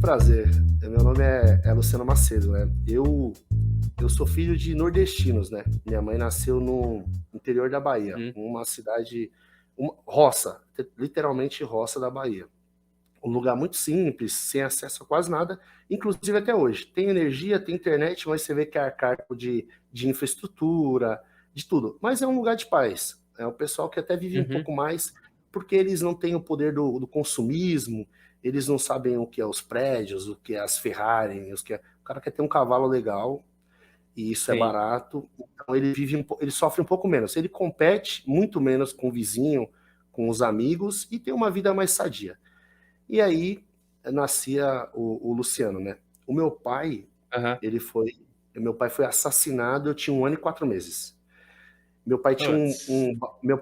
prazer. Meu nome é Luciano Macedo, né? Eu sou filho de nordestinos, né? Minha mãe nasceu no interior da Bahia, Uhum, uma cidade, uma roça, literalmente roça da Bahia. Um lugar muito simples, sem acesso a quase nada, inclusive até hoje. Tem energia, tem internet, mas você vê que é arcaico de infraestrutura, de tudo. Mas é um lugar de paz. É o pessoal que até vive um uhum, pouco mais, porque eles não têm o poder do consumismo, eles não sabem o que é os prédios, o que é as Ferrari, o cara quer ter um cavalo legal, e isso é sim. barato, então ele sofre um pouco menos. Ele compete muito menos com o vizinho, com os amigos, e tem uma vida mais sadia. E aí nascia o Luciano, né? O meu pai, Aham. ele foi, meu pai foi assassinado, eu tinha 1 ano e 4 meses. Meu pai tinha Puts. meu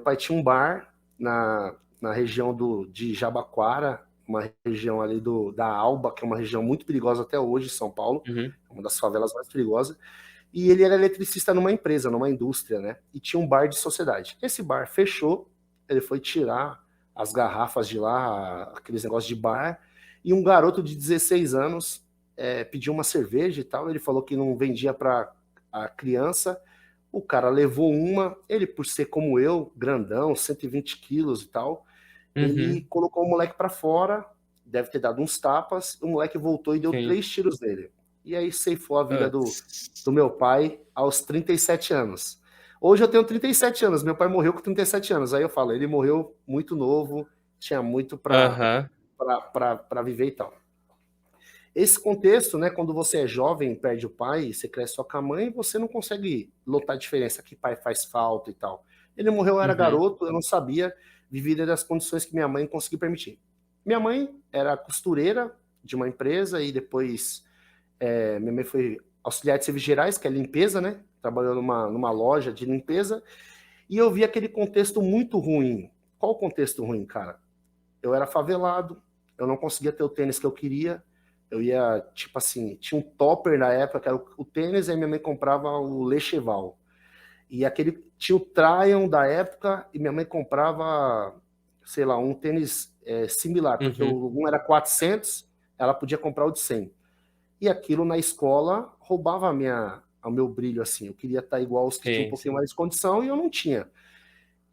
pai tinha um bar na região de Jabaquara, uma região ali da Alba, que é uma região muito perigosa até hoje, em São Paulo, Uhum, uma das favelas mais perigosas. E ele era eletricista numa empresa, numa indústria, né? E tinha um bar de sociedade. Esse bar fechou, ele foi tirar as garrafas de lá, aqueles negócios de bar, e um garoto de 16 anos pediu uma cerveja e tal. Ele falou que não vendia para a criança. O cara levou uma, ele, por ser como eu, grandão, 120 quilos e tal, ele uhum, colocou o moleque para fora, deve ter dado uns tapas, o moleque voltou e deu sim. 3 tiros nele. E aí ceifou a vida do Puts. meu pai aos 37 anos. Hoje eu tenho 37 anos, meu pai morreu com 37 anos. Aí eu falo, ele morreu muito novo, tinha muito Aham, para viver e tal. Esse contexto, né, quando você é jovem, perde o pai, você cresce só com a mãe, você não consegue notar a diferença, que pai faz falta e tal. Ele morreu, eu era uhum, garoto, eu não sabia viver dentro das condições que minha mãe conseguiu permitir. Minha mãe era costureira de uma empresa e depois minha mãe foi auxiliar de serviços gerais, que é limpeza, né? Trabalhou numa loja de limpeza, e eu vi aquele contexto muito ruim. Qual o contexto ruim, cara? Eu era favelado, eu não conseguia ter o tênis que eu queria. Eu ia, tipo assim, tinha um topper na época, que era o tênis, aí minha mãe comprava o Lecheval. E aquele tinha o Tryon da época, e minha mãe comprava, sei lá, um tênis similar, porque uhum, um era 400, ela podia comprar o de 100. E aquilo na escola roubava o meu brilho, assim. Eu queria estar igual aos que tinham um sim, pouquinho sim. mais de condição e eu não tinha.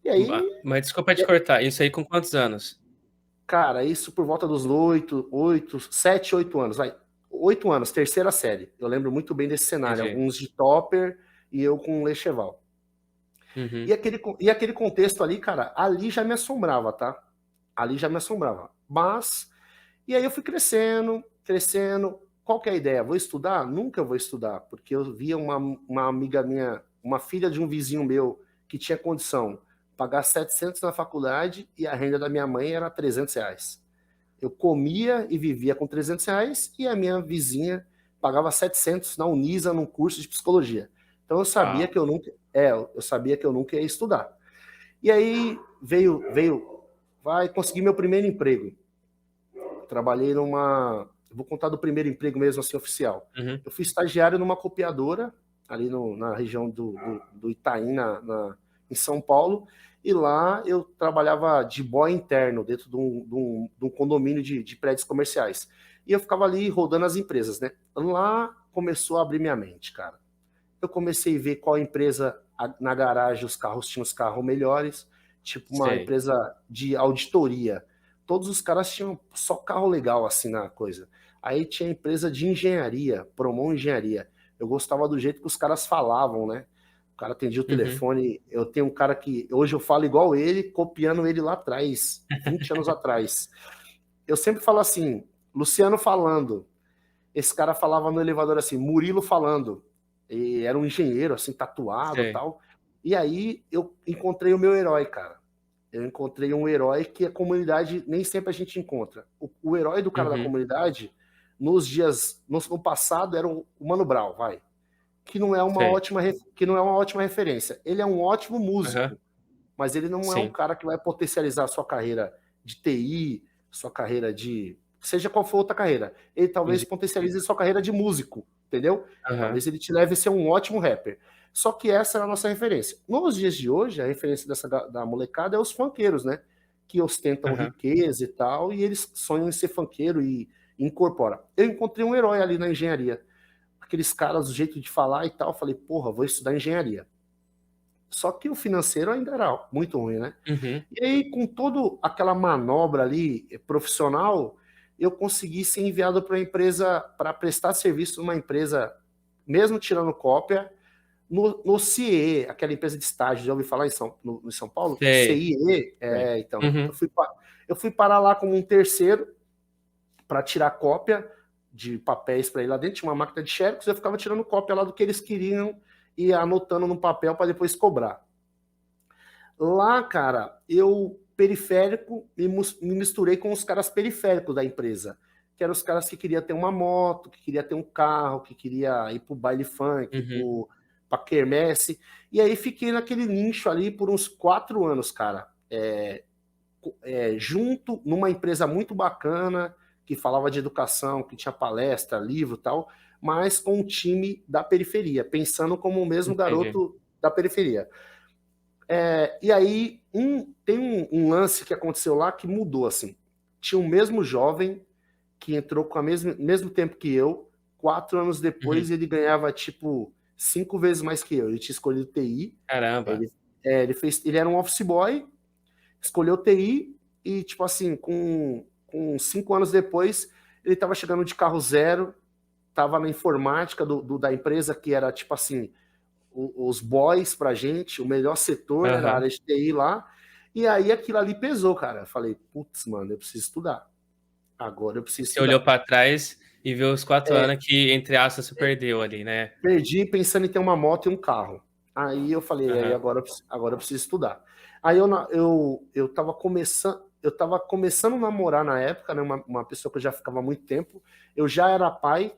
E aí, Mas desculpa te cortar, isso aí com quantos anos? cara, isso por volta dos 7, 8 anos, vai. 8 anos, terceira série. Eu lembro muito bem desse cenário. Entendi. Alguns de topper e eu com um Lecheval. E Uhum, aquele contexto ali, cara, ali já me assombrava, tá? Ali já me assombrava. Mas, e aí eu fui crescendo, crescendo. Qual que é a ideia? Vou estudar? Nunca vou estudar, porque eu via uma amiga minha, uma filha de um vizinho meu, que tinha condição de pagar 700 na faculdade e a renda da minha mãe era R$ 300. Eu comia e vivia com R$ 300 e a minha vizinha pagava 700 na Unisa num curso de psicologia. Então eu sabia uau. que eu sabia que eu nunca ia estudar. E aí vai conseguir meu primeiro emprego. Trabalhei vou contar do primeiro emprego mesmo assim oficial. Uhum, Eu fui estagiário numa copiadora ali na região do Itaim, em São Paulo, e lá eu trabalhava de boy interno dentro de um condomínio de prédios comerciais. E eu ficava ali rodando as empresas, né? Lá começou a abrir minha mente, cara. Eu comecei a ver qual empresa na garagem os carros tinham os carros melhores, tipo uma sei. empresa de auditoria. Todos os caras tinham só carro legal assim na coisa. Aí tinha empresa de engenharia, Promon Engenharia. Eu gostava do jeito que os caras falavam, né? O cara atendia o Uhum, telefone. Eu tenho um cara que hoje eu falo igual ele, copiando ele lá atrás, 20 anos atrás. Eu sempre falo assim, Luciano falando. Esse cara falava no elevador assim, Murilo falando. E era um engenheiro, assim, tatuado e sei. tal. E aí eu encontrei o meu herói, cara. Eu encontrei um herói que a comunidade nem sempre a gente encontra. O herói do cara da Uhum, comunidade, no passado, era o Mano Brown, vai. sei. Que não é uma ótima referência. Ele é um ótimo Aham, músico, mas ele não é um sim. cara que vai potencializar a sua carreira de TI, sua carreira de. Seja qual for outra carreira. Ele talvez Entendi. potencialize a sua carreira de músico, entendeu? Aham, Talvez ele te leve a ser um ótimo rapper. Só que essa é a nossa referência. Nos dias de hoje, a referência da molecada é os funkeiros, né? Que ostentam aham, riqueza e tal, e eles sonham em ser funkeiro incorpora. Eu encontrei um herói ali na engenharia. Aqueles caras, o jeito de falar e tal, eu falei, porra, vou estudar engenharia. Só que o financeiro ainda era muito ruim, né? Uhum. E aí, com toda aquela manobra ali profissional, eu consegui ser enviado para uma empresa, para prestar serviço numa empresa, mesmo tirando cópia, no CIE, aquela empresa de estágio, já ouvi falar em São Paulo? Sei. CIE, Sei. então, Uhum. eu fui parar lá como um terceiro para tirar cópia de papéis para ir lá dentro, tinha uma máquina de xerox, eu ficava tirando cópia lá do que eles queriam e anotando no papel para depois cobrar. Lá, cara, eu periférico me misturei com os caras periféricos da empresa, que eram os caras que queriam ter uma moto, que queria ter um carro, que queria ir pro baile funk, Uhum. pra quermesse, e aí fiquei naquele nicho ali por uns 4 anos, cara, junto numa empresa muito bacana, que falava de educação, que tinha palestra, livro e tal, mas com um time da periferia, pensando como o mesmo Entendi. garoto da periferia. E aí, tem um lance que aconteceu lá que mudou, assim. Tinha o mesmo jovem que entrou com o mesmo tempo que eu, 4 anos Uhum. depois ele ganhava, tipo, 5 vezes mais que eu. Ele tinha escolhido TI, Caramba. ele era um office boy, escolheu TI e, tipo assim, com 5 anos depois, ele estava chegando de carro zero, estava na informática da empresa, que era, tipo assim, os boys pra gente, o melhor setor era a Aham. área de TI lá, e aí aquilo ali pesou, cara. Eu falei, putz, mano, eu preciso estudar. Agora eu preciso Você olhou estudar. pra trás e viu os 4 anos que, entre aspas, você perdeu ali, né? Perdi pensando em ter uma moto e um carro. Aí eu falei, aí Aham. agora eu preciso estudar. Aí eu tava começando a namorar na época, né, uma pessoa que eu já ficava há muito tempo. Eu já era pai,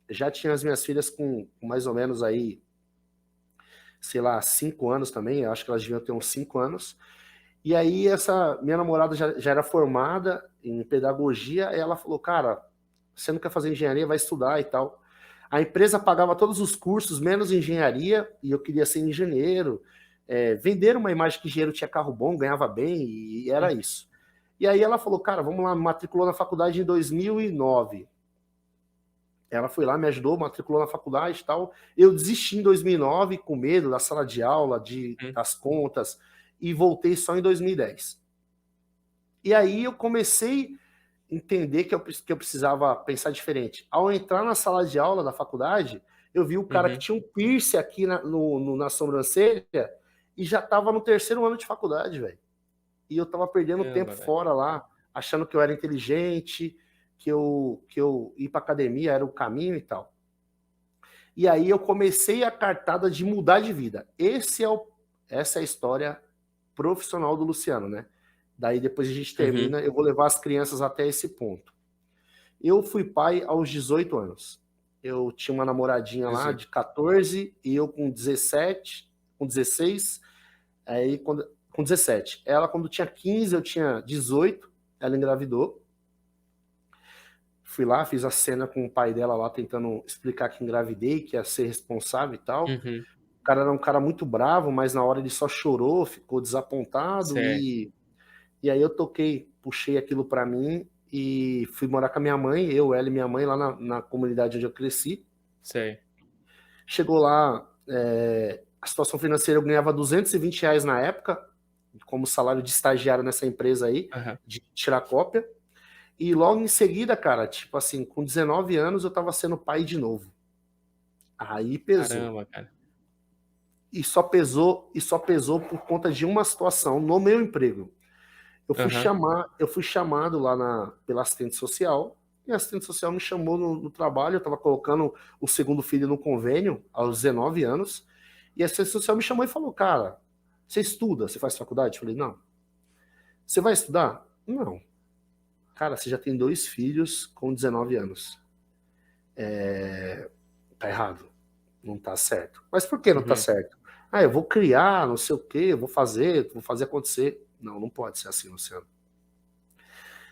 já tinha as minhas filhas com mais ou menos aí, sei lá, 5 anos também, eu acho que elas deviam ter uns 5 anos. E aí essa minha namorada já era formada em pedagogia, e ela falou, cara, você não quer fazer engenharia, vai estudar e tal. A empresa pagava todos os cursos, menos engenharia, e eu queria ser engenheiro. Venderam uma imagem que engenheiro tinha carro bom, ganhava bem, e era isso. E aí ela falou, cara, vamos lá, matriculou na faculdade em 2009. Ela foi lá, me ajudou, matriculou na faculdade e tal. Eu desisti em 2009, com medo da sala de aula, Uhum. das contas, e voltei só em 2010. E aí eu comecei a entender que eu precisava pensar diferente. Ao entrar na sala de aula da faculdade, eu vi o cara que Uhum. tinha um piercing aqui na sobrancelha e já estava no terceiro ano de faculdade, velho. E eu tava perdendo tempo Caramba, velho. fora lá, achando que eu era inteligente, que eu ir pra academia era o caminho e tal. E aí eu comecei a cartada de mudar de vida. Essa é a história profissional do Luciano, né? Daí depois a gente Uhum. termina, eu vou levar as crianças até esse ponto. Eu fui pai aos 18 anos. Eu tinha uma namoradinha lá 18. de 14 e eu com 17, com 16, com 17. Ela quando tinha 15, eu tinha 18, ela engravidou. Fui lá, fiz a cena com o pai dela lá, tentando explicar que engravidei, que ia ser responsável e tal. Uhum. O cara era um cara muito bravo, mas na hora ele só chorou, ficou desapontado Certo. e aí eu puxei aquilo pra mim e fui morar com a minha mãe, eu, ela e minha mãe lá na comunidade onde eu cresci. Sei. Chegou lá, a situação financeira eu ganhava R$ 220 na época, como salário de estagiário nessa empresa aí, Aham. de tirar cópia. E logo em seguida, cara, tipo assim, com 19 anos eu tava sendo pai de novo. Aí pesou. Caramba, cara. E só pesou por conta de uma situação no meu emprego. Aham. Eu fui chamado lá pela assistente social, e a assistente social me chamou no trabalho, eu estava colocando o segundo filho no convênio aos 19 anos, e a assistente social me chamou e falou, cara, você estuda, você faz faculdade? Eu falei, não. Você vai estudar? Não. Cara, você já tem 2 filhos com 19 anos. Tá errado. Não tá certo. Mas por que não tá Uhum. certo? Eu vou criar, não sei o quê, eu vou fazer acontecer. Não, não pode ser assim, Luciano.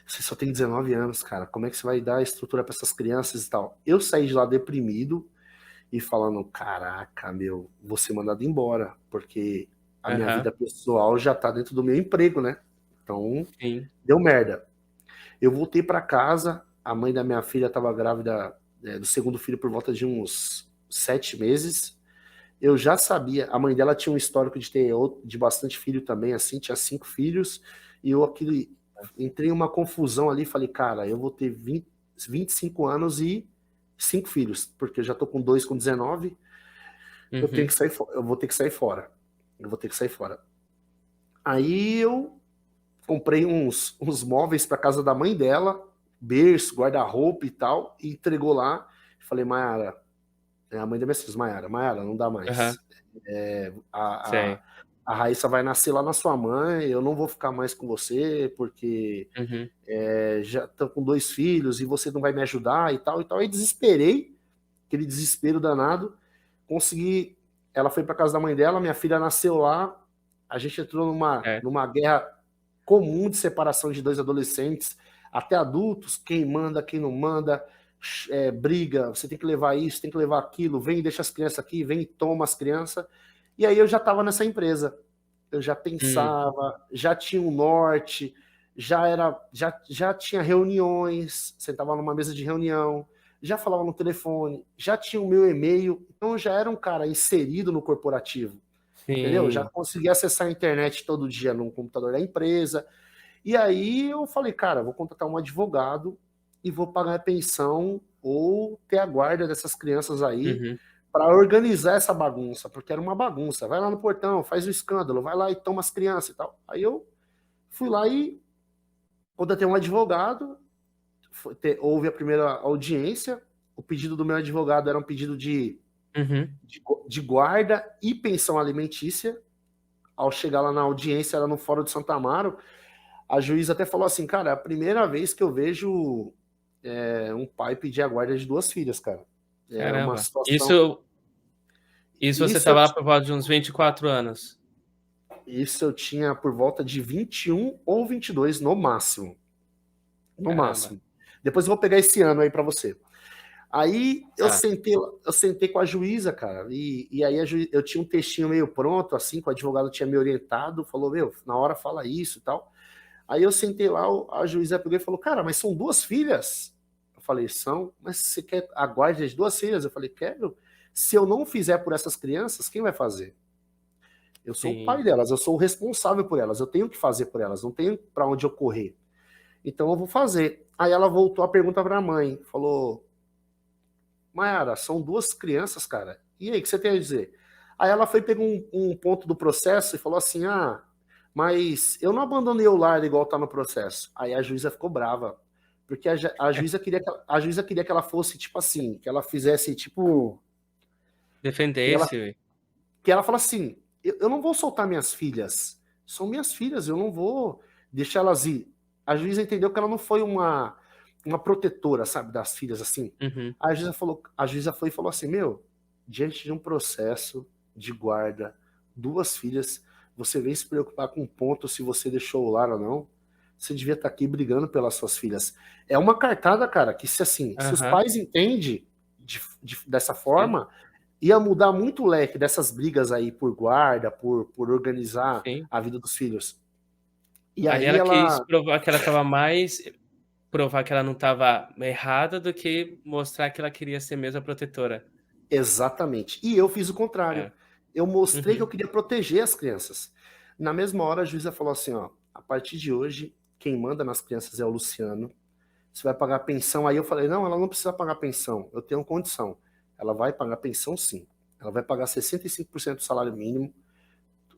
Você só tem 19 anos, cara. Como é que você vai dar estrutura para essas crianças e tal? Eu saí de lá deprimido e falando: caraca, meu, vou ser mandado embora, porque a minha Aham. vida pessoal já tá dentro do meu emprego, né? Então, Sim. deu merda. Eu voltei para casa, a mãe da minha filha estava grávida do segundo filho por volta de uns 7 meses. Eu já sabia, a mãe dela tinha um histórico de ter de bastante filho também, assim, tinha 5 filhos, e eu entrei em uma confusão ali, falei, cara, eu vou ter 25 anos e 5 filhos, porque eu já tô com 2 com 19, eu tenho que Uhum. sair, eu vou ter que sair fora. Eu vou ter que sair fora. Aí eu comprei uns móveis para casa da mãe dela, berço, guarda-roupa e tal, e entregou lá. Falei, Mayara, a mãe da minha filha, Mayara, não dá Aham. mais. A Sei. Raíssa vai nascer lá na sua mãe, eu não vou ficar mais com você, porque Uhum. já estou com 2 filhos e você não vai me ajudar e tal e tal. Aí desesperei, aquele desespero danado, consegui. Ela foi para casa da mãe dela, minha filha nasceu lá, a gente entrou É. numa guerra comum de separação de 2 adolescentes, até adultos, quem manda, quem não manda, briga, você tem que levar isso, tem que levar aquilo, vem e deixa as crianças aqui, vem e toma as crianças. E aí eu já estava nessa empresa, eu já Hum. pensava, já tinha um norte, já tinha reuniões, sentava numa mesa de reunião, já falava no telefone, já tinha o meu e-mail, então eu já era um cara inserido no corporativo, entendeu? Já Sim. conseguia acessar a internet todo dia no computador da empresa. E aí eu falei, cara, vou contratar um advogado e vou pagar a pensão ou ter a guarda dessas crianças aí Uhum. para organizar essa bagunça, porque era uma bagunça. Vai lá no portão, faz o escândalo, vai lá e toma as crianças e tal. Aí eu fui lá e contratei um advogado, houve a primeira audiência. O pedido do meu advogado era um pedido Uhum. de guarda e pensão alimentícia. Ao chegar lá na audiência, era no Fórum de Santa Amaro, a juíza até falou assim, cara, é a primeira vez que eu vejo um pai pedir a guarda de 2 filhas, cara. É uma Caramba. situação. Isso você Isso eu, estava lá por volta de uns 24 anos? isso eu tinha por volta de 21 ou 22 no máximo. No Caramba. máximo. Depois eu vou pegar esse ano aí para você. Aí Tá. eu sentei com a juíza, cara, e aí eu tinha um textinho meio pronto, assim, que o advogado tinha me orientado, falou, meu, na hora fala isso e tal. Aí eu sentei lá, a juíza pegou e falou, cara, mas são 2 filhas? Eu falei, são, mas você quer a guarda de 2 filhas? Eu falei, quero. Se eu não fizer por essas crianças, quem vai fazer? Eu sou o pai Sim. delas, eu sou o responsável por elas, eu tenho que fazer por elas, não tenho para onde eu correr. Então eu vou fazer. Aí ela voltou a pergunta para a mãe, falou, Mayara, são 2 crianças, cara. E aí, o que você tem a dizer? Aí ela foi, pegou um ponto do processo e falou assim, mas eu não abandonei o lar igual tá no processo. Aí a juíza ficou brava, porque a juíza queria a juíza queria que ela fosse tipo assim, que ela fizesse tipo que ela Defendesse. que ela fala assim, eu não vou soltar minhas filhas, são minhas filhas, eu não vou deixar elas ir. A juíza entendeu que ela não foi uma protetora, sabe, das filhas assim. Uhum. A juíza foi e falou assim, meu, diante de um processo de guarda, 2 filhas, você vem se preocupar com um ponto se você deixou o lar ou não. Você devia estar aqui brigando pelas suas filhas. É uma cartada, cara, que se assim, se os Aham. pais entendem dessa Sim, forma, ia mudar muito o leque dessas brigas aí por guarda, por organizar sim. a vida dos filhos. E Ali aí ela quis ela. provar que ela estava mais provar que ela não estava errada do que mostrar que ela queria ser mesmo a protetora. Exatamente. E eu fiz o contrário. É. Eu mostrei que eu Uhum. queria proteger as crianças. Na mesma hora, a juíza falou assim: ó, a partir de hoje, quem manda nas crianças é o Luciano. Você vai pagar pensão. Aí eu falei: não, ela não precisa pagar pensão. Eu tenho condição. Ela vai pagar pensão sim. Ela vai pagar 65% do salário mínimo.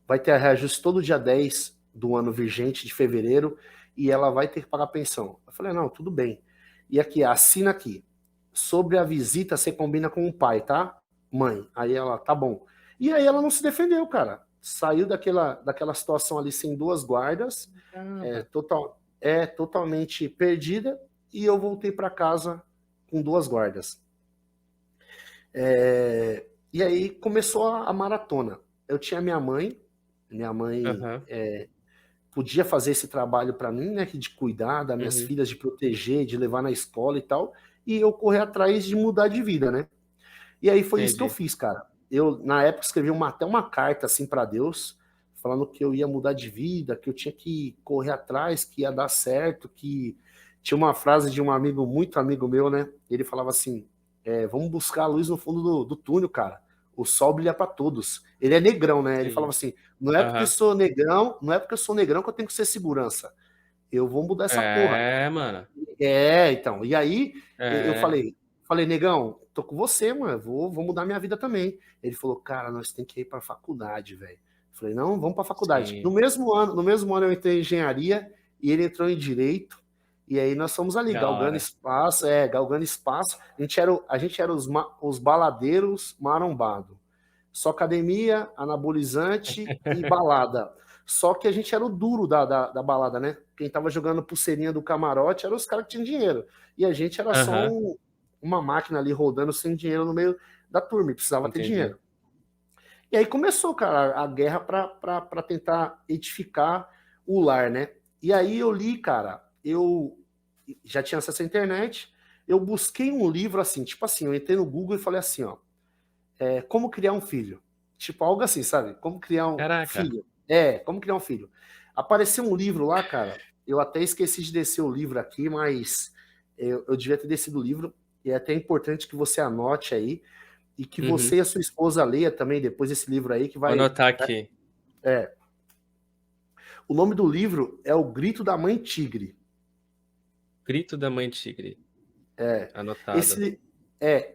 Vai ter reajuste todo dia 10 do ano vigente, de fevereiro, e ela vai ter que pagar pensão. Eu falei, não, tudo bem. E aqui, assina aqui. Sobre a visita, você combina com o pai, tá? Mãe. Aí ela, tá bom. E aí ela não se defendeu, cara. Saiu daquela situação ali sem 2 guardas, Caramba. totalmente perdida, e eu voltei para casa com 2 guardas. E aí começou a maratona. Eu tinha minha mãe Aham. podia fazer esse trabalho para mim, né, de cuidar das minhas Uhum. filhas, de proteger, de levar na escola e tal, e eu correr atrás de mudar de vida, né? E aí foi isso que eu Entendi. fiz, cara. Eu na época escrevi até uma carta assim para Deus, falando que eu ia mudar de vida, que eu tinha que correr atrás, que ia dar certo, Tinha uma frase de um amigo, muito amigo meu, né? Ele falava assim: vamos buscar a luz no fundo do túnel, cara. O sol brilha para todos. Ele é negrão, né? Ele falava Sim. assim: não é porque Aham. sou negrão, não é porque eu sou negrão que eu tenho que ser segurança. Eu vou mudar essa porra. É, mano. Então. E aí eu É. falei, negão, tô com você, mano. Vou mudar minha vida também. Ele falou, cara, nós tem que ir pra faculdade, velho. Falei, não, vamos pra faculdade. Sim. No mesmo ano eu entrei em engenharia e ele entrou em direito. E aí nós fomos ali, Da hora. galgando espaço. A gente era os baladeiros marombados. Só academia, anabolizante e balada. Só que a gente era o duro da balada, né? Quem tava jogando pulseirinha do camarote eram os caras que tinham dinheiro. E a gente era só Aham. uma máquina ali rodando sem dinheiro no meio da turma, e precisava ter Entendi. dinheiro. E aí começou, cara, a guerra para tentar edificar o lar, né? E aí eu li, cara, eu já tinha acesso à internet, eu busquei um livro assim, tipo assim, eu entrei no Google e falei assim, ó, como criar um filho. Tipo, algo assim, sabe? Como criar um Caraca. filho. Como criar um filho. Apareceu um livro lá, cara. Eu até esqueci de descer o livro aqui, mas eu devia ter descido o livro. E é até importante que você anote aí e que você Uhum. e a sua esposa leia também depois esse livro aí, que Vou vai. anotar aqui. É. O nome do livro é O Grito da Mãe Tigre. Grito da Mãe Tigre. Anotado. Esse,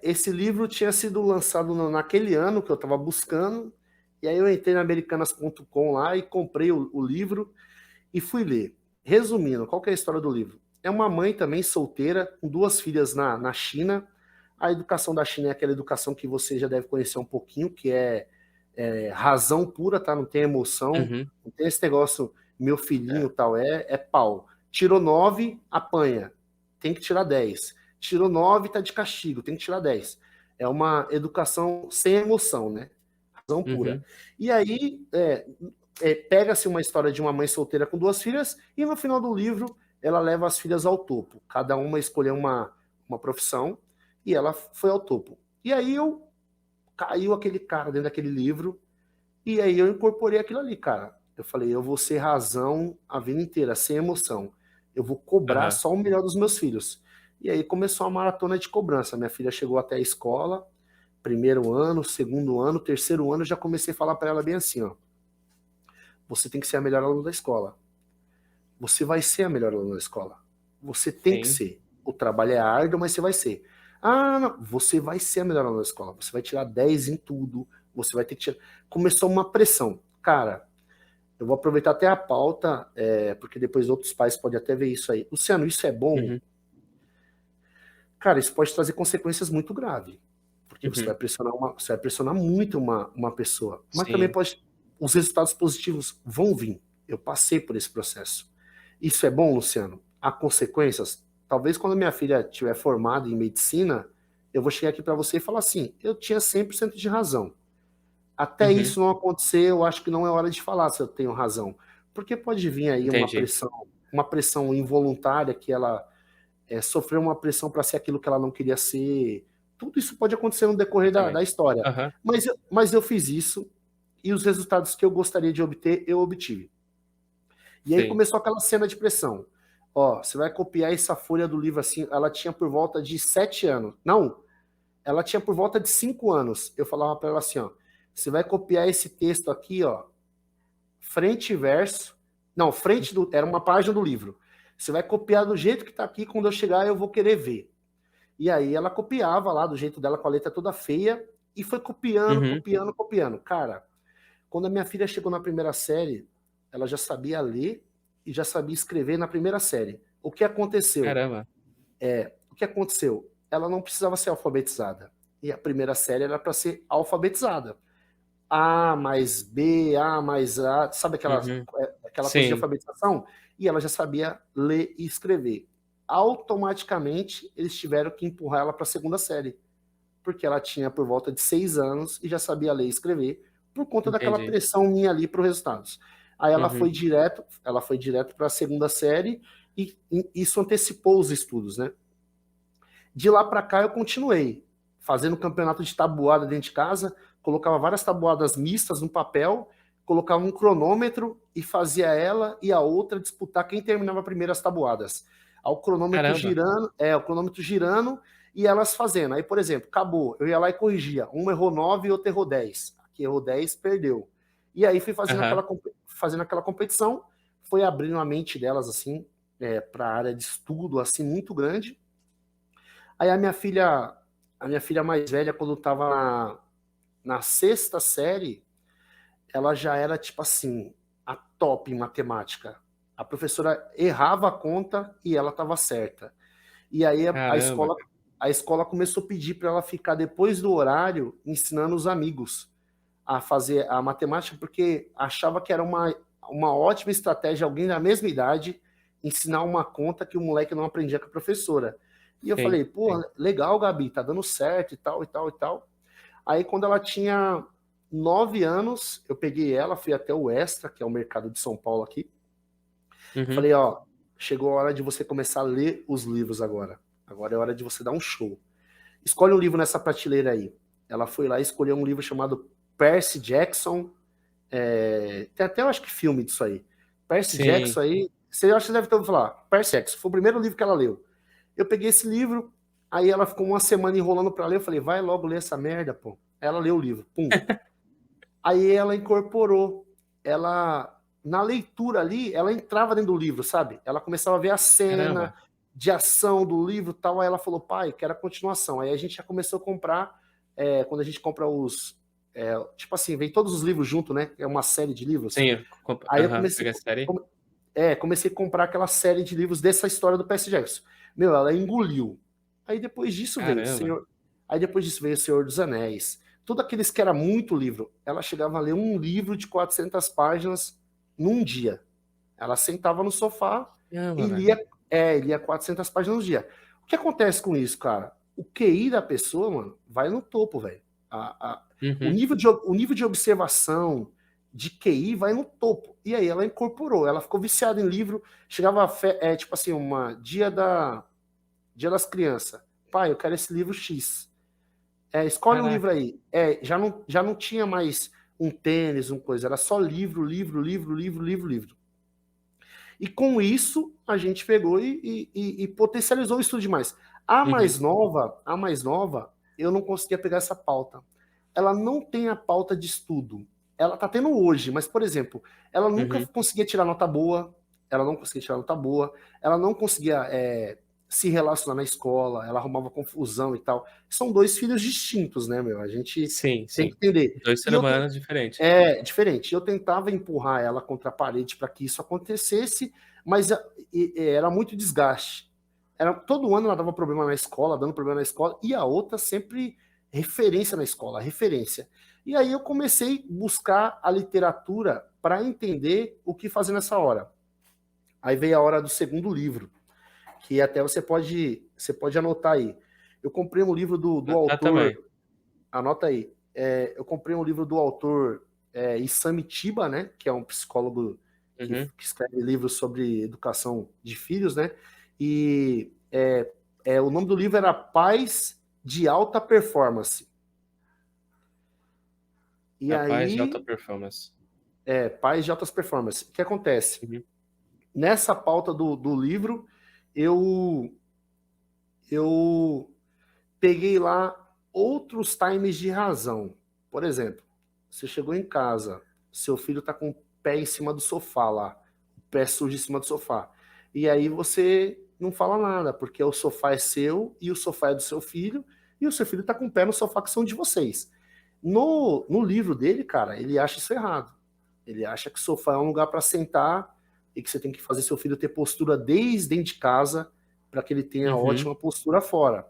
esse livro tinha sido lançado naquele ano que eu estava buscando. E aí eu entrei na americanas.com lá e comprei o livro e fui ler. Resumindo, qual que é a história do livro? É uma mãe também solteira, com duas filhas na China. A educação da China é aquela educação que você já deve conhecer um pouquinho, que é razão pura, tá? Não tem emoção, Uhum. não tem esse negócio, meu É. filhinho tal, é pau. Tirou 9, apanha, tem que tirar 10. Tirou 9, tá de castigo, tem que tirar 10. É uma educação sem emoção, né? Razão pura. Uhum. E aí, pega-se uma história de uma mãe solteira com duas filhas e no final do livro ela leva as filhas ao topo. Cada uma escolheu uma profissão e ela foi ao topo. E aí caiu aquele cara dentro daquele livro e aí eu incorporei aquilo ali, cara. Eu falei, eu vou ser razão a vida inteira, sem emoção. Eu vou cobrar Aham. só o melhor dos meus filhos. E aí começou a maratona de cobrança. Minha filha chegou até a escola, primeiro ano, segundo ano, terceiro ano, eu já comecei a falar para ela bem assim, ó. Você tem que ser a melhor aluna da escola. Você vai ser a melhor aluna da escola. Você tem que Sim. ser. O trabalho é árduo, mas você vai ser. Ah, não. Você vai ser a melhor aluna da escola. Você vai tirar 10 em tudo. Você vai ter que tirar. Começou uma pressão. Cara, eu vou aproveitar até a pauta, porque depois outros pais podem até ver isso aí. Luciano, isso é bom? Uhum. Cara, isso pode trazer consequências muito graves. Porque Uhum. você vai pressionar muito uma pessoa. Mas também Sim. pode. Os resultados positivos vão vir. Eu passei por esse processo. Isso é bom, Luciano? Há consequências? Talvez quando minha filha estiver formada em medicina, eu vou chegar aqui para você e falar assim: eu tinha 100% de razão. Até Uhum. isso não acontecer, eu acho que não é hora de falar se eu tenho razão. Porque pode vir aí Entendi. uma pressão involuntária que ela sofreu uma pressão para ser aquilo que ela não queria ser. Tudo isso pode acontecer no decorrer da Exatamente. história. Aham. Mas eu fiz isso e os resultados que eu gostaria de obter, eu obtive. E aí Sim. começou aquela cena de pressão. Ó, você vai copiar essa folha do livro assim. Ela tinha por volta de 7 anos. Não, ela tinha por volta de 5 anos. Eu falava para ela assim, ó, você vai copiar esse texto aqui, ó, frente e verso. Não, era uma página do livro. Você vai copiar do jeito que tá aqui, quando eu chegar eu vou querer ver. E aí ela copiava lá do jeito dela, com a letra toda feia, e foi copiando, Uhum. copiando, copiando. Cara, quando a minha filha chegou na primeira série, ela já sabia ler e já sabia escrever na primeira série. O que aconteceu? Caramba. O que aconteceu? Ela não precisava ser alfabetizada. E a primeira série era para ser alfabetizada. A mais B, A mais A, sabe Uhum. aquela coisa de Sim. alfabetização? E ela já sabia ler e escrever. Automaticamente, eles tiveram que empurrar ela para a segunda série, porque ela tinha por volta de 6 anos e já sabia ler e escrever, por conta daquela Entendi. pressão minha ali para os resultados. Aí Uhum. ela foi direto para a segunda série e isso antecipou os estudos, né? De lá para cá eu continuei fazendo campeonato de tabuada dentro de casa, colocava várias tabuadas mistas no papel, colocava um cronômetro e fazia ela e a outra disputar quem terminava primeiro as tabuadas. ao cronômetro Caramba. girando, o cronômetro girando e elas fazendo. Aí, por exemplo, acabou, eu ia lá e corrigia. Uma errou 9 e outra errou 10. Aqui errou 10, perdeu. E aí fui Aham. fazendo aquela competição, foi abrindo a mente delas assim, para a área de estudo assim muito grande. Aí a minha filha mais velha, quando estava na sexta série, ela já era tipo assim, a top em matemática. A professora errava a conta e ela estava certa. E aí Caramba, a escola começou a pedir para ela ficar depois do horário ensinando os amigos a fazer a matemática, porque achava que era uma ótima estratégia alguém da mesma idade ensinar uma conta que o moleque não aprendia com a professora. E eu sim, falei, pô, sim. legal, Gabi, tá dando certo e tal, e tal, e tal. Aí quando ela tinha 9 anos, eu peguei ela, fui até o Extra, que é o mercado de São Paulo aqui. Uhum. Falei, ó, chegou a hora de você começar a ler os livros agora. Agora é hora de você dar um show. Escolhe um livro nessa prateleira aí. Ela foi lá e escolheu um livro chamado Percy Jackson. Tem até, eu acho que filme disso aí. Percy Sim. Jackson aí. Você acha que deve ter ouvido falar. Percy Jackson. Foi o primeiro livro que ela leu. Eu peguei esse livro, aí ela ficou uma semana enrolando pra ler. Eu falei, vai logo ler essa merda, pô. Ela leu o livro. Pum. Aí ela incorporou. Ela, na leitura ali, ela entrava dentro do livro, sabe? Ela começava a ver a cena Caramba. de ação do livro e tal. Aí ela falou, pai, quero a continuação. Aí a gente já começou a comprar, quando a gente compra tipo assim, vem todos os livros junto, né? É uma série de livros. Sim, eu Aí eu aham, peguei a série. comecei a comprar aquela série de livros dessa história do Percy Jackson. Meu, ela engoliu. Aí depois disso veio o Caramba. Senhor, aí depois disso veio o Senhor dos Anéis. Tudo aqueles que era muito livro. Ela chegava a ler um livro de 400 páginas num dia. Ela sentava no sofá Caramba, e velho. lia 400 páginas no dia. O que acontece com isso, cara? O QI da pessoa, mano, vai no topo, velho. A, a- Uhum. o nível de observação, de QI vai no topo. E aí ela incorporou, ela ficou viciada em livro, chegava tipo assim, dia das crianças. Pai, eu quero esse livro X. Escolhe um livro Caraca. aí. Já não tinha mais um tênis, um coisa, era só livro, livro, livro, livro, livro, livro. E com isso, a gente pegou e potencializou o estudo demais. Uhum. A mais nova, eu não conseguia pegar essa pauta. Ela não tem a pauta de estudo. Ela tá tendo hoje, mas, por exemplo, ela nunca Uhum. conseguia tirar nota boa, ela não conseguia tirar nota boa, ela não conseguia se relacionar na escola, ela arrumava confusão e tal. São dois filhos distintos, né, meu? A gente Sim, tem que sim. entender. 2 E ser humanos diferentes. diferente. Eu tentava empurrar ela contra a parede para que isso acontecesse, mas era muito desgaste. Todo ano ela dava problema na escola, dando problema na escola, e a outra sempre referência na escola, referência. E aí eu comecei a buscar a literatura para entender o que fazer nessa hora. Aí veio a hora do segundo livro, que até você pode anotar aí. Eu comprei um livro do Anotar autor, também. anota aí. Eu comprei um livro do autor Isami Tiba, né, que é um psicólogo Uhum. que escreve livros sobre educação de filhos, né? E o nome do livro era Pais de Alta Performance. E Capaz de alta aí, performance. Pais de Altas Performance. O que acontece? Uhum. Nessa pauta do livro, eu, eu peguei lá outros times de razão. Por exemplo, você chegou em casa, seu filho está com o pé em cima do sofá lá, o pé sujo em cima do sofá. E aí você não fala nada, porque o sofá é seu e o sofá é do seu filho, e o seu filho está com o pé no sofá que são de vocês. No livro dele, cara, ele acha isso errado. Ele acha que o sofá é um lugar para sentar e que você tem que fazer seu filho ter postura desde dentro de casa para que ele tenha Uhum. ótima postura fora.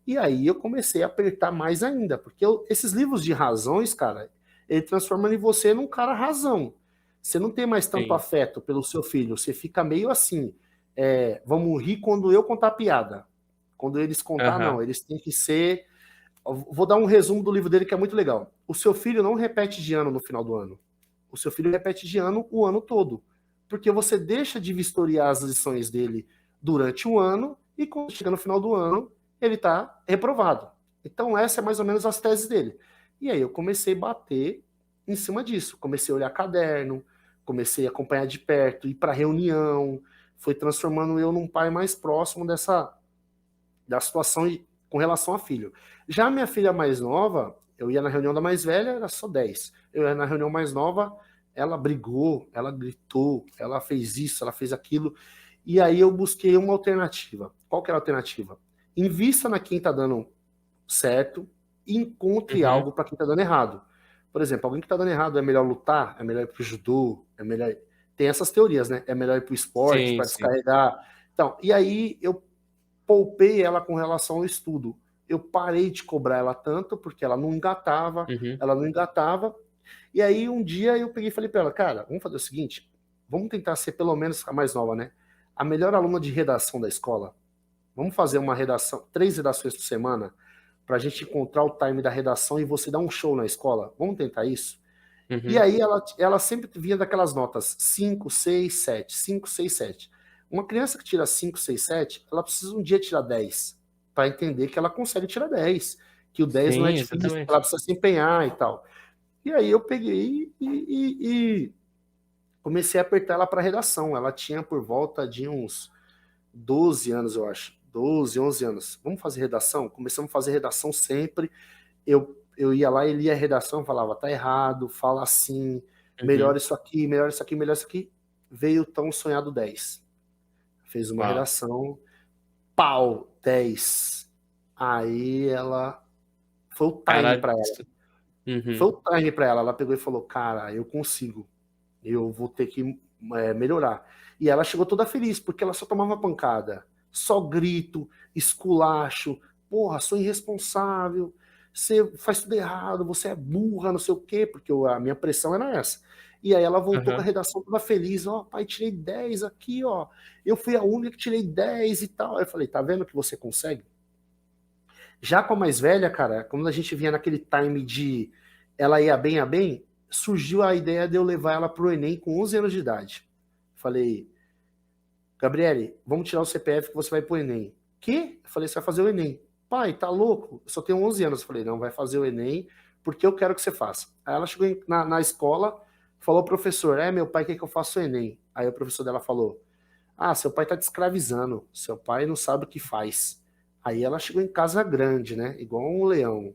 E aí eu comecei a apertar mais ainda, porque esses livros de razões, cara, ele transforma em você num cara razão. Você não tem mais tanto Sim. afeto pelo seu filho, você fica meio assim, vamos rir quando eu contar piada. Quando eles contar, Aham. não, eles têm que ser. Vou dar um resumo do livro dele que é muito legal. O seu filho não repete de ano no final do ano. O seu filho repete de ano o ano todo. Porque você deixa de vistoriar as lições dele durante o ano e quando chega no final do ano, ele está reprovado. Então, essa é mais ou menos as teses dele. E aí eu comecei a bater em cima disso. Comecei a olhar caderno, comecei a acompanhar de perto, ir para reunião, foi transformando eu num pai mais próximo da situação com relação a filho. Já a minha filha mais nova, eu ia na reunião da mais velha, era só 10. Eu ia na reunião mais nova, ela brigou, ela gritou, ela fez isso, ela fez aquilo. E aí eu busquei uma alternativa. Qual que era a alternativa? Invista na quem está dando certo e encontre Uhum. algo para quem está dando errado. Por exemplo, alguém que está dando errado é melhor lutar, é melhor ir para o judô, é melhor. Tem essas teorias, né? É melhor ir para o esporte Sim, para sim. descarregar. Então, e aí eu poupei ela com relação ao estudo. Eu parei de cobrar ela tanto porque Uhum. ela não engatava. E aí um dia eu peguei e falei para ela, cara, vamos fazer o seguinte, vamos tentar ser pelo menos a mais nova, né? A melhor aluna de redação da escola. Vamos fazer uma redação, 3 redações por semana, para a gente encontrar o time da redação e você dar um show na escola. Vamos tentar isso? E Uhum. aí ela sempre vinha daquelas notas 5, 6, 7, 5, 6, 7. Uma criança que tira 5, 6, 7, ela precisa um dia tirar 10 para entender que ela consegue tirar 10, que o 10 não é Sim, difícil, que ela exatamente. precisa se empenhar e tal. E aí eu peguei e comecei a apertar ela para redação. Ela tinha por volta de uns 12 anos, eu acho. 12, 11 anos. Vamos fazer redação? Começamos a fazer redação sempre. Eu ia lá e lia a redação, falava, tá errado, fala assim, Uhum. melhor isso aqui, melhor isso aqui, melhor isso aqui. Veio o tão sonhado 10. Fez uma Uau. redação, pau, 10. Aí ela. Foi o time Ela para ela. Foi Uhum. o time para ela. Ela pegou e falou: cara, eu consigo. Eu vou ter que melhorar. E ela chegou toda feliz, porque ela só tomava pancada. Só grito, esculacho. Porra, sou irresponsável. Você faz tudo errado, você é burra, não sei o quê, porque a minha pressão era essa. E aí ela voltou com a Aham. redação toda feliz. Ó, pai, tirei 10 aqui, ó. Eu fui a única que tirei 10 e tal. Aí eu falei, tá vendo que você consegue? Já com a mais velha, cara, quando a gente vinha naquele time de ela ia bem, surgiu a ideia de eu levar ela pro Enem com 11 anos de idade. Falei, Gabriele, vamos tirar o CPF que você vai pro Enem. Que? Eu falei, você vai fazer o Enem. Pai, tá louco? Eu só tenho 11 anos. Eu falei, não, vai fazer o Enem porque eu quero que você faça. Aí ela chegou na escola, falou ao professor, meu pai quer que eu faça o Enem. Aí o professor dela falou, seu pai tá te escravizando, seu pai não sabe o que faz. Aí ela chegou em casa grande, né? Igual um leão.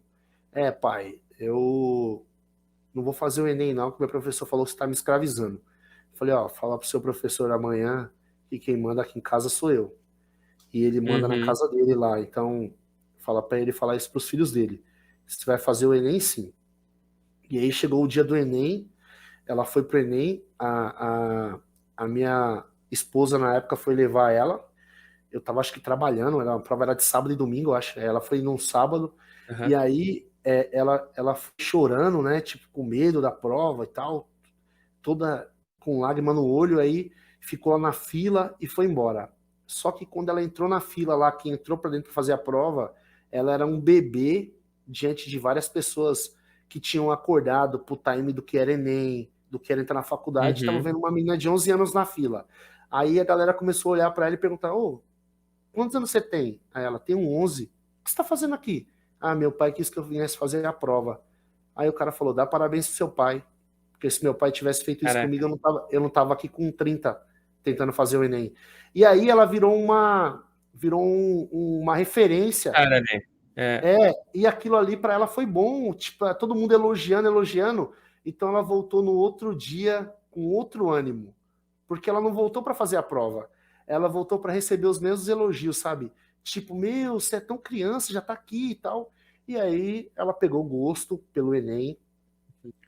Pai, eu não vou fazer o Enem, não, que meu professor falou que você tá me escravizando. Falei, ó, fala pro seu professor amanhã que quem manda aqui em casa sou eu. E ele manda na Uhum. casa dele lá. Então, fala pra ele falar isso pros filhos dele. Você vai fazer o Enem, sim. E aí chegou o dia do Enem, ela foi pro Enem, a minha esposa na época foi levar ela. Eu tava, acho que, trabalhando, a prova era de sábado e domingo, eu acho. Ela foi num sábado, e Aham. aí ela foi chorando, né? Tipo, com medo da prova e tal, toda com lágrima no olho, aí ficou lá na fila e foi embora. Só que quando ela entrou na fila lá, que entrou para dentro para fazer a prova, ela era um bebê diante de várias pessoas que tinham acordado pro time do que era Enem, do que era entrar na faculdade, estavam Uhum. vendo uma menina de 11 anos na fila. Aí a galera começou a olhar para ela e perguntar: ô, quantos anos você tem? Aí ela tem 11. O que você está fazendo aqui? Meu pai quis que eu viesse fazer a prova. Aí o cara falou: dá parabéns pro seu pai. Porque se meu pai tivesse feito isso comigo, Caraca. eu não tava aqui com 30 tentando fazer o Enem. E aí ela virou uma referência. Cara, né. É. E aquilo ali para ela foi bom, tipo, todo mundo elogiando, elogiando. Então ela voltou no outro dia com outro ânimo, porque ela não voltou para fazer a prova. Ela voltou para receber os mesmos elogios, sabe? Tipo, meu, você é tão criança, já tá aqui e tal. E aí ela pegou gosto pelo Enem.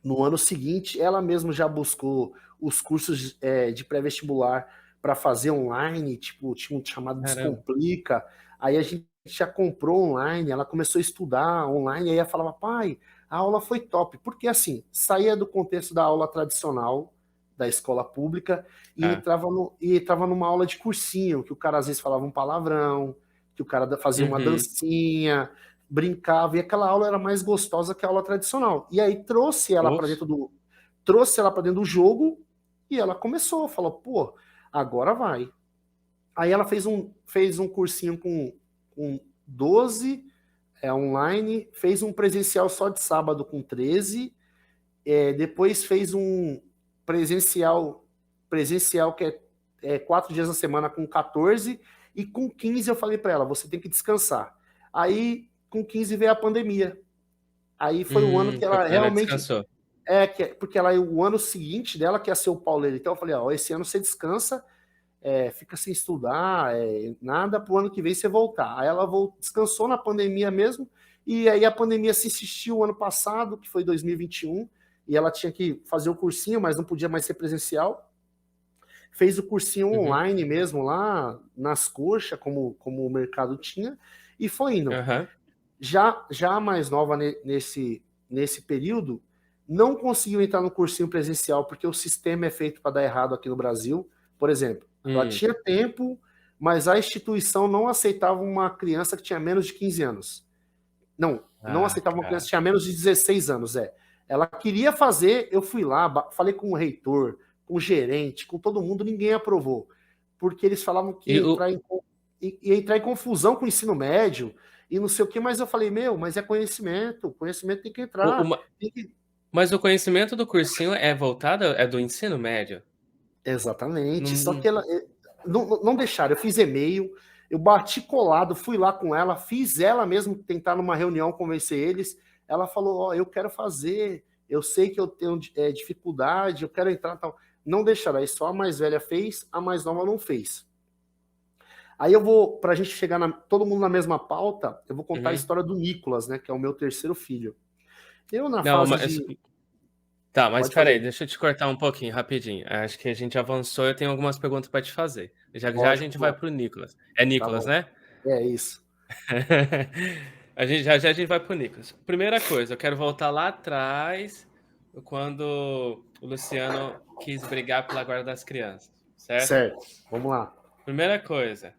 No ano seguinte, ela mesma já buscou os cursos de pré-vestibular para fazer online, tipo, tinha um chamado Caramba. Descomplica. Aí a gente já comprou online, ela começou a estudar online, aí ela falava, pai, a aula foi top. Porque assim, saía do contexto da aula tradicional da escola pública e Tá. entrava, e entrava numa aula de cursinho, que o cara às vezes falava um palavrão, que o cara fazia uma Uhum. dancinha, brincava, e aquela aula era mais gostosa que a aula tradicional. E aí Oxe. trouxe ela para dentro do jogo e ela começou, falou, pô, agora vai. Aí ela fez um cursinho com 12 online, fez um presencial só de sábado com 13, depois fez um presencial que 4 dias na semana com 14, e com 15 eu falei para ela, você tem que descansar. Aí, com 15 veio a pandemia. Aí foi o ano que Foi ela quando ela realmente descansou. porque ela o ano seguinte dela que ia ser o pauleiro. Então eu falei, ó, esse ano você descansa, fica sem estudar, nada, pro ano que vem você voltar. Aí ela descansou na pandemia mesmo, e aí a pandemia se insistiu ano passado, que foi 2021, e ela tinha que fazer o cursinho, mas não podia mais ser presencial. Fez o cursinho Uhum. online mesmo, lá nas coxas, como o mercado tinha, e foi indo. Aham. Já a mais nova nesse período, não conseguiu entrar no cursinho presencial, porque o sistema é feito para dar errado aqui no Brasil. Por exemplo, ela Hum. tinha tempo, mas a instituição não aceitava uma criança que tinha menos de 15 anos. Não Ah, aceitava uma criança que cara. tinha menos de 16 anos, Ela queria fazer, eu fui lá, falei com o reitor, com o gerente, com todo mundo, ninguém aprovou. Porque eles falavam que E o ia entrar em confusão com o ensino médio e não sei o que, mas eu falei, meu, mas é conhecimento, conhecimento tem que o entrar. ma Tem que... mas o conhecimento do cursinho é voltado é do ensino médio? Exatamente. Só que Não. ela não deixaram. Eu fiz e-mail, eu bati colado, fui lá com ela, fiz ela mesmo tentar numa reunião convencer eles. Ela falou: Ó, eu quero fazer, eu sei que eu tenho dificuldade, eu quero entrar tal. Não deixaram. Aí só a mais velha fez, a mais nova não fez. Aí eu vou, pra gente chegar todo mundo na mesma pauta, eu vou contar a Uhum. história do Nicolas, né, que é o meu terceiro filho. Eu, na Não, fase mas de. tá, mas Pode espera aí, fazer. deixa eu te cortar um pouquinho, rapidinho. Acho que a gente avançou, eu tenho algumas perguntas para te fazer. Já já a Lógico, gente vai vamos para o Nicolas. É lá. Tá Nicolas, bom. né? É isso. A gente já já a gente vai para o Nicolas. Primeira coisa, eu quero voltar lá atrás, quando o Luciano quis brigar pela guarda das crianças, certo? Certo. Vamos lá. Primeira coisa,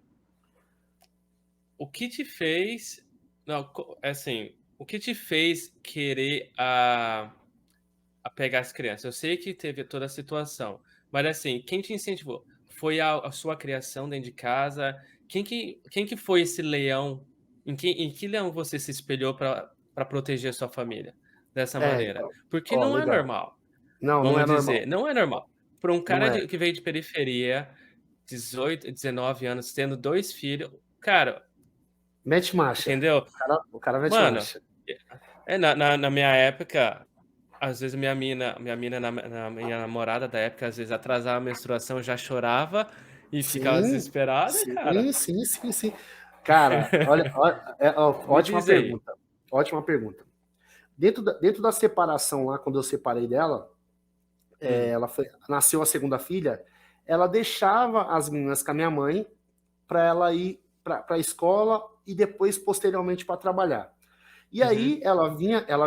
o que te fez não, assim, o que te fez querer a pegar as crianças? Eu sei que teve toda a situação, mas assim, quem te incentivou? Foi a sua criação dentro de casa? Quem que foi esse leão? Em que leão você se espelhou para proteger a sua família dessa maneira? Então. Porque Ó, não é legal. normal, Não, não é vamos dizer, normal. não é normal. Para um Não cara é. que veio de periferia, 18, 19 anos, tendo 2 filhos, cara, Mete marcha. entendeu? O cara mete Mano, marcha. na minha época, às vezes minha mina minha namorada da época, às vezes atrasava a menstruação, eu já chorava e ficava Sim, desesperada, cara. sim, sim, sim, sim. Cara, olha, Me ótima diz aí. pergunta. Ótima pergunta. Dentro da separação lá, quando eu separei dela, Hum, nasceu a segunda filha, ela deixava as meninas com a minha mãe para ela ir para a escola e depois, posteriormente, para trabalhar. E uhum, aí ela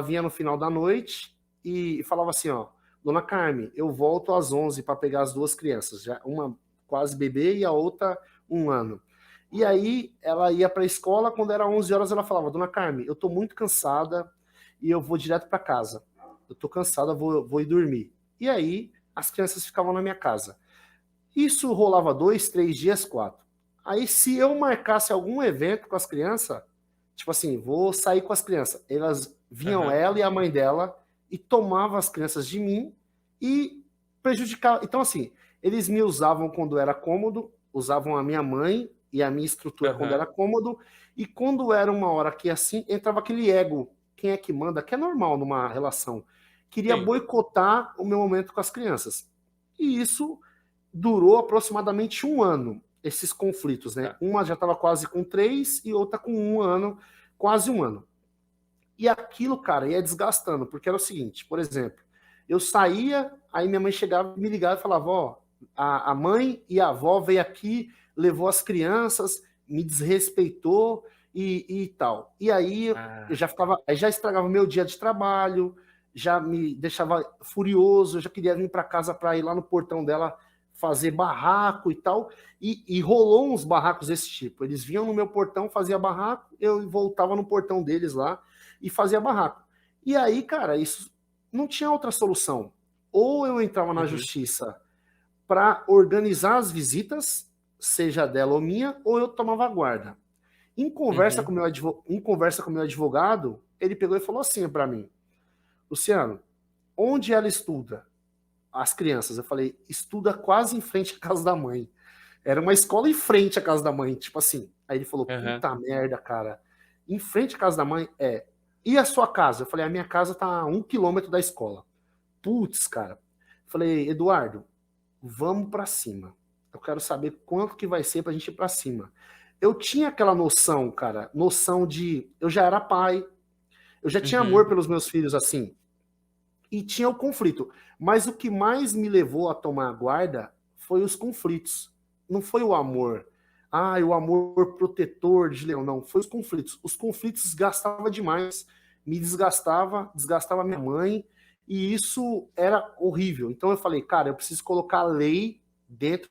vinha no final da noite e falava assim, ó, Dona Carmen, eu volto às 11 para pegar as duas crianças, já uma quase bebê e a outra 1 ano. E aí ela ia para a escola, quando era 11 horas ela falava, Dona Carmen, eu estou muito cansada e eu vou direto para casa. Eu estou cansada, vou ir dormir. E aí as crianças ficavam na minha casa. Isso rolava 2, 3 dias, 4. Aí, se eu marcasse algum evento com as crianças, tipo assim, vou sair com as crianças, elas vinham, aham, ela e a mãe dela, e tomavam as crianças de mim e prejudicavam. Então, assim, eles me usavam quando era cômodo, usavam a minha mãe e a minha estrutura quando aham, era cômodo, e quando era uma hora que assim, entrava aquele ego, quem é que manda, que é normal numa relação. Queria sim, boicotar o meu momento com as crianças. E isso durou aproximadamente 1 ano, esses conflitos, né? tá, Uma já estava quase com 3 e outra com 1 ano, quase 1 ano. E aquilo, cara, ia desgastando, porque era o seguinte, por exemplo, eu saía, aí minha mãe chegava, me ligava e falava, ó, a mãe e a avó veio aqui, levou as crianças, me desrespeitou e tal. E aí eu ah, já ficava, aí já estragava o meu dia de trabalho, já me deixava furioso, eu já queria vir para casa para ir lá no portão dela fazer barraco e tal. E rolou uns barracos desse tipo. Eles vinham no meu portão, fazia barraco, eu voltava no portão deles lá e fazia barraco. E aí, cara, isso não tinha outra solução. Ou eu entrava na uhum, justiça para organizar as visitas, seja dela ou minha, ou eu tomava guarda. uhum, Em conversa com o meu advogado, ele pegou e falou assim para mim: Luciano, onde ela estuda? As crianças. Eu falei: estuda quase em frente à casa da mãe. Era uma escola em frente à casa da mãe, tipo assim. Aí ele falou, Aham. puta merda, cara. Em frente à casa da mãe? É. E a sua casa? Eu falei, a minha casa tá a 1 quilômetro da escola. Putz, cara. Falei, Eduardo, vamos pra cima. Eu quero saber quanto que vai ser pra gente ir pra cima. Eu tinha aquela noção, cara, noção de... Eu já era pai, eu já tinha amor Uhum. pelos meus filhos, assim, e tinha o conflito. Mas o que mais me levou a tomar a guarda foi os conflitos. Não foi o amor. Ah, o amor protetor de leão. Não, foi os conflitos. Os conflitos desgastavam demais. Me desgastava, desgastava minha mãe. E isso era horrível. Então eu falei, cara, eu preciso colocar a lei dentro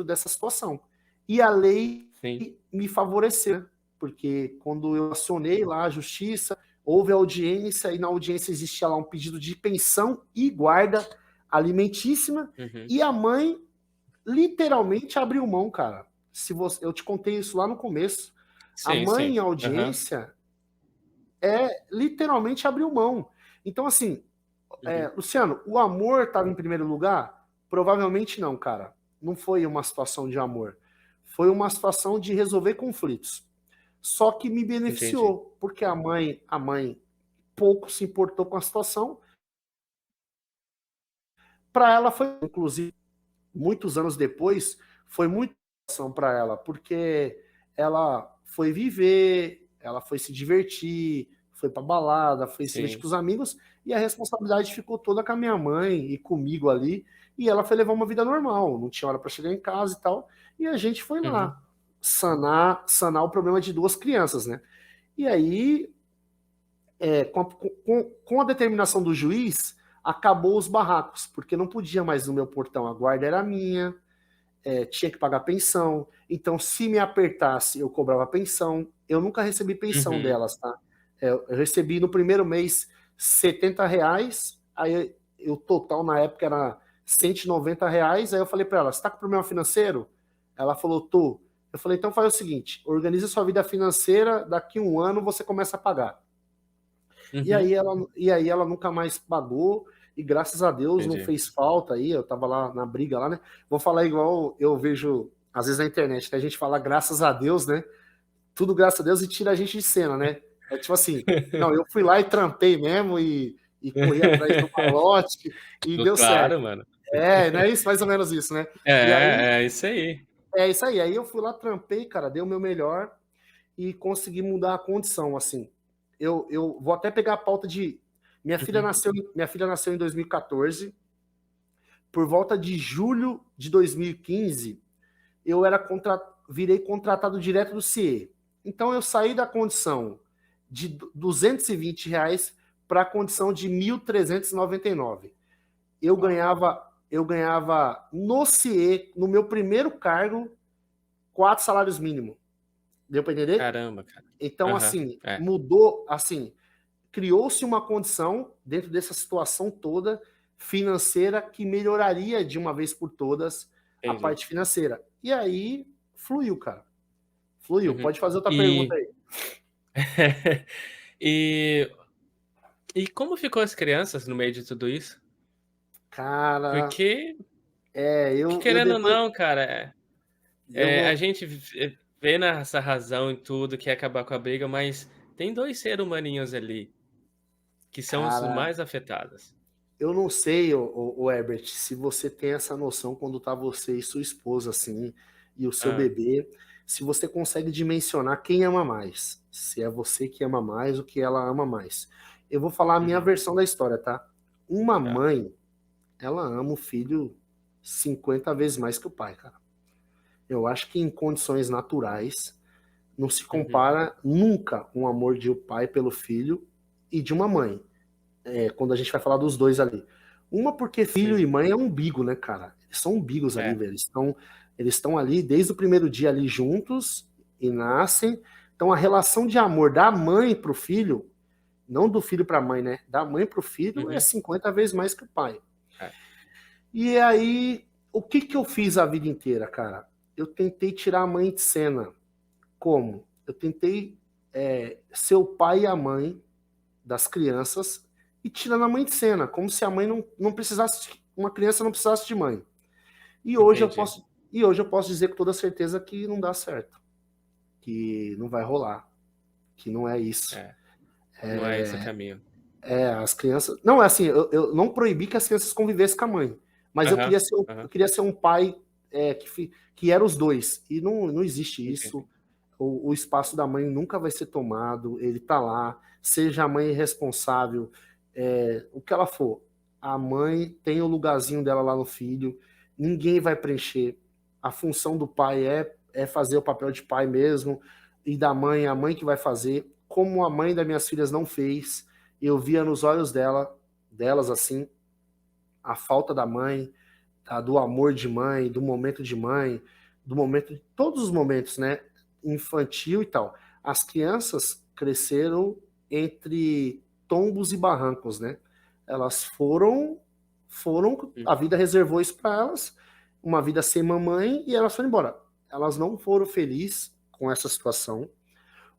dessa situação. E a lei Sim. me favoreceu, porque quando eu acionei lá a justiça, houve audiência e na audiência existia lá um pedido de pensão e guarda alimentícia Uhum. e a mãe literalmente abriu mão, cara. Se você, eu te contei isso lá no começo. A Sim, mãe sim. em Aham. audiência literalmente abriu mão. Então, assim, Uhum. Luciano, o amor estava em primeiro lugar? Provavelmente não, cara. Não foi uma situação de amor. Foi uma situação de resolver conflitos. Só que me Entendi. beneficiou, porque a mãe pouco se importou com a situação. Para ela foi, inclusive, muitos anos depois, foi muito situação para ela, porque ela foi viver, ela foi se divertir, foi para balada, foi se divertir Sim. com os amigos, e a responsabilidade ficou toda com a minha mãe e comigo ali, e ela foi levar uma vida normal, não tinha hora para chegar em casa e tal, e a gente foi Uhum. lá sanar o problema de duas crianças, né? E aí, com a determinação do juiz, acabou os barracos, porque não podia mais no meu portão, a guarda era minha, tinha que pagar pensão. Então, se me apertasse, eu cobrava pensão. Eu nunca recebi pensão Uhum. delas, tá? Eu recebi no primeiro mês R$ 70, aí o total na época era R$ 190. Aí eu falei para ela: você tá com problema financeiro? Ela falou: tô. Eu falei: então faz o seguinte, organiza sua vida financeira, daqui 1 ano você começa a pagar. E Uhum. aí ela nunca mais pagou, e graças a Deus não Entendi. fez falta aí, eu tava lá na briga lá, né? Vou falar igual eu vejo às vezes na internet, que a gente fala graças a Deus, né? Tudo graças a Deus e tira a gente de cena, né? É tipo assim, não, eu fui lá e trampei mesmo e corri atrás do malote e deu Claro, certo. mano. Não é isso, mais ou menos isso, né? E aí, É isso aí. é isso aí. Aí eu fui lá, trampei, cara, dei o meu melhor e consegui mudar a condição, assim. Eu vou até pegar a pauta de. Uhum. Minha filha nasceu em 2014. Por volta de julho de 2015, eu virei contratado direto do CIE. Então eu saí da condição de R$ 220 para a condição de 1.399. Uau. Eu ganhava no CIE, no meu primeiro cargo, 4 salários mínimos. Deu para entender? Caramba, cara. Então, Aham. assim, É, mudou, assim, criou-se uma condição dentro dessa situação toda financeira que melhoraria de uma vez por todas a entendi. parte financeira. E aí fluiu, cara. Fluiu. Uhum. Pode fazer outra pergunta E aí. e e como ficou as crianças no meio de tudo isso? Cara, Porque porque eu querendo ou depois não, cara, eu a vou. gente vê nessa razão em tudo, quer acabar com a briga, mas tem 2 seres humaninhos ali, que são os Cara, mais afetados. eu não sei, o Herbert, se você tem essa noção quando tá você e sua esposa assim, e o seu Hã. bebê, se você consegue dimensionar quem ama mais. Se é você que ama mais ou que ela ama mais. Eu vou falar a minha Uhum. versão da história, tá? Uma Tá. mãe, ela ama o filho 50 vezes mais que o pai, cara. Eu acho que em condições naturais não se Uhum. compara nunca um amor de um pai pelo filho e de uma mãe. Quando a gente vai falar dos dois ali. Uma porque filho Sim. e mãe é umbigo, né, cara? Eles são umbigos ali, É. velho. Eles estão ali desde o primeiro dia ali juntos e nascem. Então a relação de amor da mãe pro filho, não do filho pra mãe, né? Da mãe pro filho é Uhum. 50 vezes mais que o pai. É. E aí, o que que eu fiz a vida inteira, cara? Eu tentei tirar a mãe de cena. Como? Eu tentei ser o pai e a mãe das crianças e tirando a mãe de cena, como se a mãe não precisasse, uma criança não precisasse de mãe. E hoje eu Entendi. posso, E hoje eu posso dizer com toda certeza que não dá certo, que não vai rolar, que não é isso. É, não é esse o caminho. As crianças. Não, é assim, eu não proibi que as crianças convivessem com a mãe, mas eu Aham, queria ser, eu aham, queria ser um pai que era os dois. E não existe isso. entendi. O espaço da mãe nunca vai ser tomado, ele tá lá, seja a mãe responsável, o que ela for. A mãe tem o lugarzinho dela lá no filho, ninguém vai preencher. A função do pai é fazer o papel de pai mesmo, e da mãe, a mãe que vai fazer, como a mãe das minhas filhas não fez. Eu via nos olhos delas assim, a falta da mãe, tá? Do amor de mãe, do momento de mãe, do momento, todos os momentos, né? Infantil e tal. As crianças cresceram entre tombos e barrancos, né? Elas a Uhum, vida reservou isso para elas, uma vida sem mamãe, e elas foram embora. Elas não foram felizes com essa situação.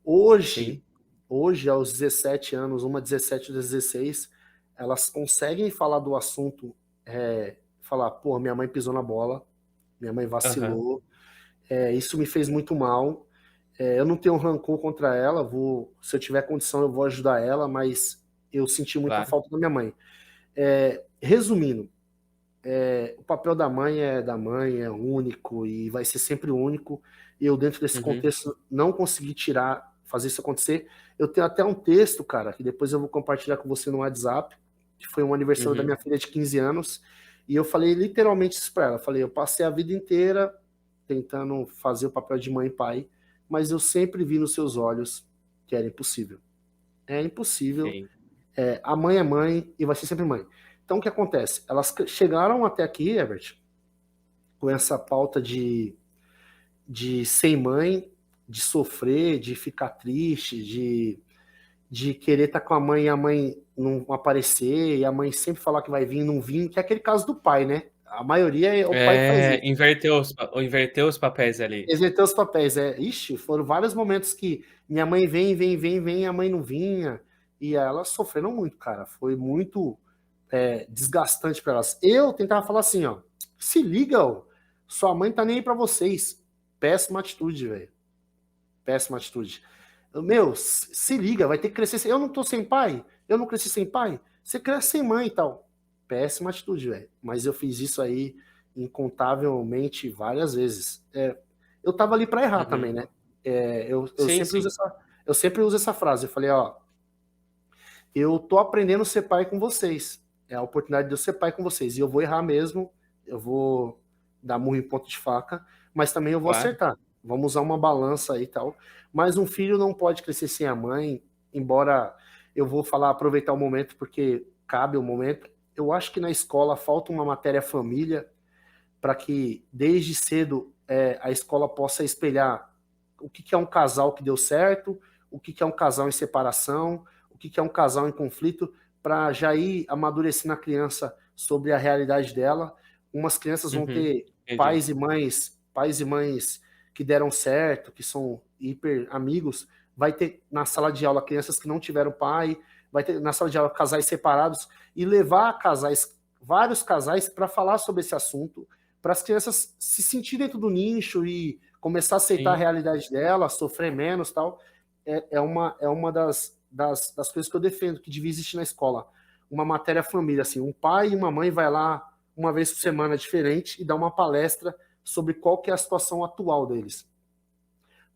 Hoje, sim. hoje aos 17 anos, uma 17 ou 16, elas conseguem falar do assunto, falar, pô, minha mãe pisou na bola, minha mãe Aham, vacilou, isso me fez muito mal. Eu não tenho rancor contra ela, se eu tiver condição, eu vou ajudar ela, mas eu senti muita claro. falta da minha mãe. Resumindo, o papel da mãe, é único e vai ser sempre único. Eu, dentro desse Uhum, contexto, não consegui fazer isso acontecer. Eu tenho até um texto, cara, que depois eu vou compartilhar com você no WhatsApp, que foi um aniversário da uhum, minha filha de 15 anos, e eu falei literalmente isso para ela. Eu falei, eu passei a vida inteira tentando fazer o papel de mãe e pai, mas eu sempre vi nos seus olhos que era impossível. É impossível. sim. A mãe é mãe e vai ser sempre mãe. Então, o que acontece? Elas chegaram até aqui, Herbert, com essa pauta de ser mãe, de sofrer, de ficar triste, de querer estar com a mãe e a mãe não aparecer, e a mãe sempre falar que vai vir e não vir, que é aquele caso do pai, né? A maioria é o pai que faz É, isso. inverteu os papéis ali. Exercer os papéis. Ixi, foram vários momentos que minha mãe vem, e a mãe não vinha, e elas sofreram muito, cara. Foi muito desgastante para elas. Eu tentava falar assim, ó, se liga, ó, sua mãe tá nem aí para vocês. Péssima atitude, velho. Péssima atitude. Meu, se liga, vai ter que crescer. Eu não tô sem pai, eu não cresci sem pai. Você cresce sem mãe e tal. Péssima atitude, velho. Mas eu fiz isso aí incontavelmente várias vezes. Eu tava ali para errar também, Uhum. né? Sim, sim. Eu sempre uso essa frase. Eu falei, ó, eu tô aprendendo a ser pai com vocês. É a oportunidade de eu ser pai com vocês. E eu vou errar mesmo, eu vou dar murro em ponto de faca, mas também eu vou Claro. acertar. Vamos usar uma balança aí e tal. Mas um filho não pode crescer sem a mãe, embora eu vou falar, aproveitar o momento, porque cabe o momento. Eu acho que na escola falta uma matéria família para que desde cedo a escola possa espelhar o que é um casal que deu certo, o que é um casal em separação, o que é um casal em conflito, para já ir amadurecendo a criança sobre a realidade dela. Umas crianças vão Uhum, ter entendi. pais e mães que deram certo, que são hiper amigos. Vai ter na sala de aula crianças que não tiveram pai, vai ter na sala de aula casais separados e levar vários casais para falar sobre esse assunto, para as crianças se sentirem dentro do nicho e começar a aceitar a Sim. realidade dela, sofrer menos tal. É uma das coisas que eu defendo, que devia existir na escola. Uma matéria família, assim, um pai e uma mãe vai lá uma vez por semana diferente e dá uma palestra sobre qual que é a situação atual deles,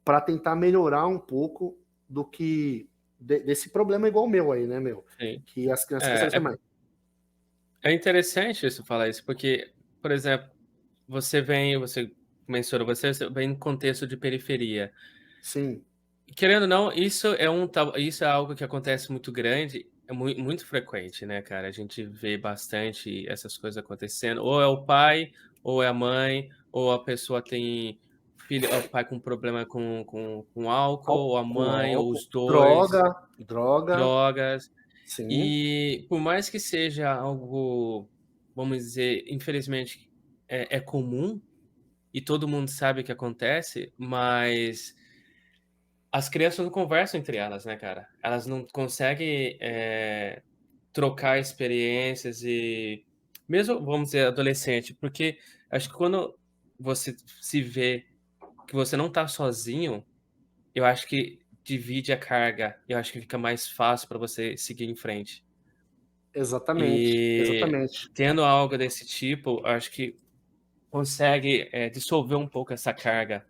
para tentar melhorar um pouco do que desse problema igual o meu aí, né, meu? Sim. Que as crianças crescem É, sem mãe. é interessante isso falar isso, porque, por exemplo, você mencionou, você vem em contexto de periferia. Sim, Querendo ou não, isso é algo que acontece muito grande, é muito frequente, né, cara, a gente vê bastante essas coisas acontecendo, ou é o pai, ou é a mãe, ou a pessoa tem o pai com problema com álcool, ou a com mãe, ou álcool, os 2, droga, drogas. sim, E por mais que seja algo, vamos dizer, infelizmente é comum, e todo mundo sabe que acontece, mas as crianças não conversam entre elas, né, cara. Elas não conseguem, trocar experiências e mesmo, vamos dizer, adolescente, porque acho que quando você se vê que você não tá sozinho, eu acho que divide a carga, eu acho que fica mais fácil para você seguir em frente. Exatamente, E exatamente. tendo algo desse tipo, eu acho que consegue, dissolver um pouco essa carga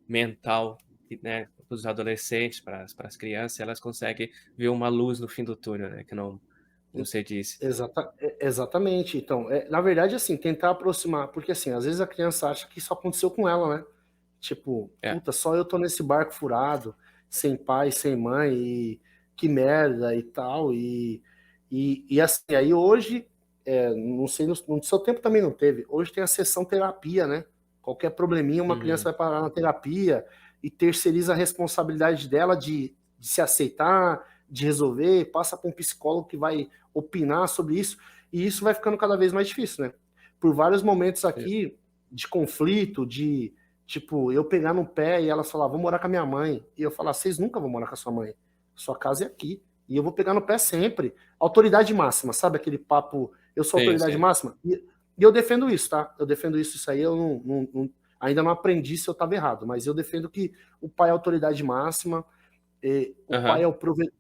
mental, que, né, para os adolescentes, para as crianças, elas conseguem ver uma luz no fim do túnel, né, que não como você disse. Exatamente. Então, na verdade, assim, tentar aproximar, porque assim, às vezes a criança acha que isso aconteceu com ela, né? Tipo, É. puta, só eu tô nesse barco furado, sem pai, sem mãe, e que merda e tal. E assim, aí hoje, não sei, no seu tempo também não teve. Hoje tem a sessão terapia, né? Qualquer probleminha, uma criança Uhum. vai parar na terapia e terceiriza a responsabilidade dela de se aceitar, de resolver, passa para um psicólogo que vai opinar sobre isso, e isso vai ficando cada vez mais difícil, né? Por vários momentos Isso. aqui de conflito, de tipo, eu pegar no pé e elas falar, vou morar com a minha mãe. E eu falar, vocês nunca vão morar com a sua mãe. Sua casa é aqui. E eu vou pegar no pé sempre. Autoridade máxima, sabe aquele papo, eu sou Sim, autoridade sim. máxima? E eu defendo isso, tá? Eu defendo isso, isso aí eu ainda não aprendi se eu estava errado, mas eu defendo que o pai é a autoridade máxima, Aham.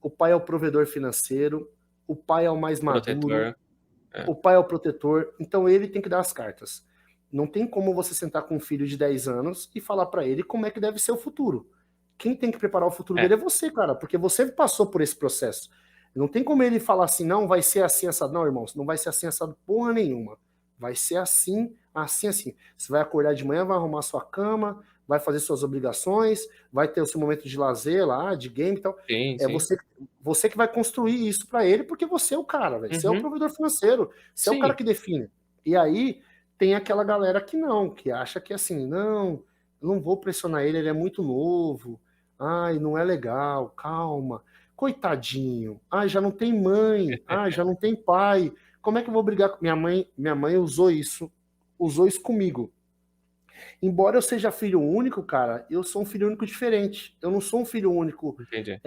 o pai é o provedor financeiro, o pai é o mais maduro, Protetor. É. o pai é o protetor, então ele tem que dar as cartas. Não tem como você sentar com um filho de 10 anos e falar para ele como é que deve ser o futuro. Quem tem que preparar o futuro É. dele é você, cara, porque você passou por esse processo. Não tem como ele falar assim, não, vai ser assim, assado. Não, irmão, não vai ser assim, assado porra nenhuma. Vai ser assim, assim, assim. Você vai acordar de manhã, vai arrumar sua cama, vai fazer suas obrigações, vai ter o seu momento de lazer lá, de game e tal. Sim, É sim. você que vai construir isso para ele, porque você é o cara, velho. Você é o Uhum. provedor financeiro, você é o cara Sim. que define. E aí tem aquela galera que não, que acha que assim, não, eu não vou pressionar ele, ele é muito novo. Ai, não é legal, calma. Coitadinho. Ai, já não tem mãe. Ai, já não tem pai. Como é que eu vou brigar com minha mãe usou isso comigo. Embora eu seja filho único, cara, eu sou um filho único diferente. Eu não sou um filho único Entendi.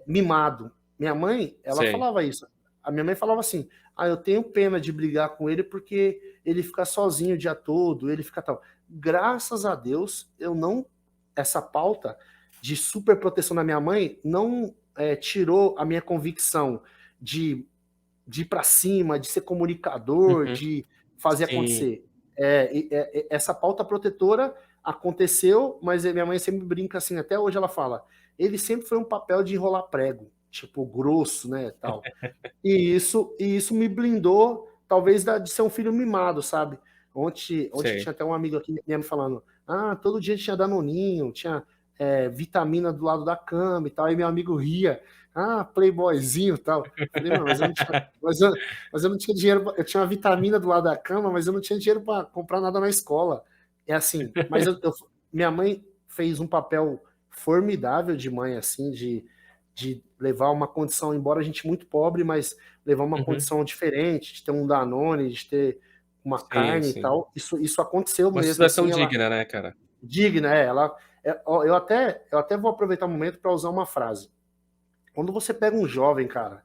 mimado. Minha mãe, ela Sei. falava isso. A minha mãe falava assim: ah, eu tenho pena de brigar com ele porque ele fica sozinho o dia todo, ele fica tal. Graças a Deus, eu não. Essa pauta de super proteção da minha mãe não tirou a minha convicção de de ir para cima, de ser comunicador, Uhum. de fazer Sim. acontecer. Essa pauta protetora aconteceu, mas minha mãe sempre brinca assim, até hoje ela fala, ele sempre foi um papel de enrolar prego, tipo, grosso, né, tal. E isso me blindou, talvez, de ser um filho mimado, sabe? Ontem Sei. tinha até um amigo aqui me falando, todo dia tinha danoninho, tinha vitamina do lado da cama e tal, e meu amigo ria, playboyzinho e tal. Falei, mano, mas eu não tinha dinheiro, eu tinha uma vitamina do lado da cama, mas eu não tinha dinheiro para comprar nada na escola. É assim, mas minha mãe fez um papel formidável de mãe, assim, de levar uma condição, embora a gente muito pobre, mas levar uma Uhum. condição diferente, de ter um Danone, de ter uma Sim, carne e sim. tal. Isso aconteceu Uma mesmo, situação assim, ela digna, né, cara? digna, ó, eu até vou aproveitar o momento para usar uma frase. Quando você pega um jovem, cara,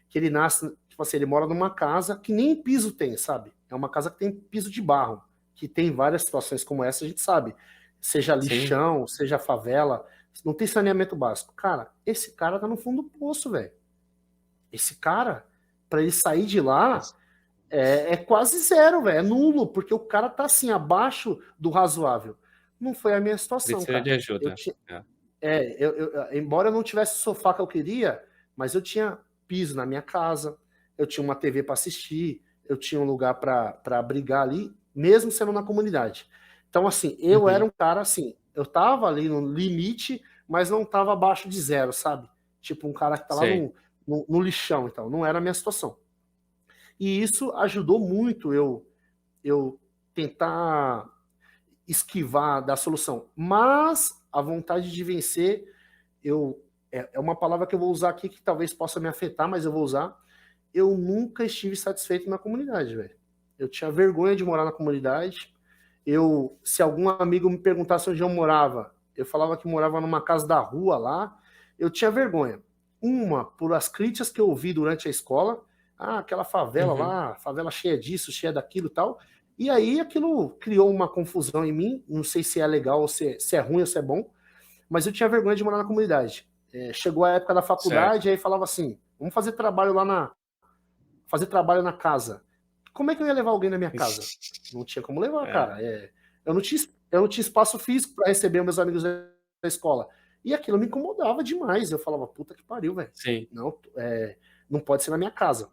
que ele nasce, tipo assim, ele mora numa casa que nem piso tem, sabe? É uma casa que tem piso de barro, que tem várias situações como essa, a gente sabe. Seja Sim. lixão, seja favela, não tem saneamento básico. Cara, esse cara tá no fundo do poço, velho. Esse cara, para ele sair de lá, Isso. é quase zero, velho. É nulo, porque o cara tá assim, abaixo do razoável. Não foi a minha situação, Precisa de cara. Eu ajuda. tinha, É. embora eu não tivesse o sofá que eu queria, mas eu tinha piso na minha casa, eu tinha uma TV para assistir, eu tinha um lugar para abrigar ali, mesmo sendo na comunidade. Então, assim, eu era Uhum. um cara assim, eu tava ali no limite, mas não tava abaixo de zero, sabe? Tipo, um cara que tá lá Sei. no lixão, então, não era a minha situação. E isso ajudou muito eu tentar esquivar da solução. Mas a vontade de vencer é uma palavra que eu vou usar aqui que talvez possa me afetar, mas eu vou usar. Eu nunca estive satisfeito na comunidade, velho. Eu tinha vergonha de morar na comunidade. Se algum amigo me perguntasse onde eu morava, eu falava que morava numa casa da rua lá. Eu tinha vergonha. Uma, por as críticas que eu ouvi durante a escola. Aquela favela Uhum. lá, favela cheia disso, cheia daquilo e tal. E aí aquilo criou uma confusão em mim, não sei se é legal, ou se é ruim ou se é bom, mas eu tinha vergonha de morar na comunidade. Chegou a época da Certo. faculdade, aí falava assim, vamos fazer trabalho na casa. Como é que eu ia levar alguém na minha casa? Não tinha como levar, É, cara. Eu não tinha espaço físico para receber meus amigos da escola. E aquilo me incomodava demais. Eu falava, puta que pariu, velho. sim, Não, não pode ser na minha casa.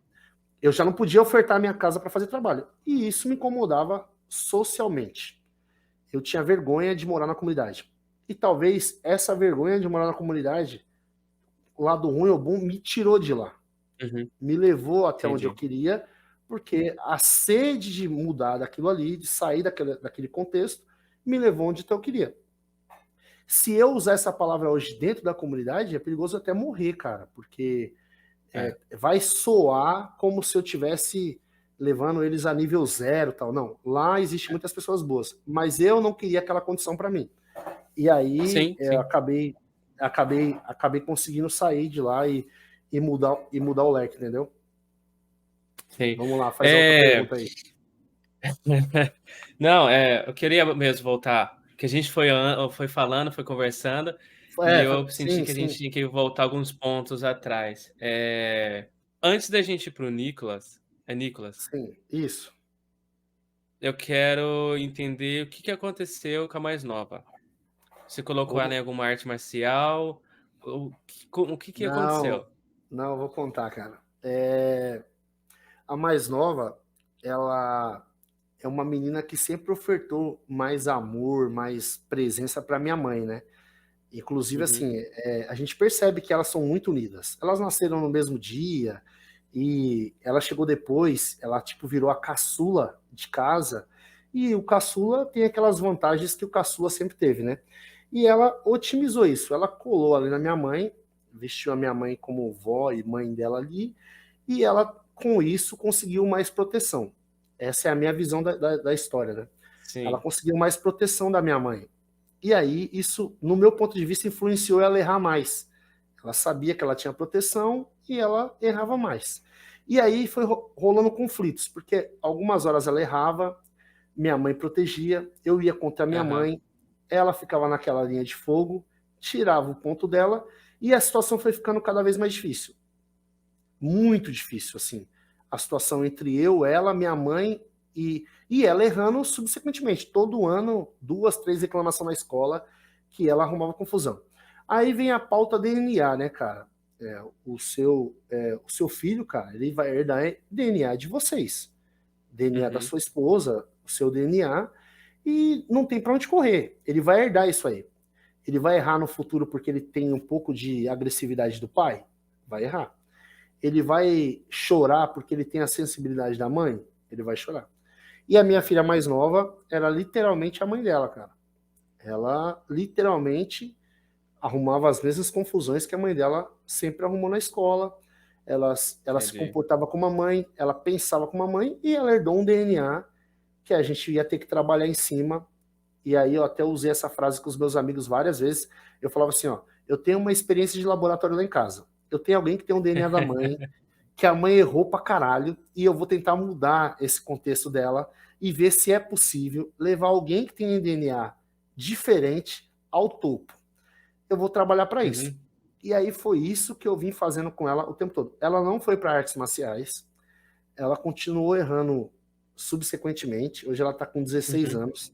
Eu já não podia ofertar a minha casa para fazer trabalho. E isso me incomodava socialmente. Eu tinha vergonha de morar na comunidade. E talvez essa vergonha de morar na comunidade, o lado ruim ou bom, me tirou de lá. uhum, Me levou até onde eu entendi. queria, porque a sede de mudar daquilo ali, de sair daquele contexto, me levou onde eu queria. Se eu usar essa palavra hoje dentro da comunidade, é perigoso até morrer, cara, porque É, vai soar como se eu tivesse levando eles a nível zero, tal. Não, lá existe muitas pessoas boas, mas eu não queria aquela condição para mim. E aí sim, sim, acabei conseguindo sair de lá e mudar o leque, entendeu? sim. Vamos lá, faz a outra É, pergunta aí. não, eu queria mesmo voltar, que a gente foi falando, foi conversando, e eu senti Sim, que a gente sim, tinha que voltar alguns pontos atrás. Antes da gente ir para o Nicolas, é Nicolas, sim, isso. eu quero entender o que que aconteceu com a mais nova. Você colocou ela Vamos- em alguma arte marcial? O que Não, aconteceu? não, vou contar, cara. A mais nova, ela é uma menina que sempre ofertou mais amor, mais presença para minha mãe, né? Inclusive, Uhum, assim, a gente percebe que elas são muito unidas. Elas nasceram no mesmo dia e ela chegou depois, ela, tipo, virou a caçula de casa. E o caçula tem aquelas vantagens que o caçula sempre teve, né? E ela otimizou isso. Ela colou ali na minha mãe, vestiu a minha mãe como vó e mãe dela ali, e ela, com isso, conseguiu mais proteção. Essa é a minha visão da história, né? Ela sim. conseguiu mais proteção da minha mãe. E aí, isso, no meu ponto de vista, influenciou ela a errar mais. Ela sabia que ela tinha proteção e ela errava mais. E aí foi rolando conflitos, porque algumas horas ela errava, minha mãe protegia, eu ia contra a minha Aham. mãe, ela ficava naquela linha de fogo, tirava o ponto dela, e a situação foi ficando cada vez mais difícil. Muito difícil, assim. A situação entre eu, ela, minha mãe e ela errando subsequentemente. Todo ano, 2, 3 reclamações na escola que ela arrumava confusão. Aí vem a pauta DNA, né, cara? O seu filho, cara, ele vai herdar DNA de vocês. DNA da Uhum. sua esposa, o seu DNA, e não tem pra onde correr. Ele vai herdar isso aí. Ele vai errar no futuro porque ele tem um pouco de agressividade do pai? Vai errar. Ele vai chorar porque ele tem a sensibilidade da mãe? Ele vai chorar. E a minha filha mais nova era literalmente a mãe dela, cara. Ela literalmente arrumava as mesmas confusões que a mãe dela sempre arrumou na escola. Ela se Entendi. comportava como a mãe, ela pensava como a mãe e ela herdou um DNA que a gente ia ter que trabalhar em cima. E aí eu até usei essa frase com os meus amigos várias vezes. Eu falava assim, ó, eu tenho uma experiência de laboratório lá em casa. Eu tenho alguém que tem um DNA da mãe, que a mãe errou pra caralho, e eu vou tentar mudar esse contexto dela e ver se é possível levar alguém que tem DNA diferente ao topo. Eu vou trabalhar para isso. Uhum, E aí foi isso que eu vim fazendo com ela o tempo todo. Ela não foi para artes marciais, ela continuou errando subsequentemente. Hoje ela está com 16 uhum. anos.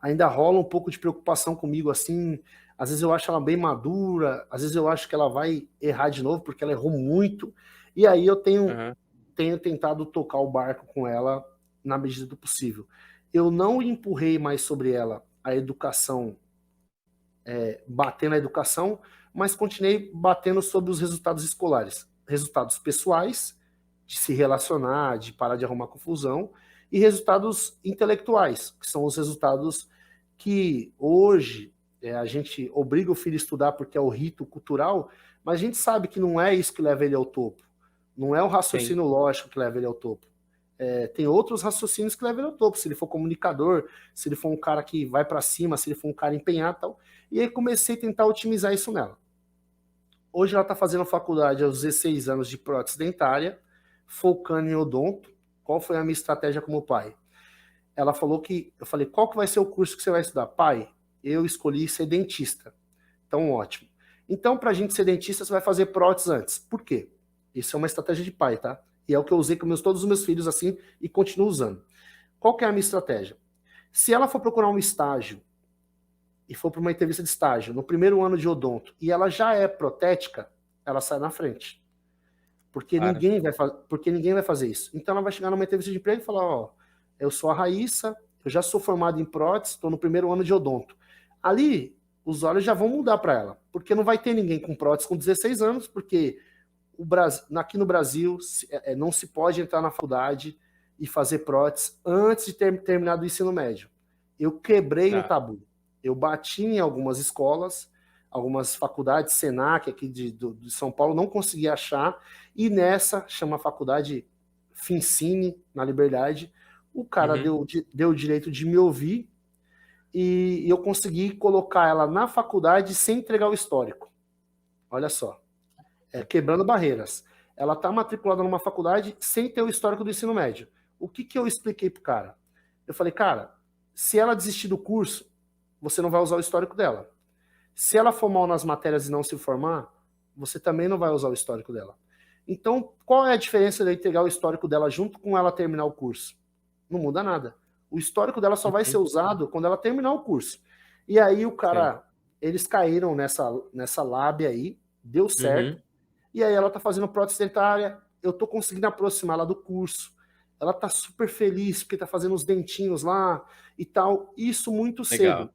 Ainda rola um pouco de preocupação comigo assim. Às vezes eu acho ela bem madura, às vezes eu acho que ela vai errar de novo porque ela errou muito. E aí eu tenho Aham. tenho tentado tocar o barco com ela na medida do possível. Eu não empurrei mais sobre ela a educação, bater na educação, mas continuei batendo sobre os resultados escolares, resultados pessoais, de se relacionar, de parar de arrumar confusão, e resultados intelectuais, que são os resultados que hoje a gente obriga o filho a estudar porque é o rito cultural, mas a gente sabe que não é isso que leva ele ao topo. Não é o Sim. raciocínio lógico que leva ele ao topo. Tem outros raciocínios que levam ele ao topo. Se ele for comunicador, se ele for um cara que vai para cima, se ele for um cara empenhado e tal. E aí comecei a tentar otimizar isso nela. Hoje ela está fazendo faculdade aos 16 anos de prótese dentária, focando em odonto. Qual foi a minha estratégia como pai? ela falou que, eu falei, qual que vai ser o curso que você vai estudar? Pai, eu escolhi ser dentista. Então, ótimo. Então, pra gente ser dentista, você vai fazer prótese antes. Por quê? Isso é uma estratégia de pai, tá? E é o que eu usei com todos os meus filhos assim e continuo usando. Qual que é a minha estratégia? Se ela for procurar um estágio e for para uma entrevista de estágio no primeiro ano de odonto e ela já é protética, ela sai na frente. Claro. Porque ninguém vai fazer isso. Então ela vai chegar numa entrevista de emprego e falar, ó, eu sou a Raíssa, eu já sou formado em prótese, estou no primeiro ano de odonto. Ali, os olhos já vão mudar para ela, porque não vai ter ninguém com prótese com 16 anos, porque aqui no Brasil não se pode entrar na faculdade e fazer prótese antes de ter terminado o ensino médio. Eu quebrei um Tá. tabu. Eu bati em algumas escolas, algumas faculdades, Senac aqui de São Paulo, não consegui achar, e nessa, chama faculdade Fincine, na Liberdade, o cara Uhum. deu o direito de me ouvir e eu consegui colocar ela na faculdade sem entregar o histórico. Olha só, quebrando barreiras. Ela está matriculada numa faculdade sem ter o histórico do ensino médio. O que, que eu expliquei pro cara? Eu falei, cara, se ela desistir do curso, você não vai usar o histórico dela. Se ela for mal nas matérias e não se formar, você também não vai usar o histórico dela. Então, qual é a diferença de eu entregar o histórico dela junto com ela terminar o curso? Não muda nada. O histórico dela só vai ser Uhum. usado quando ela terminar o curso. E aí o Sim. cara, eles caíram nessa lábia aí, deu certo. Uhum. E aí ela tá fazendo prótese dentária, eu tô conseguindo aproximar ela do curso. Ela tá super feliz porque tá fazendo os dentinhos lá e tal. Isso muito Legal. cedo.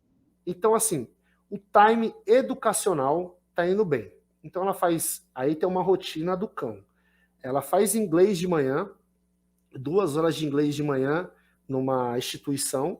Então, assim, o time educacional tá indo bem. Então ela faz, aí tem uma rotina do cão. Ela faz inglês de manhã, 2 horas de inglês de manhã numa instituição.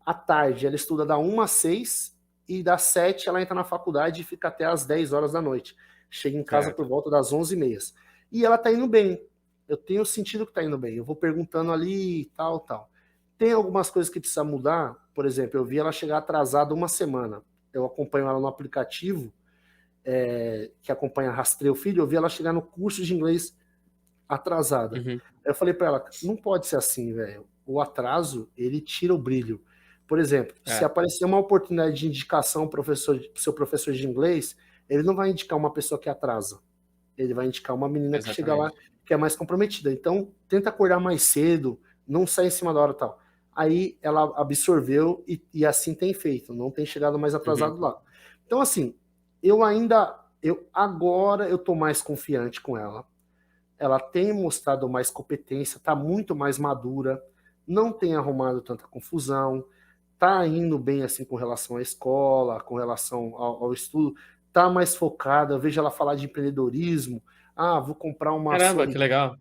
À tarde ela estuda da 1 às 6 e das 7 ela entra na faculdade e fica até às 10 horas da noite. Chega em casa Certo. por volta das 11h30. E ela tá indo bem. Eu tenho sentido que tá indo bem. Eu vou perguntando ali, tal, tal. Tem algumas coisas que precisa mudar. Por exemplo, eu vi ela chegar atrasada uma semana. Eu acompanho ela no aplicativo que acompanha Rastreio Filho. Eu vi ela chegar no curso de inglês atrasada. Uhum. Eu falei para ela, não pode ser assim, velho. O atraso, ele tira o brilho. Por exemplo, se É, aparecer uma oportunidade de indicação pro seu professor de inglês, ele não vai indicar uma pessoa que atrasa. Ele vai indicar uma menina que chega lá exatamente. que é mais comprometida. Então, tenta acordar mais cedo, não sai em cima da hora e tal. Aí ela absorveu e assim tem feito, não tem chegado mais Uhum. atrasado lá. Então, assim, agora eu tô mais confiante com ela. Ela tem mostrado mais competência, está muito mais madura, não tem arrumado tanta confusão, está indo bem assim com relação à escola, com relação ao estudo, está mais focada. Eu vejo ela falar de empreendedorismo. Ah, vou comprar uma Caramba, que sorridente. legal.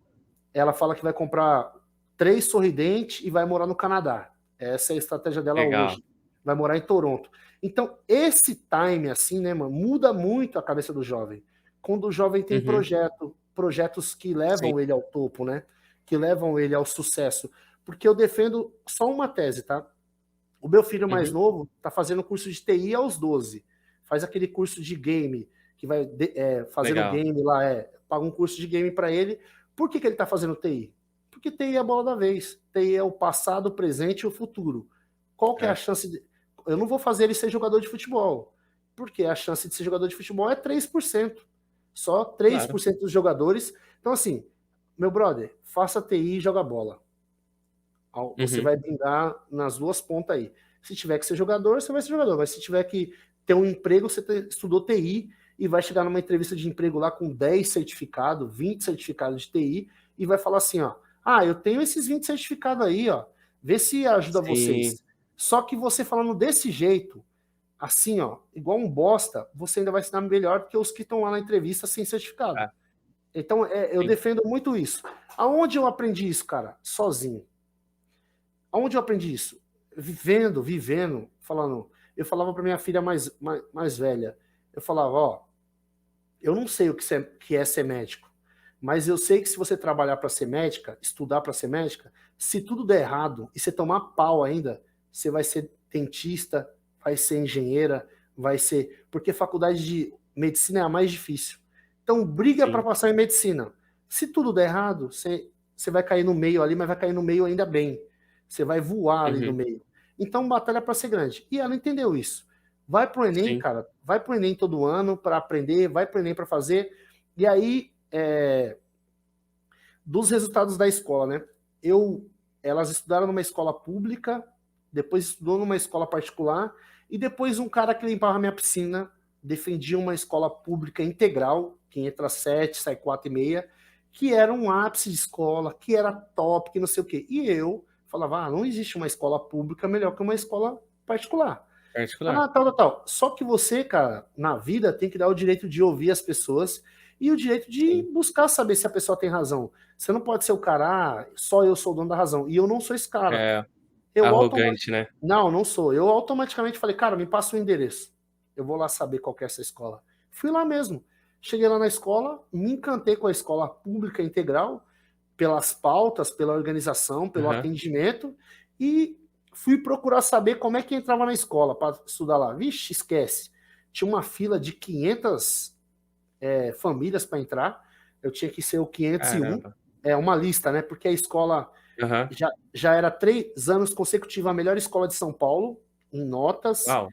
Ela fala que vai comprar 3 sorridentes e vai morar no Canadá. Essa é a estratégia dela Legal. hoje. Vai morar em Toronto. Então, esse time, assim, né, mano, muda muito a cabeça do jovem. Quando o jovem tem Uhum. projetos que Sim. levam ele ao topo, né? Que levam ele ao sucesso. Porque eu defendo só uma tese, tá? O meu filho mais Uhum. novo tá fazendo curso de TI aos 12. Faz aquele curso de game, que vai fazendo Legal. game lá, paga um curso de game para ele. Por que, que ele tá fazendo TI? Porque TI é a bola da vez. TI é o passado, o presente e o futuro. Qual que é a É. chance de... Eu não vou fazer ele ser jogador de futebol, porque a chance de ser jogador de futebol é 3%. Só três Claro. por cento dos jogadores. Então, assim, meu brother, faça TI e joga bola. Você Uhum. vai brindar nas duas pontas aí. Se tiver que ser jogador, você vai ser jogador. Mas se tiver que ter um emprego, você estudou TI e vai chegar numa entrevista de emprego lá com 10 certificados, 20 certificados de TI e vai falar assim, ó, ah, eu tenho esses 20 certificados aí, ó, vê se ajuda Sim. vocês. Só que você falando desse jeito, assim, ó, igual um bosta, você ainda vai se dar melhor do que os que estão lá na entrevista sem certificado. É, Então, eu sim. defendo muito isso. Aonde eu aprendi isso, cara? Sozinho. Aonde eu aprendi isso? Vivendo, falando. Eu falava para minha filha mais velha, eu falava, ó, eu não sei o que é ser médico, mas eu sei que se você trabalhar para ser médica, estudar para ser médica, se tudo der errado e você tomar pau ainda, você vai ser dentista, vai ser engenheira, vai ser. Porque faculdade de medicina é a mais difícil. Então, briga para Sim. passar em medicina. Se tudo der errado, você vai cair no meio ali, mas vai cair no meio ainda bem. Você vai voar ali no Uhum. meio. Então, batalha para ser grande. E ela entendeu isso. Vai pro Enem, Sim. cara. Vai pro Enem todo ano para aprender, vai pro Enem para fazer. E aí, dos resultados da escola, né? Elas estudaram numa escola pública, depois estudou numa escola particular, e depois um cara que limpava minha piscina defendia uma escola pública integral, que entra às 7, sai 4h30, que era um ápice de escola, que era top, que não sei o quê. E eu falava, não existe uma escola pública melhor que uma escola particular. Particular. Ah, tal, tal, tal. Só que você, cara, na vida tem que dar o direito de ouvir as pessoas e o direito de Sim. buscar saber se a pessoa tem razão. Você não pode ser o cara, só eu sou o dono da razão. E eu não sou esse cara. É, Eu arrogante, né. Não, não sou. Eu automaticamente falei, cara, me passa o endereço. Eu vou lá saber qual que é essa escola. Fui lá mesmo. Cheguei lá na escola, me encantei com a escola pública integral, pelas pautas, pela organização, pelo Aham. atendimento, e fui procurar saber como é que entrava na escola para estudar lá. Vixe, esquece. Tinha uma fila de 500 famílias para entrar. Eu tinha que ser o 501. Caramba. É uma lista, né? Porque a escola Aham. já era 3 anos consecutivos a melhor escola de São Paulo, em notas. Uau.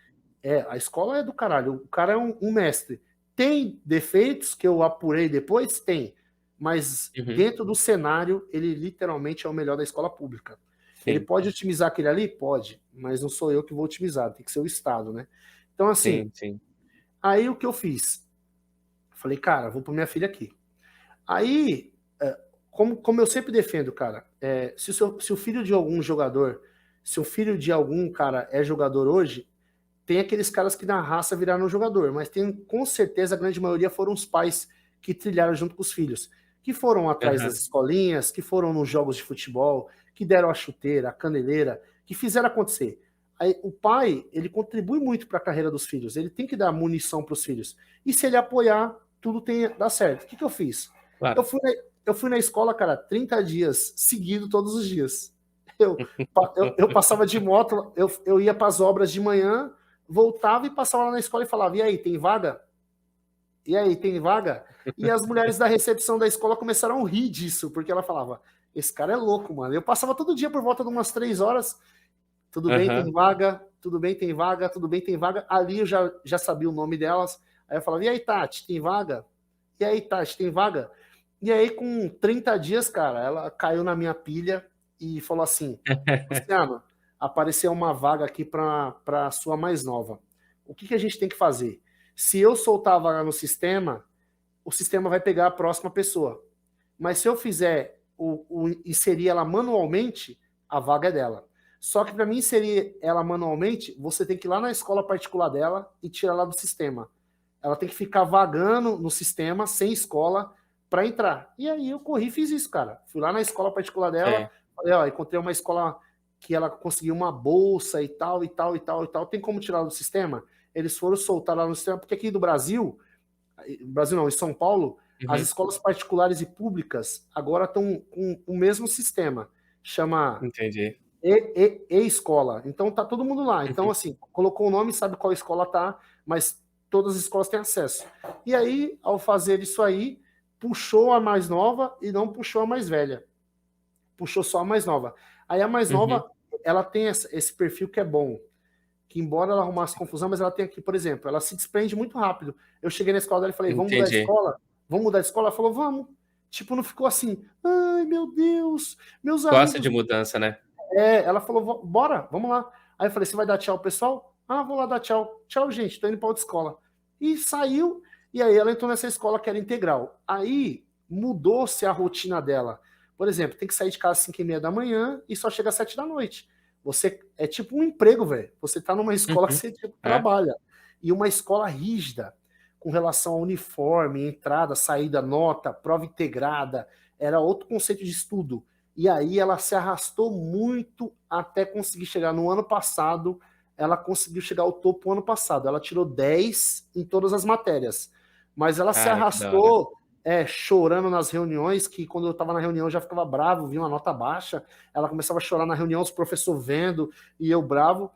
A escola é do caralho. O cara é um mestre. Tem defeitos que eu apurei depois? Tem. Mas Uhum. dentro do cenário, ele literalmente é o melhor da escola pública. Ele Sim. pode otimizar aquele ali? Pode. Mas não sou eu que vou otimizar, tem que ser o Estado, né? Então, assim, Sim, sim. aí o que eu fiz? Falei, cara, vou pôr minha filha aqui. Aí, como eu sempre defendo, cara, se o filho de algum jogador, se o filho de algum cara é jogador hoje, tem aqueles caras que na raça viraram jogador, mas tem com certeza a grande maioria foram os pais que trilharam junto com os filhos, que foram atrás Aham. das escolinhas, que foram nos jogos de futebol, que deram a chuteira, a caneleira, que fizeram acontecer. Aí, o pai, ele contribui muito para a carreira dos filhos, ele tem que dar munição para os filhos. E se ele apoiar, tudo dá certo. O que eu fiz? Eu Claro. fui, na, eu fui na escola, cara, 30 dias seguido todos os dias. Eu passava de moto, eu ia para as obras de manhã, voltava e passava lá na escola e falava: e aí, tem vaga? E aí, tem vaga? E as mulheres da recepção da escola começaram a rir disso, porque ela falava: esse cara é louco, mano. Eu passava todo dia por volta de umas 3 horas. Tudo bem, Aham. tem vaga? Tudo bem, tem vaga? Tudo bem, tem vaga? Ali eu já sabia o nome delas. Aí eu falava: e aí, Tati, tem vaga? E aí, Tati, tem vaga? E aí, com 30 dias, cara, ela caiu na minha pilha e falou assim: Luciano, apareceu uma vaga aqui para a sua mais nova. O que a gente tem que fazer? Se eu soltar a vaga no sistema, o sistema vai pegar a próxima pessoa. Mas se eu fizer inserir ela manualmente, a vaga é dela. Só que para mim inserir ela manualmente, você tem que ir lá na escola particular dela e tirar ela do sistema. Ela tem que ficar vagando no sistema, sem escola, para entrar. E aí eu corri e fiz isso, cara. Fui lá na escola particular dela, Sim. falei, ó, encontrei uma escola que ela conseguiu uma bolsa e tal, e tal, e tal, e tal. Tem como tirar ela do sistema? Eles foram soltar lá no sistema, porque aqui do Brasil não, em São Paulo, as Uhum. escolas particulares e públicas agora estão com o mesmo sistema. Chama Entendi. e-escola. Então tá todo mundo lá. Então, Uhum. assim, colocou o nome, sabe qual escola tá, mas todas as escolas têm acesso. E aí, ao fazer isso aí, puxou a mais nova e não puxou a mais velha. Puxou só a mais nova. Aí a mais Uhum. nova, ela tem esse perfil que é bom. Que embora ela arrumasse confusão, mas ela tem aqui, por exemplo, ela se desprende muito rápido. Eu cheguei na escola dela e falei, vamos mudar a Entendi. escola? Vamos mudar a escola? Ela falou, vamos. Tipo, não ficou assim, ai meu Deus, meus Gosta de amigos. mudança, né. Ela falou, bora, vamos lá. Aí eu falei, você vai dar tchau, pessoal? Ah, vou lá dar tchau. Tchau, gente, tô indo pra outra escola. E saiu, e aí ela entrou nessa escola que era integral. Aí mudou-se a rotina dela. Por exemplo, tem que sair de casa às 5h30 da manhã e só chega às 7 da noite. Você é tipo um emprego, velho. Você tá numa escola que Uhum. você tipo, É. trabalha. E uma escola rígida, com relação ao uniforme, entrada, saída, nota, prova integrada. Era outro conceito de estudo. E aí ela se arrastou muito até conseguir chegar no ano passado. Ela conseguiu chegar ao topo ano passado. Ela tirou 10 em todas as matérias. Mas ela se Cara, que da hora. arrastou chorando nas reuniões, que quando eu estava na reunião eu já ficava bravo, vi uma nota baixa. Ela começava a chorar na reunião, os professores vendo, e eu bravo.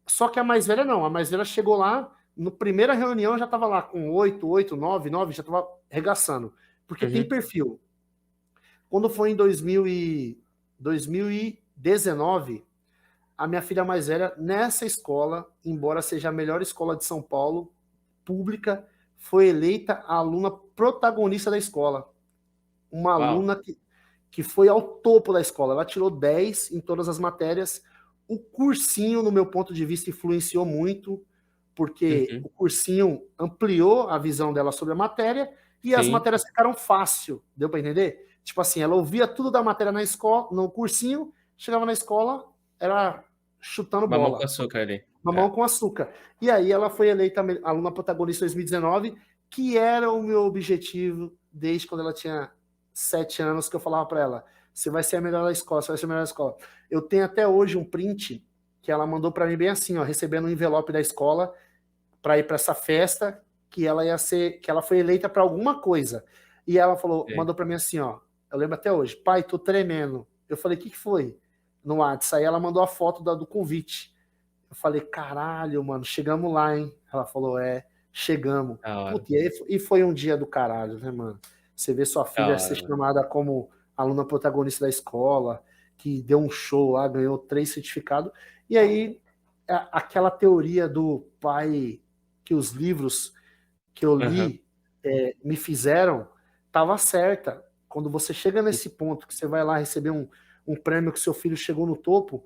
Só que a mais velha não. A mais velha chegou lá, no primeira reunião já estava lá com 8, 8, 9, 9, já estava regaçando. Porque tem Uhum. perfil. Quando foi em 2018, 2019, a minha filha mais velha, nessa escola, embora seja a melhor escola de São Paulo, pública, foi eleita a aluna protagonista da escola. Uma Uau. aluna que foi ao topo da escola. Ela tirou 10 em todas as matérias. O cursinho, no meu ponto de vista, influenciou muito, porque Uhum. o cursinho ampliou a visão dela sobre a matéria e as Sim. matérias ficaram fácil. Deu para entender? Tipo assim, ela ouvia tudo da matéria na escola, no cursinho, chegava na escola, era chutando Mamão com bola, açúcar ali. mamão É. com açúcar. E aí ela foi eleita aluna protagonista em 2019, que era o meu objetivo desde quando ela tinha 7 anos, que eu falava para ela, você vai ser a melhor da escola, você vai ser a melhor da escola. Eu tenho até hoje um print que ela mandou para mim bem assim, ó, recebendo um envelope da escola para ir para essa festa, que ela ia ser, que ela foi eleita para alguma coisa. E ela falou, Sei. mandou para mim assim, ó, eu lembro até hoje, pai, tô tremendo. Eu falei, o que foi? No WhatsApp. Aí ela mandou a foto do convite. Eu falei, caralho, mano, chegamos lá, hein? Ela falou, chegamos. Da hora. Puta, e foi um dia do caralho, né, mano? Você vê sua Da filha ser hora, mano. chamada como aluna protagonista da escola, que deu um show lá, ganhou 3 certificados. E aí, aquela teoria do pai, que os livros que eu Aham. li me fizeram, estava certa. Quando você chega nesse ponto, que você vai lá receber um prêmio que seu filho chegou no topo,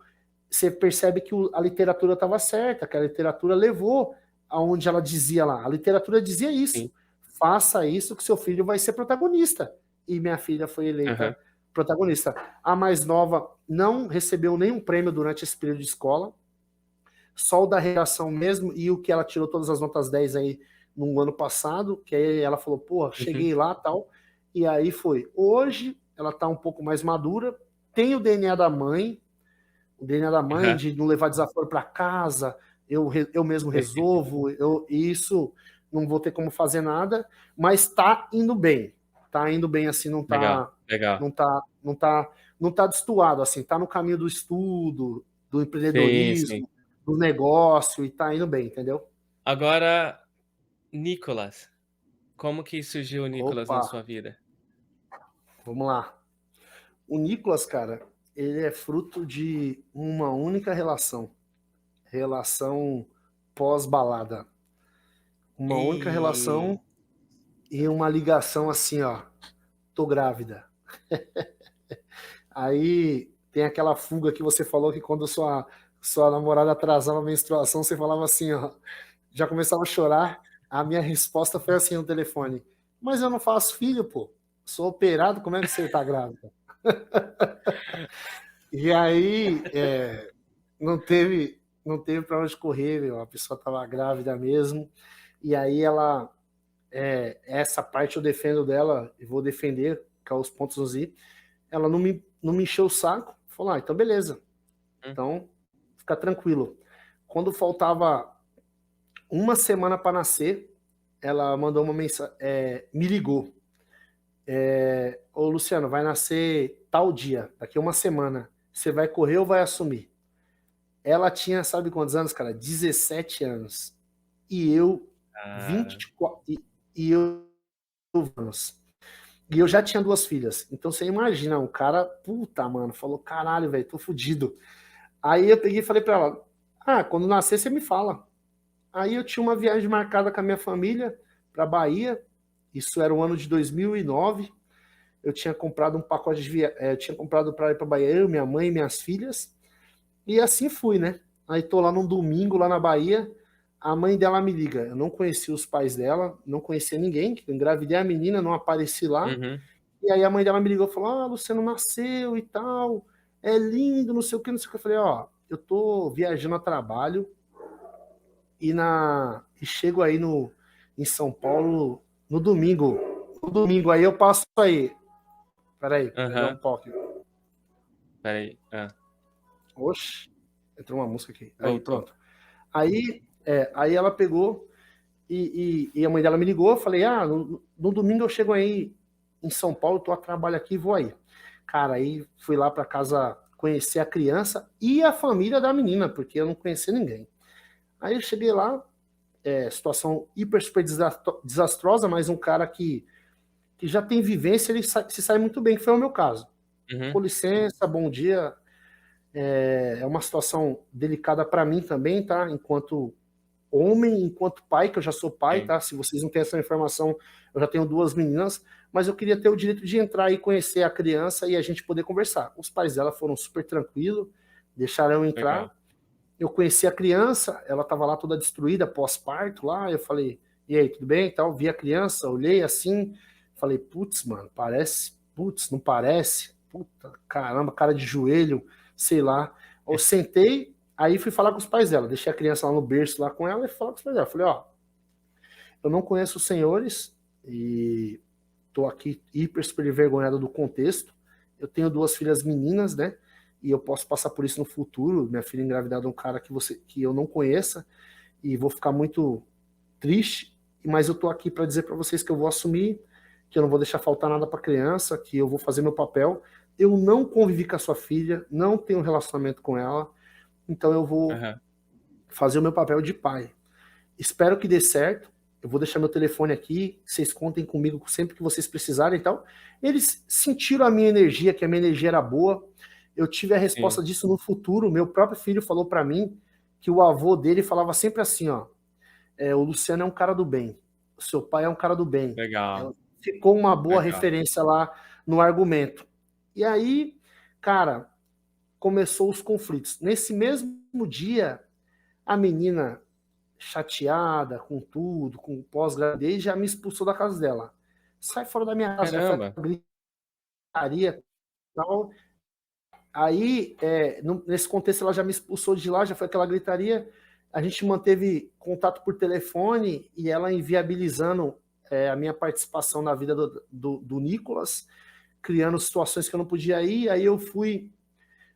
você percebe que a literatura estava certa, que a literatura levou aonde ela dizia lá. A literatura dizia Sim. isso. Faça isso que seu filho vai ser protagonista. E minha filha foi Aham. eleita protagonista. A mais nova não recebeu nenhum prêmio durante esse período de escola, só o da redação mesmo, e o que ela tirou todas as notas 10 aí no ano passado, que aí ela falou, pô, Uhum. cheguei lá tal, e aí foi. Hoje ela tá um pouco mais madura, tem o DNA da mãe, o DNA da mãe Aham. de não levar desaforo para casa, eu mesmo resolvo, isso não vou ter como fazer nada, mas tá indo bem assim, Legal, legal. não tá destoado assim, tá no caminho do estudo, do Sim, sim. empreendedorismo, do negócio e tá indo bem, entendeu? Agora, Nicolas. Como que surgiu o Nicolas Opa, na sua vida? vamos lá. O Nicolas, cara, ele é fruto de uma única relação pós-balada. Uma única E relação e uma ligação assim, ó, tô grávida. Aí tem aquela fuga que você falou que quando sua namorada atrasava a menstruação, você falava assim, ó, já começava a chorar. A minha resposta foi assim no telefone: mas eu não faço filho, pô. Sou operado, como é que você tá grávida? E aí não teve para onde correr, meu. A pessoa tava grávida mesmo. E aí essa parte eu defendo dela e vou defender, que é os pontos nos i. Ela não me encheu o saco, falou, então beleza, hum, então fica tranquilo. Quando faltava uma semana para nascer, ela mandou uma mensagem, me ligou. Ô Luciano, vai nascer tal dia, daqui a uma semana. Você vai correr ou vai assumir? Ela tinha, sabe quantos anos, cara? 17 anos. E eu, cara. 24, e eu anos. E eu já tinha 2 filhas. Então você imagina, um cara, puta, mano, falou, caralho, velho, tô fudido. Aí eu peguei e falei pra ela, quando nascer você me fala. Aí eu tinha uma viagem marcada com a minha família pra Bahia. Isso era o ano de 2009. Eu tinha comprado um pacote eu tinha comprado pra ir pra Bahia, eu, minha mãe e minhas filhas. E assim fui, né? Aí tô lá num domingo, lá na Bahia, a mãe dela me liga. Eu não conhecia os pais dela, não conhecia ninguém, eu engravidei a menina, não apareci lá. Uhum. E aí a mãe dela me ligou e falou: Luciano nasceu e tal, é lindo, não sei o que, não sei o que. Eu falei: eu tô viajando a trabalho e chego aí em São Paulo no domingo. No domingo, aí eu passo aí. Peraí, pegar um Aham. pau aqui. Espera aí. Oxe, entrou uma música aqui. Aí, Voltou. pronto. Aí ela pegou e a mãe dela me ligou. Eu falei: no domingo eu chego aí em São Paulo, tô a trabalho aqui, vou aí. Cara, aí fui lá para casa conhecer a criança e a família da menina, porque eu não conhecia ninguém. Aí eu cheguei lá, situação hiper super desastrosa, mas um cara que já tem vivência, ele se sai muito bem, que foi o meu caso. Com Uhum. licença, bom dia. É uma situação delicada para mim também, tá? Enquanto homem, enquanto pai, que eu já sou pai, Sim. tá? Se vocês não têm essa informação, eu já tenho 2 meninas, mas eu queria ter o direito de entrar e conhecer a criança e a gente poder conversar. Os pais dela foram super tranquilos, deixaram eu Legal. entrar. Eu conheci a criança, ela estava lá toda destruída, pós-parto lá, eu falei, e aí, tudo bem? Tal, vi a criança, olhei assim, falei, putz, mano, parece, putz, não parece, puta, caramba, cara de joelho, sei lá. Eu sentei, aí fui falar com os pais dela, deixei a criança lá no berço lá com ela e fui falar com os pais dela. Falei, ó, eu não conheço os senhores e tô aqui hiper super envergonhado do contexto. Eu tenho 2 filhas meninas, né? E eu posso passar por isso no futuro, minha filha engravidar de um cara que eu não conheça e vou ficar muito triste, mas eu tô aqui para dizer para vocês que eu vou assumir, que eu não vou deixar faltar nada para criança, que eu vou fazer meu papel. Eu não convivi com a sua filha, não tenho relacionamento com ela, então eu vou Aham. fazer o meu papel de pai. Espero que dê certo. Eu vou deixar meu telefone aqui, vocês contem comigo sempre que vocês precisarem e tal. Eles sentiram a minha energia, que a minha energia era boa. Eu tive a resposta Sim. disso no futuro. Meu próprio filho falou para mim que o avô dele falava sempre assim, ó, o Luciano é um cara do bem, o seu pai é um cara do bem. É, Legal, ficou uma boa legal. referência lá no argumento. E aí, cara, começou os conflitos. Nesse mesmo dia, a menina chateada com tudo, com pós-gravidez, já me expulsou da casa dela. Sai fora da minha casa, já foi Caramba! gritaria e tal. Aí, nesse contexto, ela já me expulsou de lá, já foi aquela gritaria. A gente manteve contato por telefone e ela inviabilizando a minha participação na vida do Nicolas, criando situações que eu não podia ir. Aí eu fui.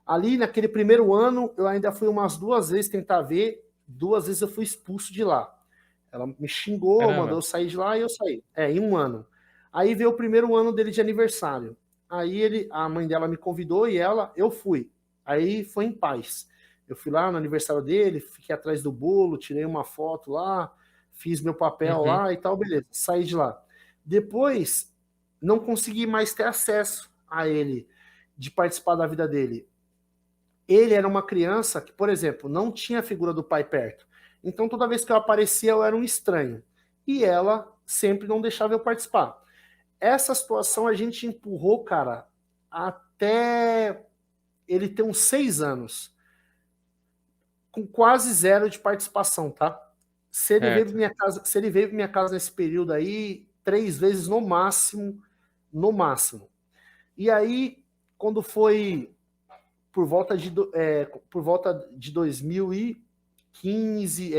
Ali, naquele primeiro ano, eu ainda fui umas 2 vezes tentar ver, 2 vezes eu fui expulso de lá. Ela me xingou, mandou Caramba! eu sair de lá e eu saí. Em um ano. Aí veio o primeiro ano dele de aniversário. Aí a mãe dela me convidou e eu fui. Aí foi em paz. Eu fui lá no aniversário dele, fiquei atrás do bolo, tirei uma foto lá, fiz meu papel Uhum. lá e tal, beleza. Saí de lá. Depois, não consegui mais ter acesso a ele, de participar da vida dele. Ele era uma criança que, por exemplo, não tinha a figura do pai perto. Então, toda vez que eu aparecia, eu era um estranho. E ela sempre não deixava eu participar. Essa situação a gente empurrou, cara, até ele ter uns 6 anos, com quase zero de participação, tá? Se ele veio para Certo. minha casa, se ele veio para minha casa nesse período aí, 3 vezes no máximo, no máximo. E aí, quando foi por volta de 2015,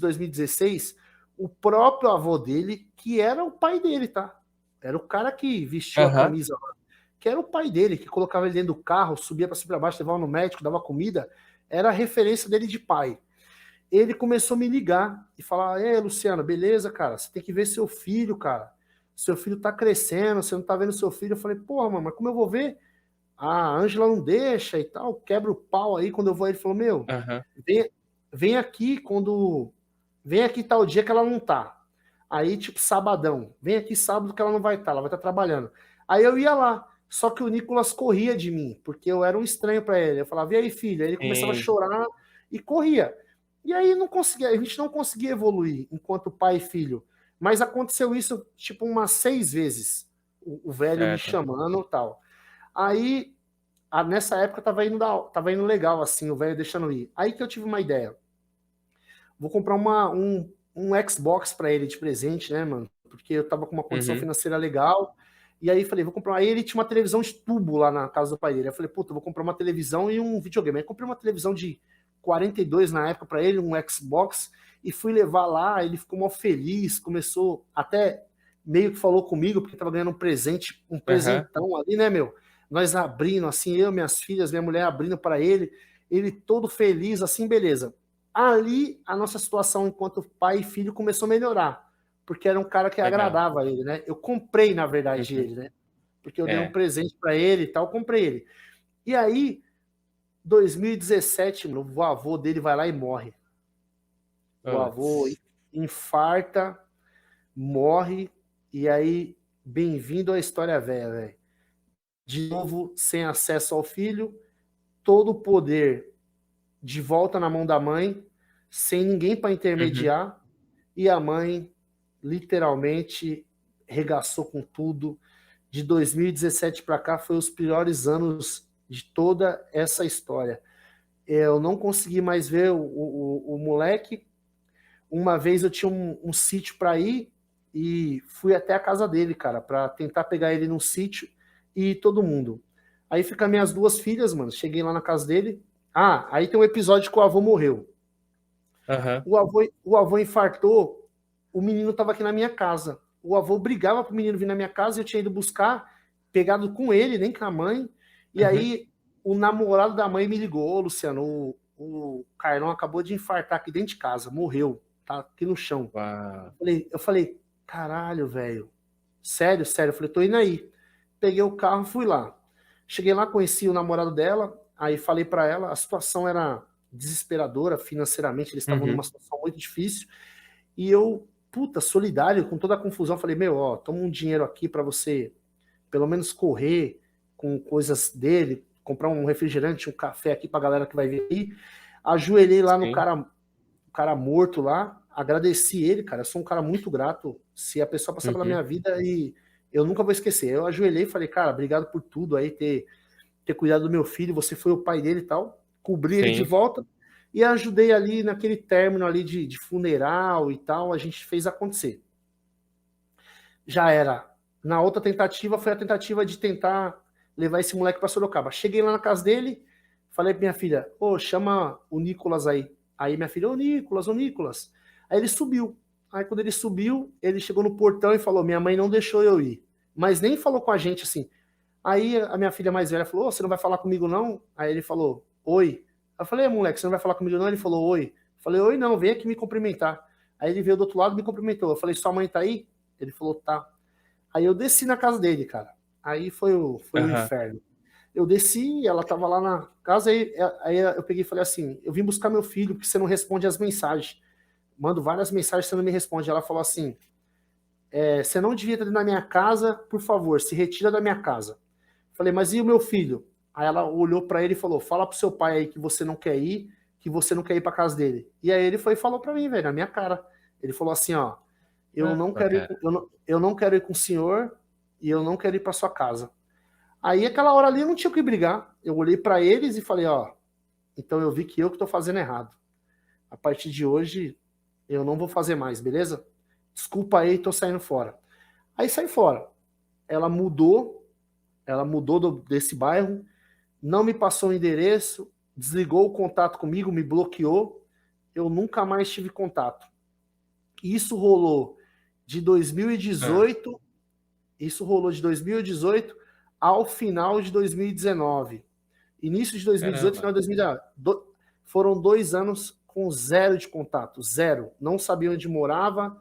2016, o próprio avô dele, que era o pai dele, tá? Era o cara que vestiu a Aham. camisa lá, que era o pai dele, que colocava ele dentro do carro, subia para cima e para baixo, levava no médico, dava comida, era a referência dele de pai. Ele começou a me ligar e falar: Luciano, beleza, cara? Você tem que ver seu filho, cara. Seu filho tá crescendo, você não tá vendo seu filho. Eu falei: porra, mano, mas como eu vou ver? A Ângela não deixa e tal, quebra o pau aí. Quando eu vou, ele falou: meu, Aham. vem, vem aqui quando. Vem aqui tal dia que ela não tá. Aí, tipo, sabadão. Vem aqui sábado que ela não vai estar, ela vai estar trabalhando. Aí eu ia lá. Só que o Nicolas corria de mim, porque eu era um estranho para ele. Eu falava: e aí, filho? Aí ele começava a Sim. chorar e corria. E aí não conseguia, a gente não conseguia evoluir enquanto pai e filho. Mas aconteceu isso, tipo, umas 6 vezes. O velho me Certo. chamando e tal. Aí nessa época tava indo legal, assim, o velho deixando ir. Aí que eu tive uma ideia. Vou comprar um Xbox pra ele de presente, né, mano? Porque eu tava com uma condição Uhum. financeira legal. E aí falei, vou comprar. Aí ele tinha uma televisão de tubo lá na casa do pai dele. Eu falei, puta, vou comprar uma televisão e um videogame. Aí comprei uma televisão de 42 na época pra ele, um Xbox, e fui levar lá. Ele ficou mal feliz, começou até meio que falou comigo, porque tava ganhando um presente, um Aham. presentão ali, né, meu? Nós abrindo, assim, eu, minhas filhas, minha mulher abrindo para ele todo feliz, assim, beleza. Ali, a nossa situação enquanto pai e filho começou a melhorar, porque era um cara que Legal. agradava ele, né? Eu comprei, na verdade, Uhum. ele, né? Porque eu dei um É. presente para ele e tal, comprei ele. E aí, 2017, mano, o avô dele vai lá e morre. O avô Puts. infarta, morre, e aí, bem-vindo à história velha, velho. De novo, sem acesso ao filho, todo o poder de volta na mão da mãe, sem ninguém para Uhum. intermediar, e a mãe literalmente regaçou com tudo. De 2017 para cá foi os piores anos de toda essa história. Eu não consegui mais ver o moleque. Uma vez eu tinha um sítio para ir e fui até a casa dele, cara, para tentar pegar ele num sítio e todo mundo. Aí fica minhas duas filhas, mano. Cheguei lá na casa dele. Ah, aí tem um episódio que o avô morreu. Aham. O avô infartou, o menino tava aqui na minha casa. O avô brigava pro menino vir na minha casa, eu tinha ido buscar, pegado com ele, nem com a mãe. E Uhum. aí o namorado da mãe me ligou: "Ô, Luciano, o Carlão acabou de infartar aqui dentro de casa, morreu, tá aqui no chão." Uau. Eu falei, caralho, velho. Sério, sério. Eu falei, tô indo aí. Peguei o carro, fui lá. Cheguei lá, conheci o namorado dela, aí falei pra ela, a situação era desesperadora financeiramente, eles estavam numa Uhum. situação muito difícil, e eu, puta, solidário, com toda a confusão, falei, meu, ó, toma um dinheiro aqui pra você, pelo menos correr com coisas dele, comprar um refrigerante, um café aqui pra galera que vai vir aí. Ajoelhei lá no Sim. cara, o cara morto lá, agradeci ele, cara, eu sou um cara muito grato, se a pessoa passar pela Uhum. minha vida e eu nunca vou esquecer. Eu ajoelhei e falei, cara, obrigado por tudo aí, ter cuidado do meu filho, você foi o pai dele e tal, cobri ele de Sim. volta e ajudei ali naquele término ali de funeral e tal, a gente fez acontecer. Já era. Na outra tentativa foi a tentativa de tentar levar esse moleque para Sorocaba. Cheguei lá na casa dele, falei pra minha filha, ô, chama o Nicolas aí. Aí minha filha, ô Nicolas, ô Nicolas. Aí ele subiu. Aí quando ele subiu, ele chegou no portão e falou, minha mãe não deixou eu ir. Mas nem falou com a gente assim. Aí a minha filha mais velha falou, ô, você não vai falar comigo não? Aí ele falou, oi. Eu falei, moleque, você não vai falar comigo não? Ele falou, oi. Eu falei, oi não, vem aqui me cumprimentar. Aí ele veio do outro lado e me cumprimentou. Eu falei, sua mãe tá aí? Ele falou, tá. Aí eu desci na casa dele, cara. Aí foi o Aham. inferno. Eu desci, ela tava lá na casa, aí eu peguei e falei assim: eu vim buscar meu filho, porque você não responde as mensagens. Mando várias mensagens, você não me responde. Ela falou assim: você não devia estar na minha casa, por favor, se retira da minha casa. Falei, mas e o meu filho? Aí ela olhou pra ele e falou: fala pro seu pai aí que você não quer ir, que você não quer ir pra casa dele. E aí ele foi e falou pra mim, velho, na minha cara. Ele falou assim: ó, eu não Caramba, quero ir, cara. eu não quero ir com o senhor e eu não quero ir pra sua casa. Aí aquela hora ali eu não tinha o que brigar. Eu olhei pra eles e falei: ó, então eu vi que eu que tô fazendo errado. A partir de hoje eu não vou fazer mais, beleza? Desculpa aí, tô saindo fora. Aí saí fora. Ela mudou, desse bairro, não me passou o endereço, desligou o contato comigo, me bloqueou. Eu nunca mais tive contato. Isso rolou de Hã. 2018, isso rolou de 2018 ao final de 2019. Início de 2018, Caramba. final de 2019. Foram 2 anos com zero de contato, zero. Não sabia onde morava,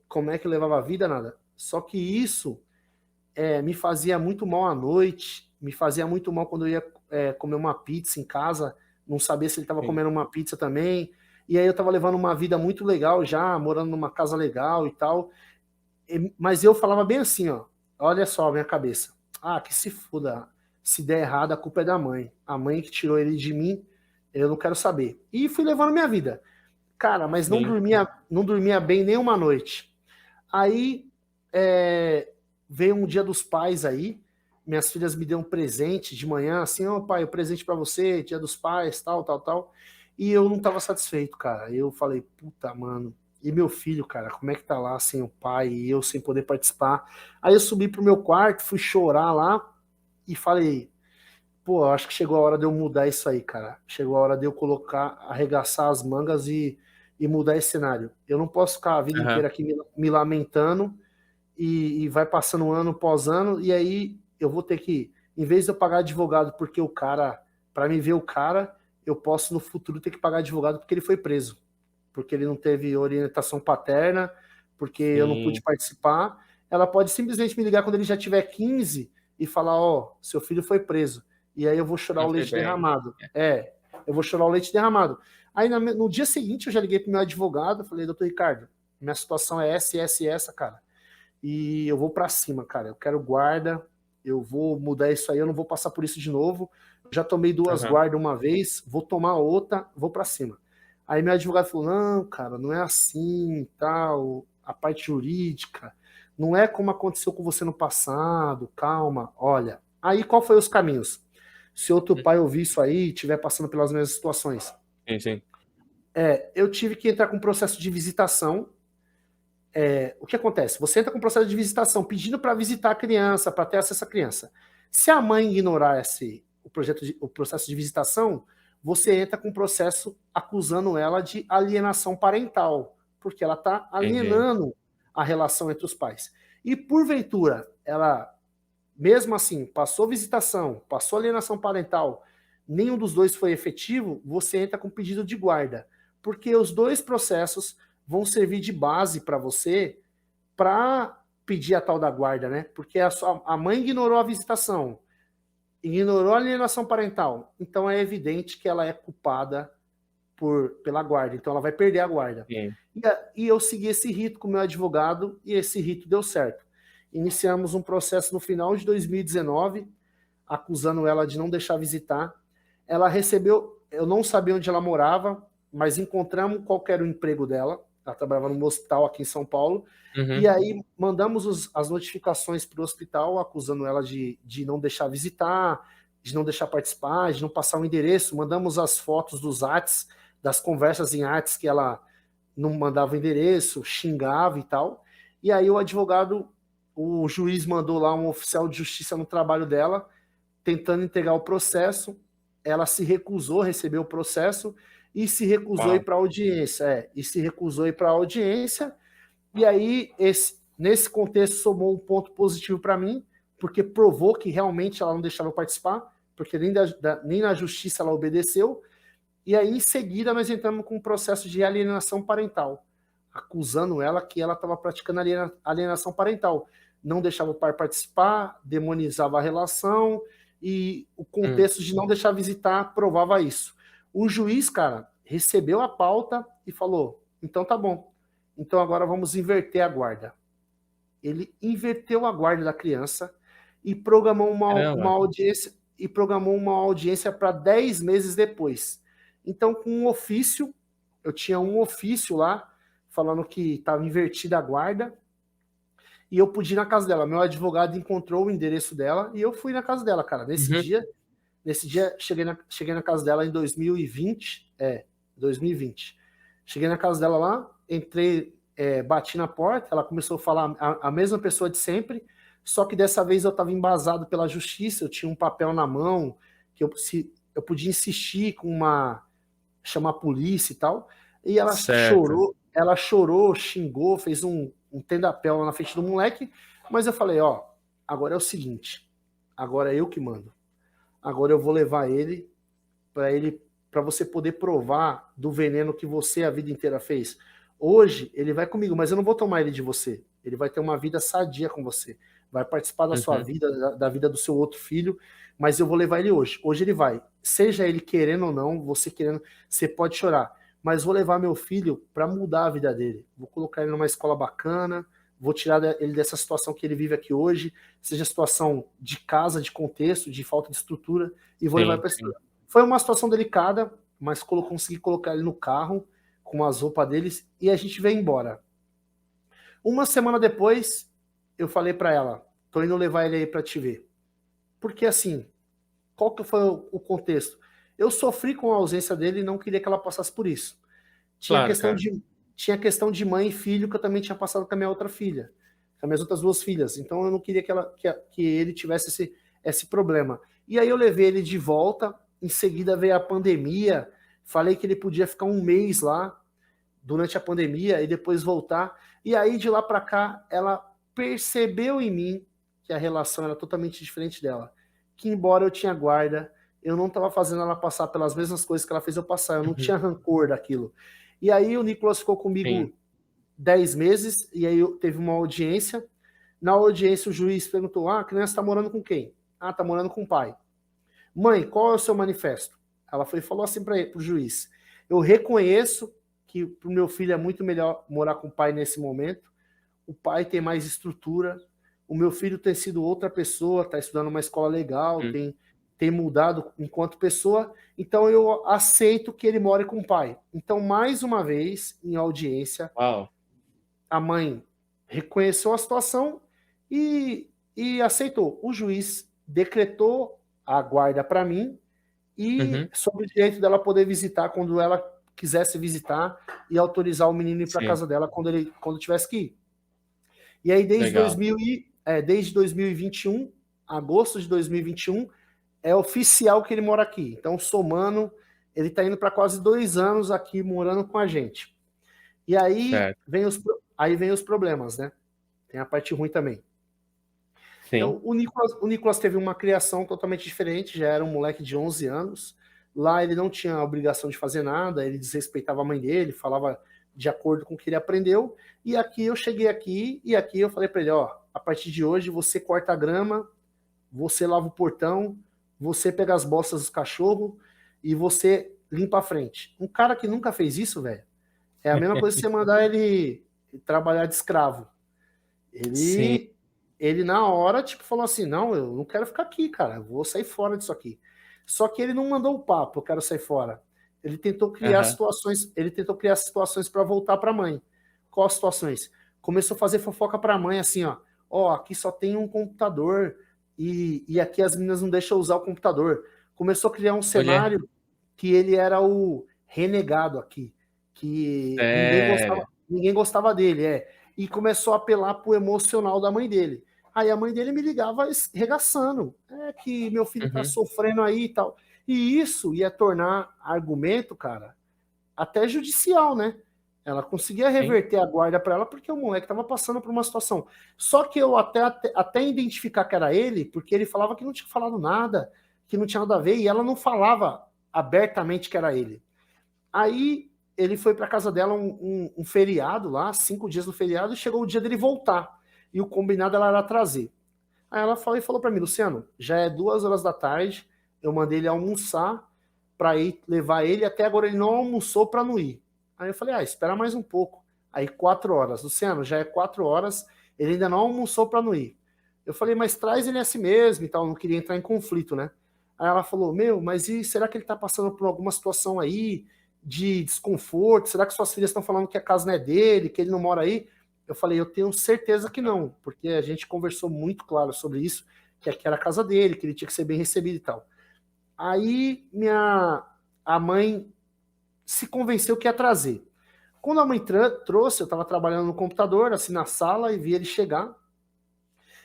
como é que levava a vida, nada. Só que isso me fazia muito mal à noite, me fazia muito mal quando eu ia comer uma pizza em casa, não sabia se ele estava Sim. comendo uma pizza também. E aí eu estava levando uma vida muito legal já, morando numa casa legal e tal. Mas eu falava bem assim, ó, olha só a minha cabeça. Ah, que se foda. Se der errado, a culpa é da mãe. A mãe que tirou ele de mim, eu não quero saber. E fui levando minha vida. Cara, mas não Sim. dormia, não dormia bem nenhuma noite. Aí veio um dia dos pais aí, minhas filhas me deu um presente de manhã, assim, ó, pai, o presente para você, dia dos pais, tal, tal, tal. E eu não tava satisfeito, cara. Eu falei, puta, mano. E meu filho, cara, como é que tá lá sem o pai e eu sem poder participar? Aí eu subi pro meu quarto, fui chorar lá e falei, pô, acho que chegou a hora de eu mudar isso aí, cara. Chegou a hora de eu colocar, arregaçar as mangas e mudar esse cenário. Eu não posso ficar a vida Aham. inteira aqui me lamentando e vai passando ano após ano, e aí eu vou ter que, em vez de eu pagar advogado porque o cara, para me ver o cara, eu posso no futuro ter que pagar advogado porque ele foi preso, porque ele não teve orientação paterna, porque eu não pude Sim. participar. Ela pode simplesmente me ligar quando ele já tiver 15 e falar: ó, seu filho foi preso. E aí eu vou chorar Não o foi leite bem. derramado. Eu vou chorar o leite derramado. Aí no dia seguinte eu já liguei pro meu advogado, falei: doutor Ricardo, minha situação é essa, cara. E eu vou para cima, cara. Eu quero guarda, eu vou mudar isso aí, eu não vou passar por isso de novo. já tomei 2 Aham. guardas uma vez, vou tomar outra, vou para cima. Aí meu advogado falou, não, cara, não é assim, tal, a parte jurídica, não é como aconteceu com você no passado, calma, olha. Aí qual foi os caminhos? Se outro pai ouvir isso aí, estiver passando pelas mesmas situações, Sim, sim. eu tive que entrar com processo de visitação. O que acontece? Você entra com processo de visitação, pedindo para visitar a criança, para ter acesso à criança. Se a mãe ignorar o processo de visitação, você entra com processo acusando ela de alienação parental, porque ela está Entendi. alienando a relação entre os pais. E porventura, ela, mesmo assim, passou visitação, passou alienação parental, nenhum dos dois foi efetivo, você entra com pedido de guarda, porque os dois processos vão servir de base para você para pedir a tal da guarda, né? Porque a mãe ignorou a visitação, ignorou a alienação parental, então é evidente que ela é culpada pela guarda, então ela vai perder a guarda. Sim. E eu segui esse rito com o meu advogado e esse rito deu certo. Iniciamos um processo no final de 2019, acusando ela de não deixar visitar. Ela recebeu, eu não sabia onde ela morava, mas encontramos qual era o emprego dela. Ela trabalhava num hospital aqui em São Paulo. E Uhum. aí mandamos as notificações para o hospital, acusando ela de não deixar visitar, de não deixar participar, de não passar o endereço. Mandamos as fotos dos Whats, das conversas em Whats que ela não mandava o endereço, xingava e tal. E aí o juiz mandou lá um oficial de justiça no trabalho dela, tentando entregar o processo. Ela se recusou a receber o processo e se recusou a ir Uau. para a audiência. E se recusou a ir para a audiência. E aí, nesse contexto, somou um ponto positivo para mim, porque provou que realmente ela não deixava eu participar, porque nem na justiça ela obedeceu. E aí, em seguida, nós entramos com um processo de alienação parental, acusando ela que ela estava praticando alienação parental. Não deixava o pai participar, demonizava a relação, e o Hum. contexto de não deixar visitar provava isso. O juiz, cara, recebeu a pauta e falou: então tá bom, então agora vamos inverter a guarda. Ele inverteu a guarda da criança e programou uma Caramba. audiência para 10 meses depois. Então, com um ofício, eu tinha um ofício lá falando que estava invertida a guarda e eu pude ir na casa dela. Meu advogado encontrou o endereço dela e eu fui na casa dela, cara. Uhum. Nesse dia cheguei na casa dela em 2020, 2020. Cheguei na casa dela lá, entrei, bati na porta, ela começou a falar a mesma pessoa de sempre, só que dessa vez eu estava embasado pela justiça, eu tinha um papel na mão, que eu podia insistir chamar a polícia e tal, e Certo. ela chorou, xingou, fez um tendapé lá na frente do moleque, mas eu falei, ó, agora é o seguinte, agora é eu que mando. Agora eu vou levar ele para você poder provar do veneno que você a vida inteira fez. Hoje ele vai comigo, mas eu não vou tomar ele de você. Ele vai ter uma vida sadia com você. Vai participar da sua Uhum. vida, da vida do seu outro filho, mas eu vou levar ele hoje. Hoje ele vai. Seja ele querendo ou não, você querendo, você pode chorar, mas vou levar meu filho para mudar a vida dele. Vou colocar ele numa escola bacana, vou tirar ele dessa situação que ele vive aqui hoje, seja situação de casa, de contexto, de falta de estrutura, e vou levar Sim, para a sim. escola. Foi uma situação delicada, mas consegui colocar ele no carro com as roupas deles e a gente veio embora. Uma semana depois, eu falei para ela, tô indo levar ele aí para te ver. Porque assim, qual que foi o contexto? Eu sofri com a ausência dele e não queria que ela passasse por isso. Tinha Claro, questão cara. de, tinha questão de mãe e filho que eu também tinha passado com a minha outra filha, com as minhas outras 2 filhas. Então eu não queria que ele tivesse esse problema. E aí eu levei ele de volta, em seguida veio a pandemia, falei que ele podia ficar um mês lá durante a pandemia e depois voltar. E aí de lá para cá ela percebeu em mim que a relação era totalmente diferente dela. Que embora eu tinha guarda, eu não estava fazendo ela passar pelas mesmas coisas que ela fez eu passar, eu não Uhum. tinha rancor daquilo. E aí o Nicolas ficou Sim. comigo 10 meses, e aí teve uma audiência. Na audiência o juiz perguntou, a criança está morando com quem? Ah, está morando com o pai. Mãe, qual é o seu manifesto? Ela foi e falou assim para o juiz, eu reconheço que para o meu filho é muito melhor morar com o pai nesse momento, o pai tem mais estrutura, o meu filho tem sido outra pessoa, está estudando uma escola legal, Hum. tem mudado enquanto pessoa, então eu aceito que ele more com o pai. Então, mais uma vez, em audiência, Uau. a mãe reconheceu a situação e aceitou. O juiz decretou a guarda para mim e Uhum. sobre o direito dela poder visitar quando ela quisesse visitar e autorizar o menino ir para Sim, casa dela quando tivesse que ir. E aí, legal. desde 2021, agosto de 2021, é oficial que ele mora aqui. Então, somando, ele está indo para quase 2 anos aqui morando com a gente. E Certo. aí vem os problemas, né? Tem a parte ruim também. Sim. Então, o Nicolas teve uma criação totalmente diferente, já era um moleque de 11 anos. Lá ele não tinha a obrigação de fazer nada, ele desrespeitava a mãe dele, falava de acordo com o que ele aprendeu. E aqui eu cheguei aqui e aqui eu falei para ele, ó, a partir de hoje você corta a grama, você lava o portão, você pega as bostas dos cachorros e você limpa a frente. Um cara que nunca fez isso, velho, é a mesma coisa que você mandar ele trabalhar de escravo. Sim. Ele na hora, tipo, falou assim, não, eu não quero ficar aqui, cara, eu vou sair fora disso aqui. Só que ele não mandou o papo, eu quero sair fora. Aham. Ele tentou criar situações para voltar para a mãe. Quais situações? Começou a fazer fofoca para a mãe, assim, ó, aqui só tem um computador e aqui as meninas não deixam eu usar o computador. Começou a criar um Mulher. cenário que ele era o renegado aqui, que Sério. ninguém gostava dele, e começou a apelar pro emocional da mãe dele. Aí a mãe dele me ligava regaçando, que meu filho tá Uhum. sofrendo aí e tal. E isso ia tornar argumento, cara, até judicial, né? Ela conseguia Sim. reverter a guarda para ela porque o moleque estava passando por uma situação. Só que eu até identificar que era ele, porque ele falava que não tinha falado nada, que não tinha nada a ver, e ela não falava abertamente que era ele. Aí ele foi para casa dela um feriado lá, 5 dias no feriado, e chegou o dia dele voltar. E o combinado ela era trazer. Aí ela falou para mim, Luciano, já é 2 horas da tarde, eu mandei ele almoçar para ir levar ele, até agora ele não almoçou para não ir. Aí eu falei, espera mais um pouco. Aí 4 horas, Luciano, já é 4 horas, ele ainda não almoçou para não ir. Eu falei, mas traz ele assim mesmo e tal, não queria entrar em conflito, né? Aí ela falou, mas e será que ele tá passando por alguma situação aí de desconforto? Será que suas filhas estão falando que a casa não é dele, que ele não mora aí? Eu falei, eu tenho certeza que não, porque a gente conversou muito claro sobre isso, que aqui era a casa dele, que ele tinha que ser bem recebido e tal. Aí a mãe se convenceu que ia trazer. Quando a mãe trouxe, eu estava trabalhando no computador, assim, na sala, e vi ele chegar.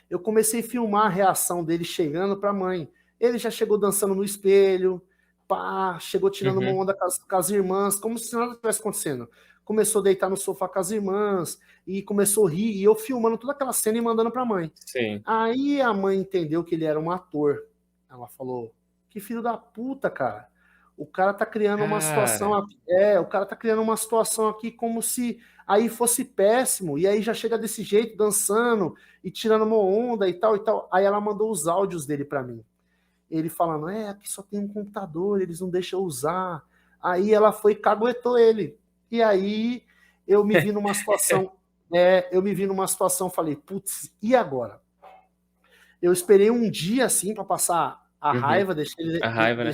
Eu comecei a filmar a reação dele chegando para a mãe. Ele já chegou dançando no espelho, pá, chegou tirando uma Uhum. onda com as irmãs, como se nada tivesse acontecendo. Começou a deitar no sofá com as irmãs, e começou a rir, e eu filmando toda aquela cena e mandando para a mãe. Sim. Aí a mãe entendeu que ele era um ator. Ela falou: que filho da puta, cara. O cara tá criando uma situação Cara. aqui. O cara tá criando uma situação aqui como se aí fosse péssimo. E aí já chega desse jeito, dançando e tirando uma onda e tal e tal. Aí ela mandou os áudios dele para mim. Ele falando: aqui só tem um computador, eles não deixam eu usar. Aí ela foi e caguetou ele. E aí eu me vi numa situação. Falei, putz, e agora? Eu esperei um dia assim para passar a Uhum. raiva, deixei ele, A raiva, né?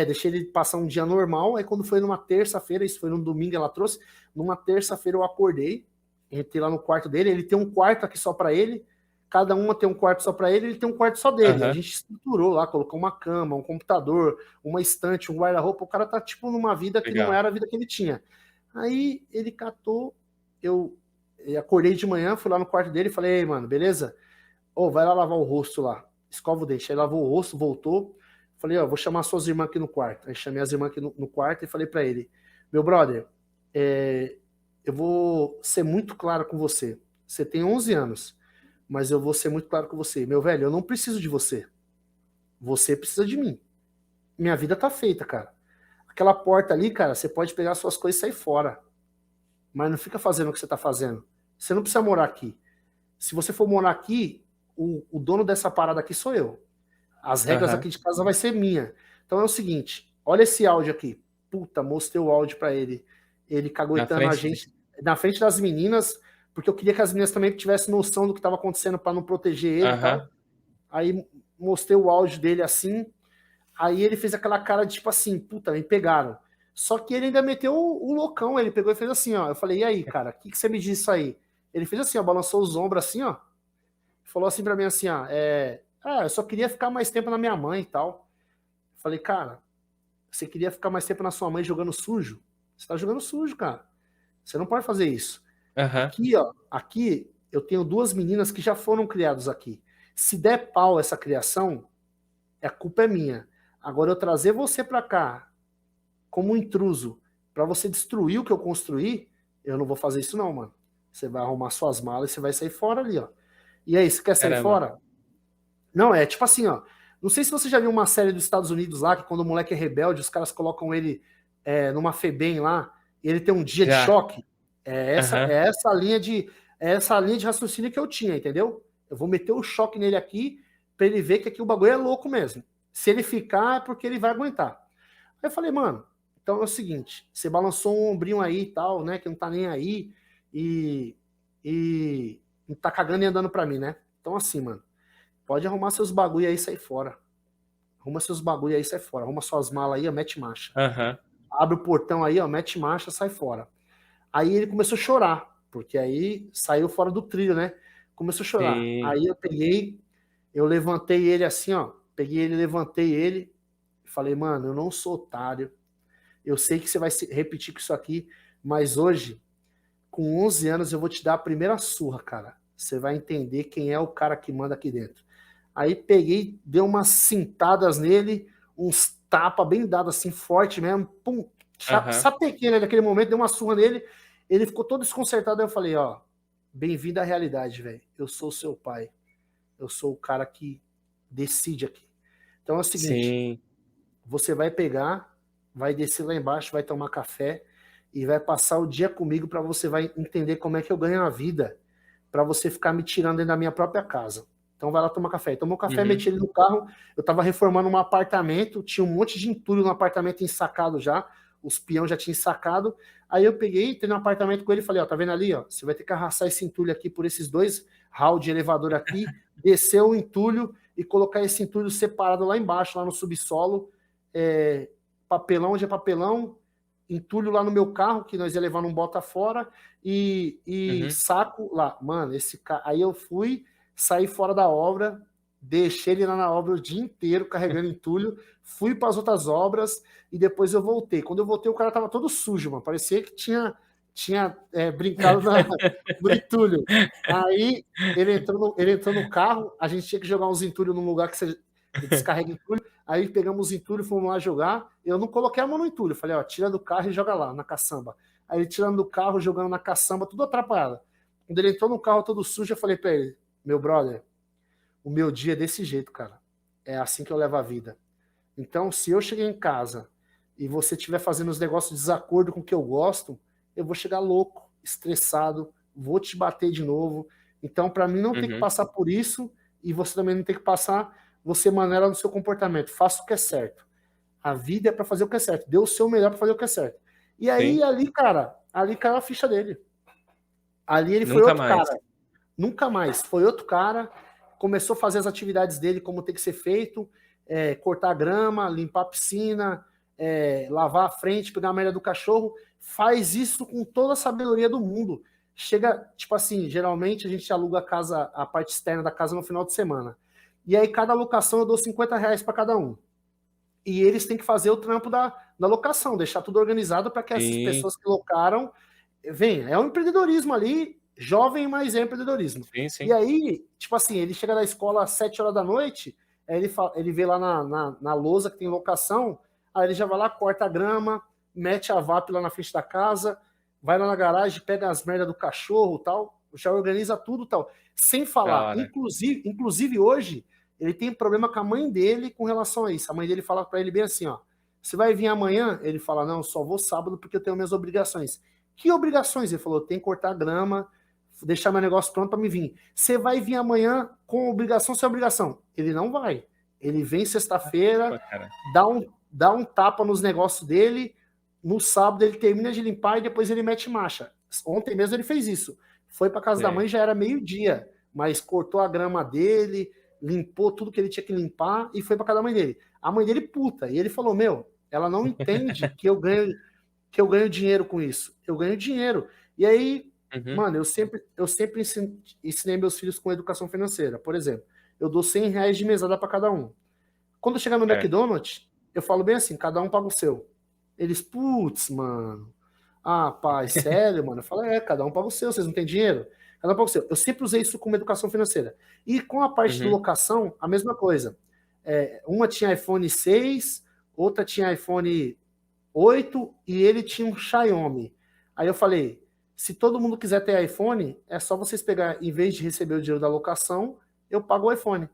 deixei ele passar um dia normal. Aí quando foi numa terça-feira, isso foi num domingo, ela trouxe. Numa terça-feira eu acordei, entrei lá no quarto dele. Ele tem um quarto aqui só para ele. Cada uma tem um quarto só para ele, ele tem um quarto só dele. A Aham. gente estruturou lá, colocou uma cama, um computador, uma estante, um guarda-roupa. O cara tá tipo numa vida que não Legal. era a vida que ele tinha. Aí ele catou, eu acordei de manhã, fui lá no quarto dele e falei: ei, mano, beleza? Vai lá lavar o rosto lá. Escova o dente. Aí lavou o rosto, voltou. Falei, vou chamar suas irmãs aqui no quarto. Aí chamei as irmãs aqui no quarto e falei para ele, meu brother, eu vou ser muito claro com você. Você tem 11 anos, mas eu vou ser muito claro com você. Meu velho, eu não preciso de você. Você precisa de mim. Minha vida tá feita, cara. Aquela porta ali, cara, você pode pegar suas coisas e sair fora. Mas não fica fazendo o que você tá fazendo. Você não precisa morar aqui. Se você for morar aqui, o dono dessa parada aqui sou eu. As regras Aham. aqui de casa vai ser minha. Então é o seguinte, olha esse áudio aqui. Puta, mostrei o áudio pra ele. Ele Na caguetando a frente de gente na frente das meninas, porque eu queria que as meninas também tivessem noção do que estava acontecendo para não proteger ele e aham. tal. Aí mostrei o áudio dele assim. Aí ele fez aquela cara de tipo assim, puta, me pegaram. Só que ele ainda meteu o loucão, ele pegou e fez assim, ó. Eu falei, e aí, cara, o que você me disse isso aí? Ele fez assim, ó, balançou os ombros assim, ó. Falou assim pra mim assim, ó, eu só queria ficar mais tempo na minha mãe e tal. Eu falei, cara, você queria ficar mais tempo na sua mãe jogando sujo? Você tá jogando sujo, cara. Você não pode fazer isso. Aham. Aqui, ó, aqui eu tenho 2 meninas que já foram criadas aqui. Se der pau essa criação, a culpa é minha. Agora eu trazer você pra cá como um intruso pra você destruir o que eu construí, eu não vou fazer isso não, mano. Você vai arrumar suas malas e você vai sair fora ali, ó. E aí, você quer sair Caramba. fora? Não, é tipo assim, ó. Não sei se você já viu uma série dos Estados Unidos lá, que quando o moleque é rebelde, os caras colocam ele numa FEBEM lá, e ele tem um dia de Já. choque. É essa, Aham. é essa linha de, é essa linha de raciocínio que eu tinha, entendeu? Eu vou meter o choque nele aqui, pra ele ver que aqui o bagulho é louco mesmo. Se ele ficar, é porque ele vai aguentar. Aí eu falei, mano, então é o seguinte, você balançou um ombrinho aí e tal, né, que não tá nem aí, e, e tá cagando e andando pra mim, né? Então assim, mano, pode arrumar seus bagulho aí e sair fora. Arruma seus bagulho aí e sai fora. Arruma suas malas aí, ó, mete marcha. Aham. Abre o portão aí, ó, mete marcha, sai fora. Aí ele começou a chorar, porque aí saiu fora do trilho, né? Começou a chorar. Sim. Aí eu peguei, eu levantei ele assim, ó. Peguei ele, levantei ele. Falei, mano, eu não sou otário. Eu sei que você vai repetir com isso aqui, mas hoje, com 11 anos, eu vou te dar a primeira surra, cara. Você vai entender quem é o cara que manda aqui dentro. Aí peguei, dei umas cintadas nele, uns tapa bem dado assim, forte mesmo, pum, Aham. sapequei ele naquele momento, dei uma surra nele, ele ficou todo desconcertado, aí eu falei, ó, bem-vindo à realidade, velho, eu sou o seu pai, eu sou o cara que decide aqui. Então é o seguinte, Sim. você vai pegar, vai descer lá embaixo, vai tomar café e vai passar o dia comigo para você vai entender como é que eu ganho a vida, para você ficar me tirando dentro da minha própria casa. Então vai lá tomar café. Tomou café, Uhum. meti ele no carro. Eu tava reformando um apartamento, tinha um monte de entulho no apartamento ensacado já. Os peão já tinham ensacado. Aí eu peguei, entrei no apartamento com ele e falei, ó, tá vendo ali, ó? Você vai ter que arrastar esse entulho aqui por esses 2 hall de elevador aqui, descer o entulho e colocar esse entulho separado lá embaixo, lá no subsolo. Papelão onde é papelão, entulho lá no meu carro, que nós ia levar num bota fora, e Uhum. saco lá. Mano, aí eu fui, saí fora da obra, deixei ele lá na obra o dia inteiro carregando entulho, fui para as outras obras e depois eu voltei. Quando eu voltei, o cara tava todo sujo, mano. Parecia que tinha brincado no entulho. Aí ele entrou no carro, a gente tinha que jogar uns entulhos num lugar que você descarrega entulho. Aí pegamos os entulhos, fomos lá jogar. Eu não coloquei a mão no entulho. Falei, ó, tira do carro e joga lá, na caçamba. Aí ele tirando do carro, jogando na caçamba, tudo atrapalhado. Quando ele entrou no carro todo sujo, eu falei pra ele, meu brother, o meu dia é desse jeito, cara. É assim que eu levo a vida. Então, se eu cheguei em casa e você estiver fazendo os negócios de desacordo com o que eu gosto, eu vou chegar louco, estressado, vou te bater de novo. Então, para mim, não tem que Uhum. passar por isso e você também não tem que passar, você maneira no seu comportamento. Faça o que é certo. A vida é para fazer o que é certo. Dê o seu melhor para fazer o que é certo. E aí, Sim. ali, cara, ali caiu a ficha dele. Ali ele foi Nunca outro mais. cara. Nunca mais. Foi outro cara. Começou a fazer as atividades dele como tem que ser feito. Cortar grama, limpar a piscina, lavar a frente, pegar a merda do cachorro. Faz isso com toda a sabedoria do mundo. Chega, tipo assim, geralmente a gente aluga a parte externa da casa no final de semana. E aí, cada locação eu dou R$ 50 para cada um. E eles têm que fazer o trampo da locação, deixar tudo organizado para que as Sim. pessoas que locaram venham. É um empreendedorismo ali, jovem, mas é empreendedorismo. Sim, E sim. aí, tipo assim, ele chega da escola às 7 horas da noite, aí ele vê lá na lousa que tem locação, aí ele já vai lá, corta a grama, mete a VAP lá na frente da casa, vai lá na garagem, pega as merdas do cachorro tal, já organiza tudo tal. Sem Da falar, hora. inclusive hoje, ele tem problema com a mãe dele com relação a isso. A mãe dele fala para ele bem assim, ó, você vai vir amanhã? Ele fala, não, só vou sábado porque eu tenho minhas obrigações. Que obrigações? Ele falou, tem que cortar grama, deixar meu negócio pronto para me vir. Você vai vir amanhã com obrigação sem obrigação? Ele não vai. Ele vem sexta-feira, Pô, cara. dá um tapa nos negócios dele, no sábado ele termina de limpar e depois ele mete marcha. Ontem mesmo ele fez isso. Foi para casa da Sei. mãe, já era meio-dia, mas cortou a grama dele, limpou tudo que ele tinha que limpar e foi pra casa da mãe dele. A mãe dele puta, e ele falou, meu, ela não entende que eu ganho dinheiro com isso. Eu ganho dinheiro. E aí, Uhum. mano, eu sempre ensinei meus filhos com educação financeira. Por exemplo, eu dou R$ 100 de mesada para cada um. Quando chegar no É. McDonald's, eu falo bem assim, cada um paga o seu. Eles, putz, mano. Ah, pai, sério, mano? Eu falo, cada um paga o seu, vocês não têm dinheiro? Cada um paga o seu. Eu sempre usei isso como educação financeira. E com a parte de Uhum. locação, a mesma coisa. Uma tinha iPhone 6, outra tinha iPhone 8 e ele tinha um Xiaomi. Aí eu falei, se todo mundo quiser ter iPhone, é só vocês pegar, em vez de receber o dinheiro da locação, eu pago o iPhone.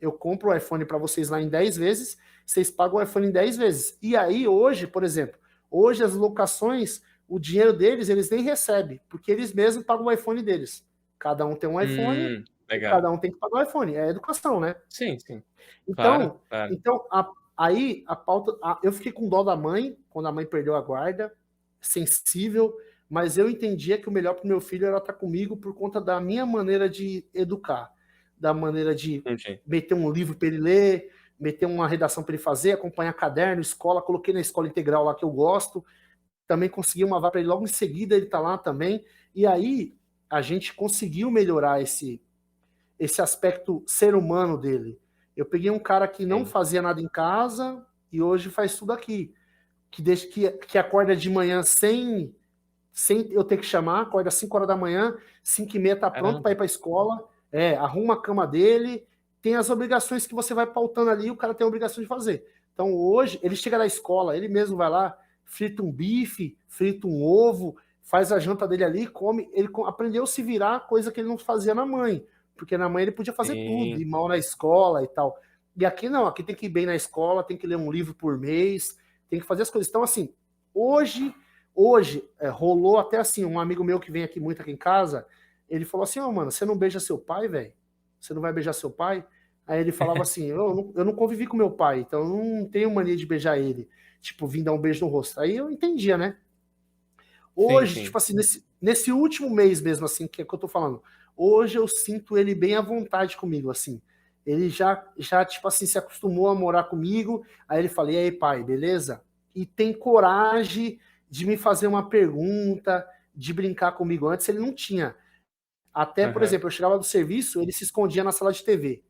Eu compro o iPhone para vocês lá em 10 vezes, vocês pagam o iPhone em 10 vezes. E aí hoje, por exemplo, hoje as locações, o dinheiro deles, eles nem recebem, porque eles mesmos pagam o iPhone deles. Cada um tem um iPhone e Legal. cada um tem que pagar o iPhone. É educação, né? Sim, sim. Claro, Então, claro. aí a pauta. Eu fiquei com dó da mãe, quando a mãe perdeu a guarda, sensível, mas eu entendia que o melhor para o meu filho era estar comigo por conta da minha maneira de educar, da maneira de Entendi. meter um livro para ele ler, meter uma redação para ele fazer, acompanhar caderno, escola, coloquei na escola integral lá que eu gosto, também consegui uma vaga para ele logo em seguida, ele está lá também, e aí a gente conseguiu melhorar esse aspecto ser humano dele. Eu peguei um cara que não Sim. fazia nada em casa e hoje faz tudo aqui. Que acorda de manhã sem eu ter que chamar, acorda às 5 horas da manhã, 5h30 tá pronto para Caramba. ir para a escola, arruma a cama dele, tem as obrigações que você vai pautando ali, o cara tem a obrigação de fazer. Então hoje, ele chega na escola, ele mesmo vai lá, frita um bife, frita um ovo, faz a janta dele ali, come, ele aprendeu a se virar, coisa que ele não fazia na mãe, porque na mãe ele podia fazer tudo, Sim. ir mal na escola e tal. E aqui não, aqui tem que ir bem na escola, tem que ler um livro por mês, tem que fazer as coisas. Então, assim, hoje rolou até assim, um amigo meu que vem aqui muito aqui em casa, ele falou assim, mano, você não beija seu pai, velho? Você não vai beijar seu pai? Aí ele falava assim, eu não convivi com meu pai, então eu não tenho mania de beijar ele. Tipo, vim dar um beijo no rosto. Aí eu entendia, né? Sim, Hoje, sim. tipo assim, nesse último mês mesmo, assim, que é que eu tô falando, hoje eu sinto ele bem à vontade comigo, assim. Ele já, tipo assim, se acostumou a morar comigo. Aí ele falou, e aí, pai, beleza? E tem coragem de me fazer uma pergunta, de brincar comigo. Antes ele não tinha. Até, por Aham. exemplo, eu chegava do serviço, ele se escondia na sala de TV.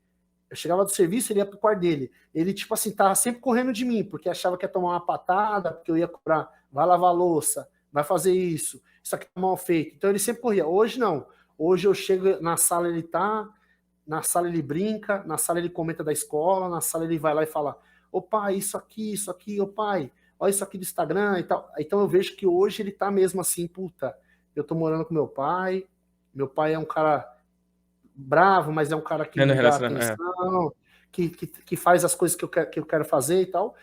Eu chegava do serviço, ele ia pro quarto dele. Ele, tipo assim, tava sempre correndo de mim, porque achava que ia tomar uma patada, porque eu ia cobrar, vai lavar a louça, vai fazer isso aqui tá mal feito. Então ele sempre corria. Hoje não. Hoje eu chego na sala, ele tá, na sala ele brinca, na sala ele comenta da escola, na sala ele vai lá e fala: Ô pai, isso aqui, ô pai, olha isso aqui do Instagram e tal. Então eu vejo que hoje ele tá mesmo assim, puta, eu tô morando com meu pai é um cara bravo, mas é um cara que É no me dá relacionamento. atenção, que faz as coisas que eu quero fazer e tal.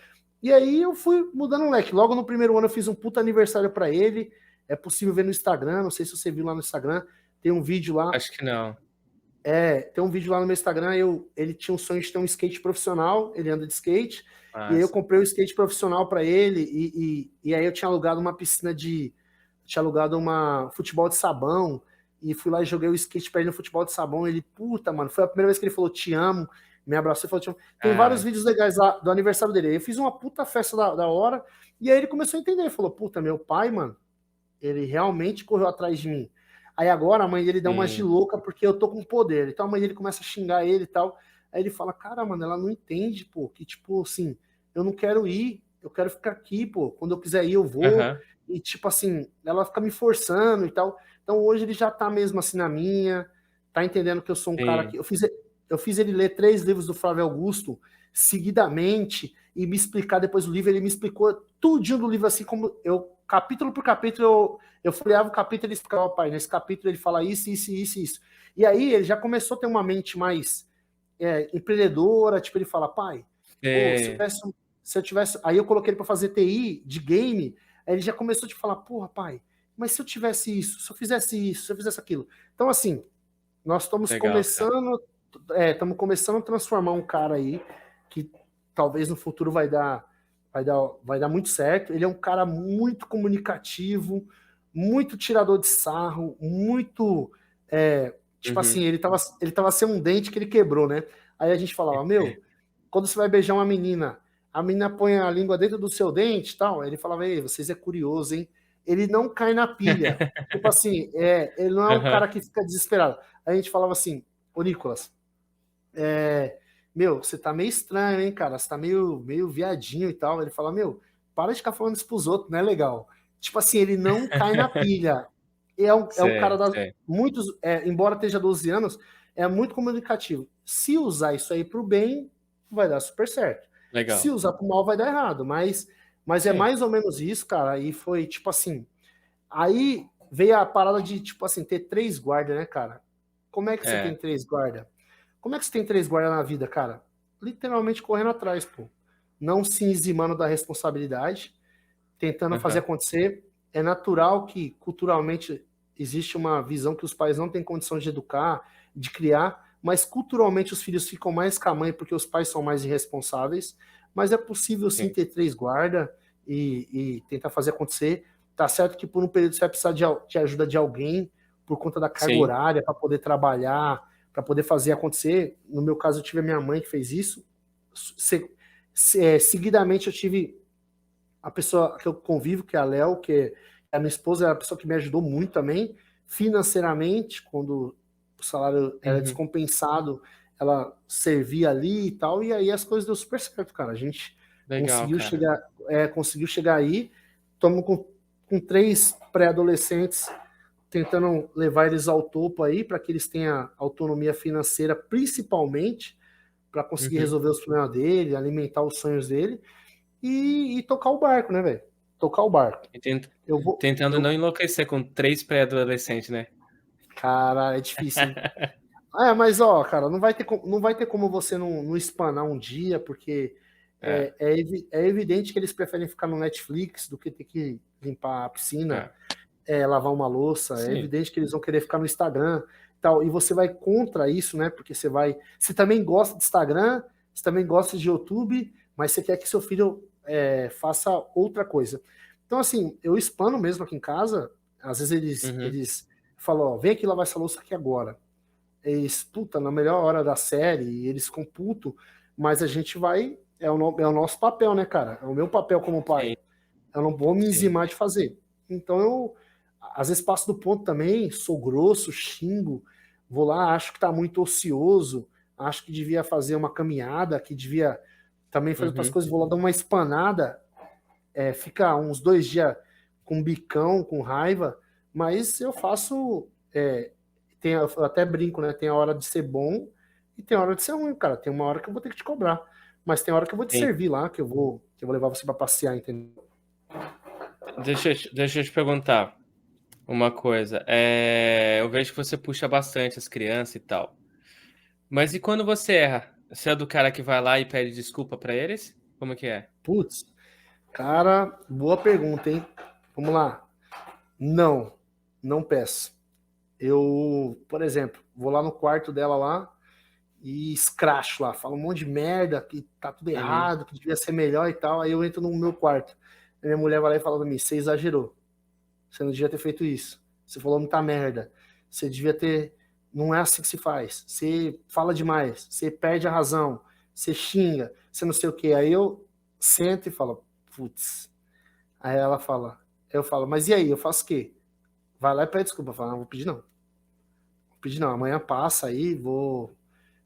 E aí eu fui mudando o leque. Logo no primeiro ano eu fiz um puta aniversário para ele. É possível ver no Instagram, não sei se você viu lá no Instagram, tem um vídeo lá. Acho que não. Tem um vídeo lá no meu Instagram. Ele tinha um sonho de ter um skate profissional, ele anda de skate, e aí eu Massa. comprei o skate profissional para ele, e aí eu tinha alugado uma tinha alugado uma futebol de sabão, e fui lá e joguei o skate pra ele no futebol de sabão. Ele, puta, mano, foi a primeira vez que ele falou te amo, me abraçou e falou te amo. Tem vários Ah, vídeos legais lá do aniversário dele. Aí eu fiz uma puta festa da hora, e aí ele começou a entender. Ele falou, puta, meu pai, mano, ele realmente correu atrás de mim. Aí agora a mãe dele dá umas de sim. louca porque eu tô com poder. Então a mãe dele começa a xingar ele e tal. Aí ele fala, cara, mano, ela não entende, pô, que tipo assim, eu não quero ir, eu quero ficar aqui, pô. Quando eu quiser ir, eu vou. Aham. E tipo assim, ela fica me forçando e tal. Então hoje ele já tá mesmo assim na minha, tá entendendo que eu sou um cara Sim. que. Eu fiz ele ler 3 livros do Flávio Augusto seguidamente e me explicar depois o livro. Ele me explicou tudinho do livro, assim como capítulo por capítulo, eu folheava o capítulo e ele explicava, pai, nesse capítulo ele fala isso, isso, isso, isso. E aí ele já começou a ter uma mente mais empreendedora, tipo, ele fala, pai, pô, É. se eu tivesse. Aí eu coloquei ele para fazer TI de game, aí ele já começou a te falar, porra, pai, mas se eu tivesse isso, se eu fizesse isso, se eu fizesse aquilo. Então, assim, nós Legal, cara. estamos começando a transformar um cara aí que talvez no futuro vai dar muito certo. Ele é um cara muito comunicativo, muito tirador de sarro, muito tipo Uhum. assim, ele tava sem um dente que ele quebrou, né? Aí a gente falava, meu, quando você vai beijar uma menina, a menina põe a língua dentro do seu dente e tal. Aí ele falava, ei, vocês é curioso, hein? Ele não cai na pilha. Tipo assim, ele não é um Aham. cara que fica desesperado. Aí a gente falava assim, ô Nicolas, meu, você tá meio estranho, hein, cara? Você tá meio viadinho e tal. Ele fala, meu, para de ficar falando isso pros outros, não é legal. Tipo assim, ele não cai na pilha. É um cara Sei, das sei. muitos, embora esteja 12 anos, é muito comunicativo. Se usar isso aí pro bem, vai dar super certo. Se Legal. usar pro mal, vai dar errado. Mas é Sim. mais ou menos isso, cara. E foi tipo assim. Aí veio a parada de, tipo assim, ter três guardas, né, cara? Como é que você tem É. três guardas? Como é que você tem três guardas na vida, cara? Literalmente correndo atrás, pô. Não se eximando da responsabilidade, tentando fazer Aham. acontecer. É natural que, culturalmente, existe uma visão que os pais não têm condições de educar, de criar, mas culturalmente os filhos ficam mais com a mãe porque os pais são mais irresponsáveis. Mas é possível sim Sim. ter três guardas e tentar fazer acontecer. Tá certo que por um período você vai precisar de ajuda de alguém por conta da carga Sim. horária para poder trabalhar, para poder fazer acontecer. No meu caso, eu tive a minha mãe que fez isso. Seguidamente, eu tive a pessoa que eu convivo, que é a Léo, que é a minha esposa, é a pessoa que me ajudou muito também, financeiramente, quando o salário era Uhum. descompensado, ela servia ali e tal, e aí as coisas deu super certo, cara. A gente Legal, conseguiu cara. chegar, conseguiu chegar aí, estamos com três pré-adolescentes tentando levar eles ao topo aí, para que eles tenham autonomia financeira, principalmente, para conseguir Uhum. resolver os problemas dele, alimentar os sonhos dele e tocar o barco, né, velho? Tocar o barco. E Eu vou. tentando não enlouquecer com 3 pré-adolescentes, né? Cara, é difícil, hein? Mas ó, cara, não vai ter como você não espanar um dia, porque É, é evidente que eles preferem ficar no Netflix do que ter que limpar a piscina, é. lavar uma louça. É Sim. evidente que eles vão querer ficar no Instagram, tal. E você vai contra isso, né? Porque você também gosta de Instagram, você também gosta de YouTube, mas você quer que seu filho faça outra coisa. Então, assim, eu espano mesmo aqui em casa. Às vezes eles, Uhum. eles falam, ó, vem aqui lavar essa louça aqui agora. Eles, puta, na melhor hora da série, eles ficam puto, mas a gente vai, é o nosso papel, né, cara? É o meu papel como Sim, pai. Eu não vou me sim. eximar de fazer. Então eu, às vezes, passo do ponto também, sou grosso, xingo, vou lá, acho que tá muito ocioso, acho que devia fazer uma caminhada, que devia também fazer outras Uhum. coisas, vou lá dar uma espanada, fica uns 2 dias com bicão, com raiva, mas eu faço. Eu até brinco, né? Tem a hora de ser bom e tem a hora de ser ruim, cara. Tem uma hora que eu vou ter que te cobrar, mas tem hora que eu vou te Sim. servir lá, que eu vou levar você para passear, entendeu? Deixa eu te perguntar uma coisa. Eu vejo que você puxa bastante as crianças e tal. Mas e quando você erra? Você é do cara que vai lá e pede desculpa pra eles? Como que é? Putz, cara, boa pergunta, hein? Vamos lá. Não, não peço. Eu, por exemplo, vou lá no quarto dela lá e escracho lá, falo um monte de merda, que tá tudo Uhum. errado, que devia ser melhor e tal. Aí eu entro no meu quarto. Aí minha mulher vai lá e fala pra mim: você exagerou. Você não devia ter feito isso. Você falou muita merda. Você devia ter. Não é assim que se faz. Você fala demais. Você perde a razão. Você xinga. Você não sei o quê. Aí eu sento e falo: putz. Aí ela fala: eu falo, mas e aí? Eu faço o quê? Vai lá e pede desculpa. Eu falo: não, vou pedir não. Vou pedir não. Amanhã passa aí, vou.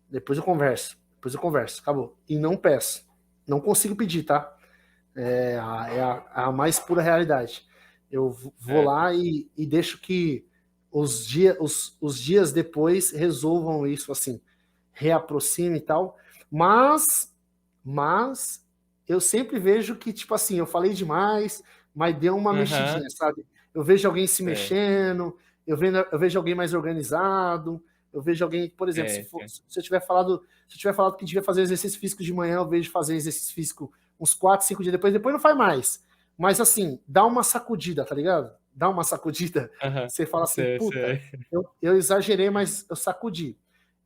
Depois eu converso. Depois eu converso. Acabou. E não peço. Não consigo pedir, tá? É a mais pura realidade. Eu vou É. lá e deixo que os dias depois resolvam isso, assim, reaproxime e tal. Mas eu sempre vejo que, tipo assim, eu falei demais, mas deu uma Aham. mexidinha, sabe? Eu vejo alguém se Sei, mexendo, eu vejo alguém mais organizado, eu vejo alguém, por exemplo, se, sei, for, sei. se eu tiver falado que devia fazer exercício físico de manhã, eu vejo fazer exercício físico uns 4, 5 dias depois não faz mais. Mas assim, dá uma sacudida, tá ligado? Dá uma sacudida. Aham. Você fala assim, Sei, puta, sei. eu exagerei, mas eu sacudi.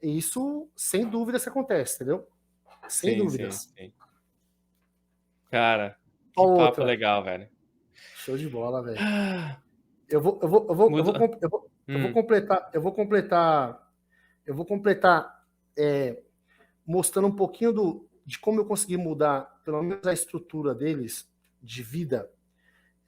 E isso, sem dúvida, isso acontece, entendeu? Sem Sim, sim, dúvidas. sim. Cara, que Qual papo outra? legal, velho. Show de bola, velho. Ah, Eu vou, eu vou, eu vou, eu vou, Muda. com- eu vou Hum. completar, eu vou completar mostrando um pouquinho de como eu consegui mudar, pelo menos a estrutura deles, de vida,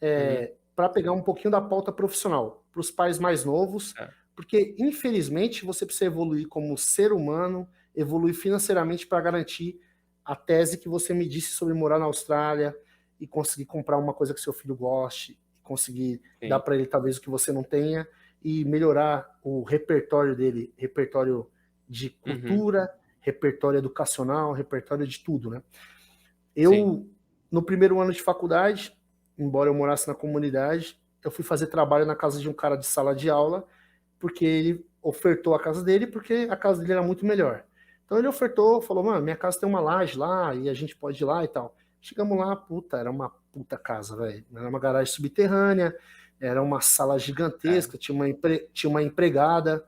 Uhum. para pegar um pouquinho da pauta profissional, para os pais mais novos, É. porque, infelizmente, você precisa evoluir como ser humano, evoluir financeiramente para garantir a tese que você me disse sobre morar na Austrália e conseguir comprar uma coisa que seu filho goste, conseguir dar Sim. para ele talvez o que você não tenha e melhorar o repertório dele, repertório de Uhum. cultura, repertório educacional, repertório de tudo, né? Sim. Eu, no primeiro ano de faculdade, embora eu morasse na comunidade, eu fui fazer trabalho na casa de um cara de sala de aula, porque ele ofertou a casa dele, porque a casa dele era muito melhor. Então ele ofertou, falou, mano, minha casa tem uma laje lá, e a gente pode ir lá e tal. Chegamos lá, puta, era uma puta casa, velho. Era uma garagem subterrânea, era uma sala É. gigantesca, tinha uma empregada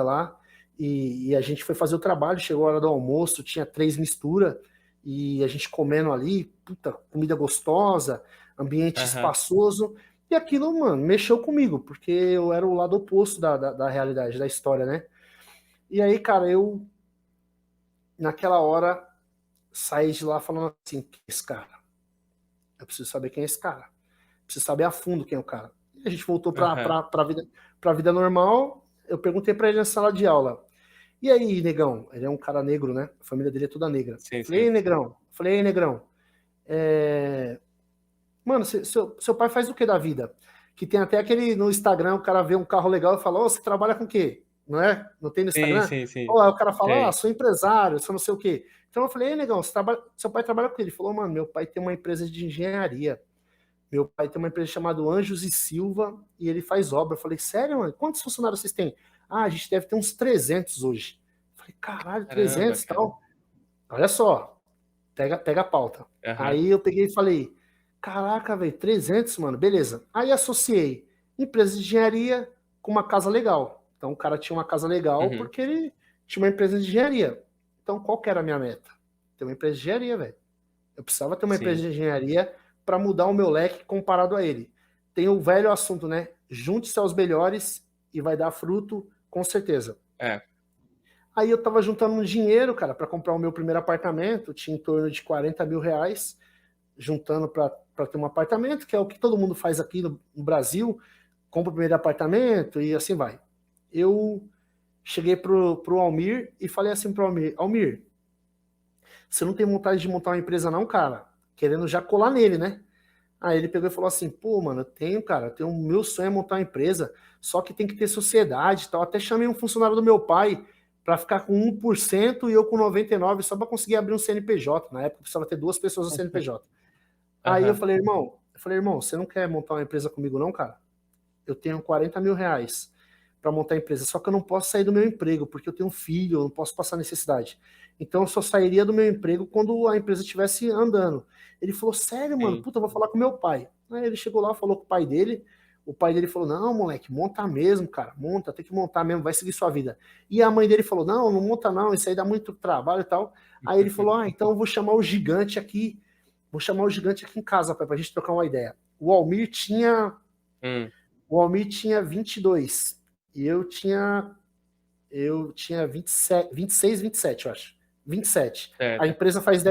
lá, e a gente foi fazer o trabalho, chegou a hora do almoço, tinha 3 misturas, e a gente comendo ali, puta, comida gostosa, ambiente Aham. espaçoso, e aquilo, mano, mexeu comigo, porque eu era o lado oposto da realidade, da história, né? E aí, cara, eu, naquela hora, saí de lá falando assim, quem é esse cara? Eu preciso saber quem é esse cara. Preciso saber a fundo quem é o cara. E a gente voltou Aham. pra vida normal, eu perguntei pra ele na sala de aula, e aí, negão? Ele é um cara negro, né? A família dele é toda negra. Sim, Falei, ei, sim. negrão. Falei, ei, negrão. É... Mano, seu pai faz o que da vida? Que tem até aquele no Instagram, o cara vê um carro legal e fala, ô, você trabalha com o quê? Não é? Não tem no Sim, Instagram? sim, sim. Ou aí o cara fala, ah, Tem. sou empresário, sou não sei o quê. Então eu falei, ei, negão, seu pai trabalha com ele? Ele falou, mano, meu pai tem uma empresa de engenharia. Meu pai tem uma empresa chamada Anjos e Silva e ele faz obra. Eu falei, sério, mano? Quantos funcionários vocês têm? Ah, a gente deve ter uns 300 hoje. Eu falei, caralho, Caramba, 300 e cara. tal. Olha só, pega a pauta. Aham. Aí eu peguei e falei, caraca, velho, 300, mano, beleza. Aí associei empresa de engenharia com uma casa legal. Então o cara tinha uma casa legal Uhum. porque ele tinha uma empresa de engenharia. Então qual que era a minha meta? Ter uma empresa de engenharia, velho. Eu precisava ter uma empresa Sim. de engenharia para mudar o meu leque comparado a ele. Tem o velho assunto, né? Junte-se aos melhores e vai dar fruto, com certeza. É. Aí eu tava juntando um dinheiro, cara, para comprar o meu primeiro apartamento, tinha em torno de 40 mil reais, juntando para ter um apartamento, que é o que todo mundo faz aqui no Brasil, compra o primeiro apartamento e assim vai. Eu cheguei pro Almir e falei assim pro Almir, Almir, você não tem vontade de montar uma empresa não, cara? Querendo já colar nele, né? Aí ele pegou e falou assim, pô, mano, eu tenho, cara, o meu sonho é montar uma empresa, só que tem que ter sociedade e tal. Até chamei um funcionário do meu pai para ficar com 1% e eu com 99% só para conseguir abrir um CNPJ. Na época precisava ter 2 pessoas no CNPJ. Aí Aham. eu falei, irmão, você não quer montar uma empresa comigo não, cara? Eu tenho 40 mil reais para montar a empresa, só que eu não posso sair do meu emprego, porque eu tenho um filho, eu não posso passar necessidade. Então eu só sairia do meu emprego quando a empresa estivesse andando. Ele falou, sério, mano, Sim. puta, eu vou falar com meu pai. Aí ele chegou lá, falou com o pai dele falou, não, moleque, monta mesmo, cara, monta, tem que montar mesmo, vai seguir sua vida. E a mãe dele falou, não, não monta não, isso aí dá muito trabalho e tal. Aí ele falou, ah, então eu vou chamar o gigante aqui, em casa, pai, pra gente trocar uma ideia. O Almir tinha Hum. o Almir tinha 22 e eu tinha 27, 26, 27, eu acho. 27. A Certo. empresa faz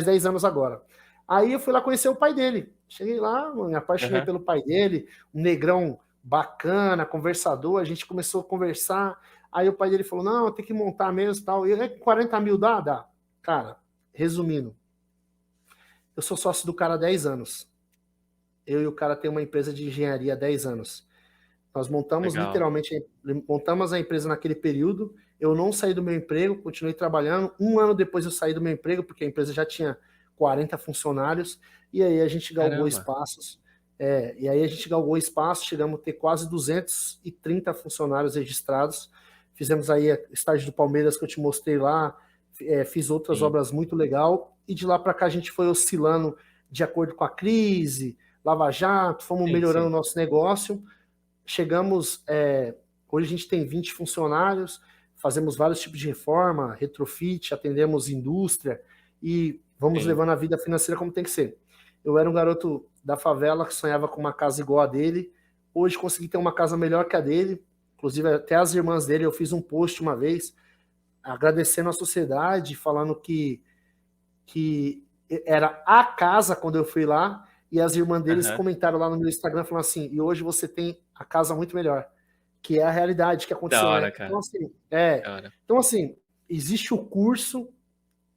10 anos agora. Aí eu fui lá conhecer o pai dele. Cheguei lá, me apaixonei Aham. pelo pai dele, um negrão bacana, conversador, a gente começou a conversar. Aí o pai dele falou: não, tem que montar mesmo e tal. E aí, 40 mil dá? Dá. Cara, resumindo, eu sou sócio do cara há 10 anos. Eu e o cara tem uma empresa de engenharia há 10 anos. Nós montamos Legal. literalmente, montamos a empresa naquele período. Eu não saí do meu emprego, continuei trabalhando. Um ano depois eu saí do meu emprego, porque a empresa já tinha 40 funcionários. E aí a gente galgou Caramba. espaços. E aí a gente galgou espaço, chegamos a ter quase 230 funcionários registrados. Fizemos aí a estágio do Palmeiras que eu te mostrei lá. Fiz outras Sim. obras muito legal. E de lá para cá a gente foi oscilando de acordo com a crise, Lava Jato, fomos Sim, melhorando o sim. nosso negócio. Chegamos, hoje a gente tem 20 funcionários, fazemos vários tipos de reforma, retrofit, atendemos indústria e vamos Sim. levando a vida financeira como tem que ser. Eu era um garoto da favela que sonhava com uma casa igual a dele, hoje consegui ter uma casa melhor que a dele, inclusive até as irmãs dele, eu fiz um post uma vez, agradecendo a sociedade, falando que era a casa quando eu fui lá, e as irmãs deles Aham. comentaram lá no meu Instagram, falando assim, e hoje você tem a casa muito melhor, que é a realidade que Da aconteceu, hora, né? Então, cara. assim, Da hora. existe o curso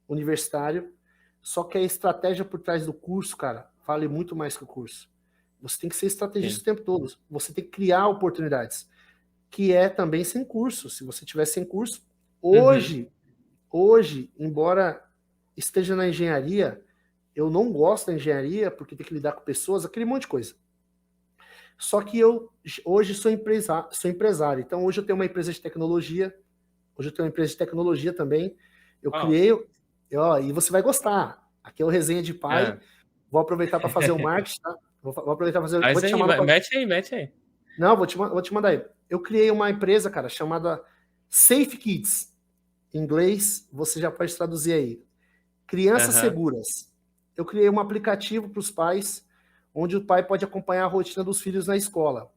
universitário, só que a estratégia por trás do curso, cara, vale muito mais que o curso. Você tem que ser estrategista Sim. o tempo todo, você tem que criar oportunidades, que é também sem curso. Se você tiver sem curso, Uhum. hoje, embora esteja na engenharia, eu não gosto da engenharia porque tem que lidar com pessoas, aquele monte de coisa. Só que eu hoje sou empresário. Então hoje eu tenho uma empresa de tecnologia. Hoje eu tenho uma empresa de tecnologia também. Eu Ó. criei, ó, e você vai gostar. Aqui é o Resenha de Pai. Hã. Vou aproveitar para fazer o marketing, tá? Vou aproveitar para fazer. Vou Faz te aí, chamar no. mete aí, mete aí. Não, vou te mandar aí. Eu criei uma empresa, cara, chamada Safe Kids. Em inglês, você já pode traduzir aí. Crianças Aham. seguras. Eu criei um aplicativo para os pais, onde o pai pode acompanhar a rotina dos filhos na escola.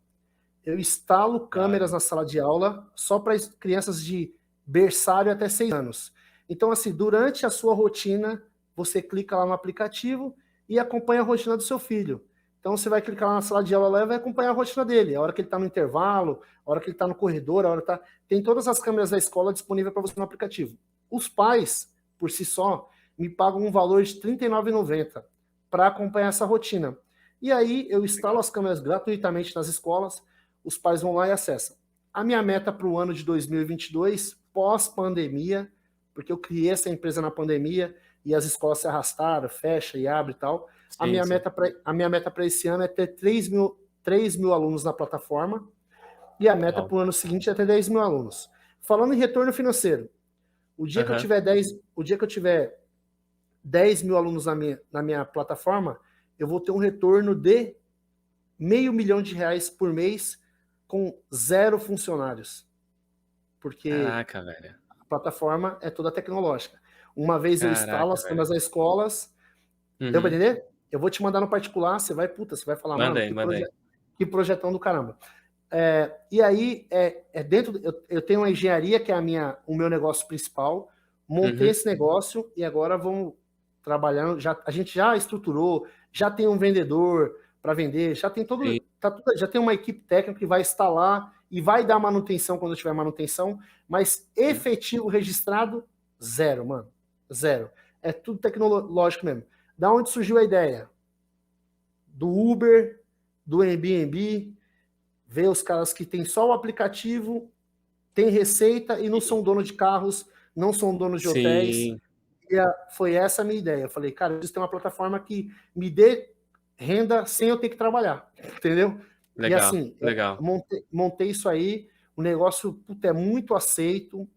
Eu instalo Da hora. câmeras na sala de aula só para crianças de berçário até 6 anos. Então, assim, durante a sua rotina, você clica lá no aplicativo e acompanha a rotina do seu filho. Então, você vai clicar lá na sala de aula lá e vai acompanhar a rotina dele. A hora que ele está no intervalo, a hora que ele está no corredor, a hora que tá... Tem todas as câmeras da escola disponíveis para você no aplicativo. Os pais, por si só, me pagam um valor de R$ 39,90 para acompanhar essa rotina. E aí, eu instalo Legal. as câmeras gratuitamente nas escolas, os pais vão lá e acessam. A minha meta para o ano de 2022, pós-pandemia, porque eu criei essa empresa na pandemia e as escolas se arrastaram, fecha e abre e tal. Sim, sim. A minha meta para esse ano é ter 3 mil alunos na plataforma e a meta Uau. para o ano seguinte é ter 10 mil alunos. Falando em retorno financeiro, Aham. o dia que eu tiver 10 mil alunos na minha plataforma, eu vou ter um retorno de R$ 500.000 por mês com 0 funcionários, porque Caraca, velho. a plataforma é toda tecnológica. Uma vez eu instalo Caraca, as velho. câmeras das escolas, deu para Uhum. entender? Eu vou te mandar no particular, você vai falar, Manda mano, aí, manda aí. que projetão do caramba. E aí, dentro, eu tenho uma engenharia, que é o meu negócio principal, montei Uhum. esse negócio e agora vamos trabalhando, a gente já estruturou, já tem um vendedor para vender, já tem Sim. já tem uma equipe técnica que vai instalar e vai dar manutenção quando tiver manutenção, mas Sim. efetivo registrado, zero, mano, zero. É tudo tecnológico mesmo. Da onde surgiu a ideia? Do Uber, do Airbnb, ver os caras que tem só o aplicativo, tem receita e não são donos de carros, não são donos de hotéis. Sim. E foi essa a minha ideia. Eu falei, cara, eu preciso ter uma plataforma que me dê renda sem eu ter que trabalhar, entendeu? E Legal, assim, legal. montei isso aí, o negócio puta, é muito aceito,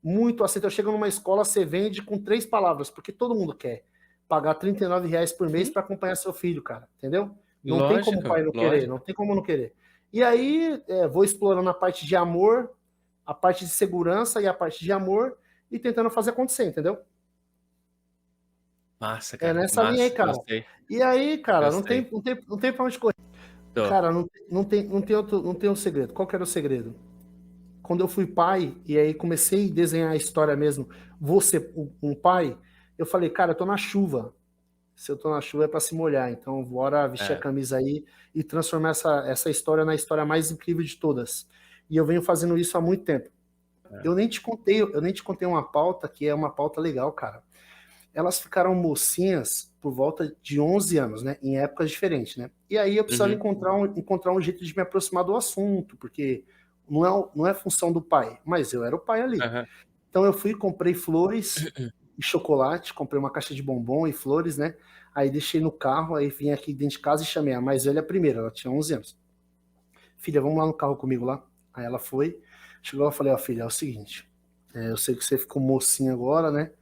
muito aceito. Eu chego numa escola, você vende com 3 palavras, porque todo mundo quer pagar R$ 39 por mês Sim. para acompanhar seu filho, cara, entendeu? Não tem como o Lógico, pai não querer, não lógico. tem como não querer. E aí, vou explorando a parte de amor, a parte de segurança e a parte de amor e tentando fazer acontecer, entendeu? Massa, É cara. nessa linha aí, Massa. cara. Gostei, E aí, cara, gostei. não tem pra onde correr. Tô. Cara, não tem um segredo. Qual que era o segredo? Quando eu fui pai, e aí comecei a desenhar a história mesmo, vou ser um pai, eu falei, cara, eu tô na chuva. Se eu tô na chuva é pra se molhar, então bora vestir a É, camisa aí e transformar essa história na história mais incrível de todas. E eu venho fazendo isso há muito tempo. é. Eu nem te contei uma pauta que é uma pauta legal, cara. Elas ficaram mocinhas por volta de 11 anos, né? Em épocas diferentes, né? E aí eu precisava Uhum. encontrar um jeito de me aproximar do assunto, porque não é função do pai, mas eu era o pai ali. Aham. Então eu fui, comprei flores e chocolate, comprei uma caixa de bombom e flores, né? Aí deixei no carro, aí vim aqui dentro de casa e chamei a mais velha primeiro, ela tinha 11 anos. Filha, vamos lá no carro comigo lá? Aí ela foi, chegou, eu falei, ó, filha, é o seguinte, eu sei que você ficou mocinha agora, né?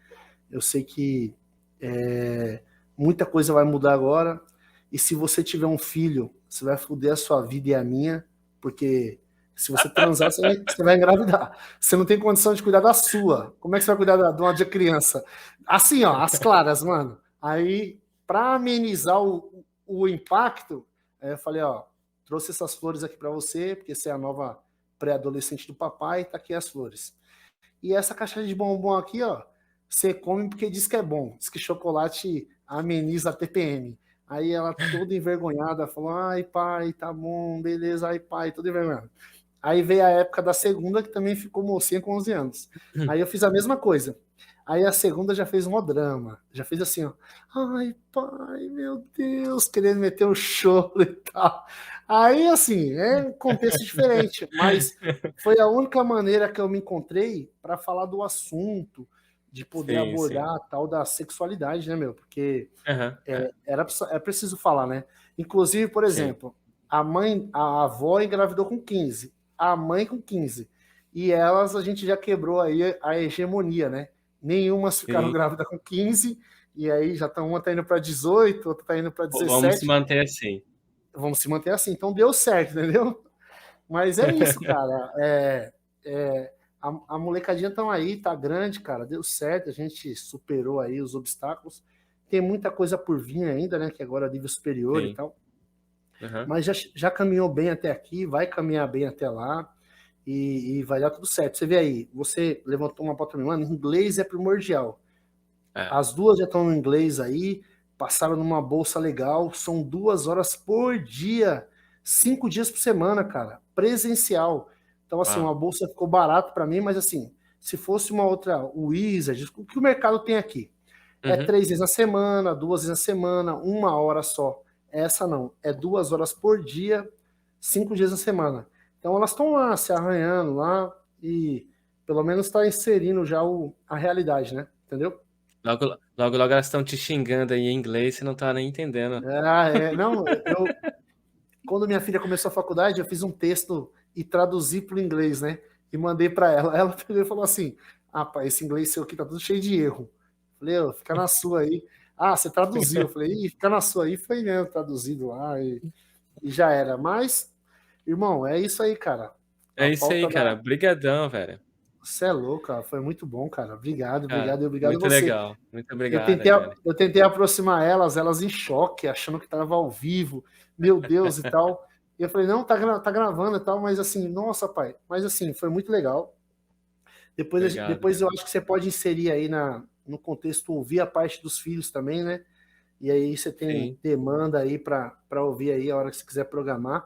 Eu sei que é, muita coisa vai mudar agora. E se você tiver um filho, você vai foder a sua vida e a minha, porque se você transar, você vai engravidar. Você não tem condição de cuidar da sua. Como é que você vai cuidar de uma de criança? Assim, ó, as claras, mano. Aí, para amenizar o impacto, eu falei, ó, trouxe essas flores aqui para você, porque você é a nova pré-adolescente do papai, tá aqui as flores. E essa caixa de bombom aqui, ó, você come porque diz que é bom. Diz que chocolate ameniza a TPM. Aí ela toda envergonhada falou: ai, pai, tá bom, beleza, ai, pai, toda envergonhada. Aí veio a época da segunda, que também ficou mocinha com 11 anos. Aí eu fiz a mesma coisa. Aí a segunda já fez um drama. Já fez assim, ó. Ai, pai, meu Deus, querendo meter um choro e tal. Aí, assim, é um contexto diferente, mas foi a única maneira que eu me encontrei para falar do assunto, de poder Sim, sim. abordar a tal da sexualidade, né, meu? Porque Aham, é, é preciso falar, né? Inclusive, por sim. exemplo, a avó engravidou com 15, a mãe com 15. E elas a gente já quebrou aí a hegemonia, né? Nenhumas ficaram Sim. grávidas com 15, e aí já uma tá indo para 18, outra tá indo para Vamos se 17. manter assim. Vamos se manter assim. Então deu certo, entendeu? Mas é isso, cara. A molecadinha estão aí, tá grande, cara. Deu certo, a gente superou aí os obstáculos. Tem muita coisa por vir ainda, né? Que agora é nível superior e Sim. tal. Aham. Mas já caminhou bem até aqui, vai caminhar bem até lá e vai dar tudo certo. Você vê aí, você levantou uma pauta pra mim, mano, inglês é primordial. É. As duas já estão no inglês aí, passaram numa bolsa legal, são 2 horas por dia, 5 dias por semana, cara, presencial. Então, assim, Uau. uma bolsa ficou barato para mim, mas assim, se fosse uma outra Wizard, o que o mercado tem aqui? É Uhum. 3 vezes na semana, 2 vezes na semana, 1 hora só. Essa não, é 2 horas por dia, 5 dias na semana. Então elas estão lá se arranhando lá e pelo menos está inserindo já a realidade, né? Entendeu? Logo, logo, logo elas estão te xingando aí em inglês, você não tá nem entendendo. Não, quando minha filha começou a faculdade, eu fiz um texto e traduzi para o inglês, né? E mandei para ela. Ela pegou e falou assim: ah, pai, esse inglês seu aqui tá tudo cheio de erro. Falei, ô, fica na sua aí. Ah, você traduziu. Eu falei, ih, fica na sua aí. Foi mesmo traduzido lá e já era. Mas, irmão, é isso aí, cara. É A isso aí, pauta cara. da. Brigadão, velho. Você é louco, cara. Foi muito bom, cara. Obrigado, Cara, obrigado e obrigado a muito você. legal. Muito Eu obrigado, tentei, velho. eu tentei aproximar elas em choque, achando que estava ao vivo, meu Deus e tal. E eu falei, não, tá gravando e tal, mas assim, nossa, pai, mas assim, foi muito legal. Obrigado, Depois eu velho. acho que você pode inserir aí no contexto, ouvir a parte dos filhos também, né? E aí você tem Sim. demanda aí para ouvir aí a hora que você quiser programar.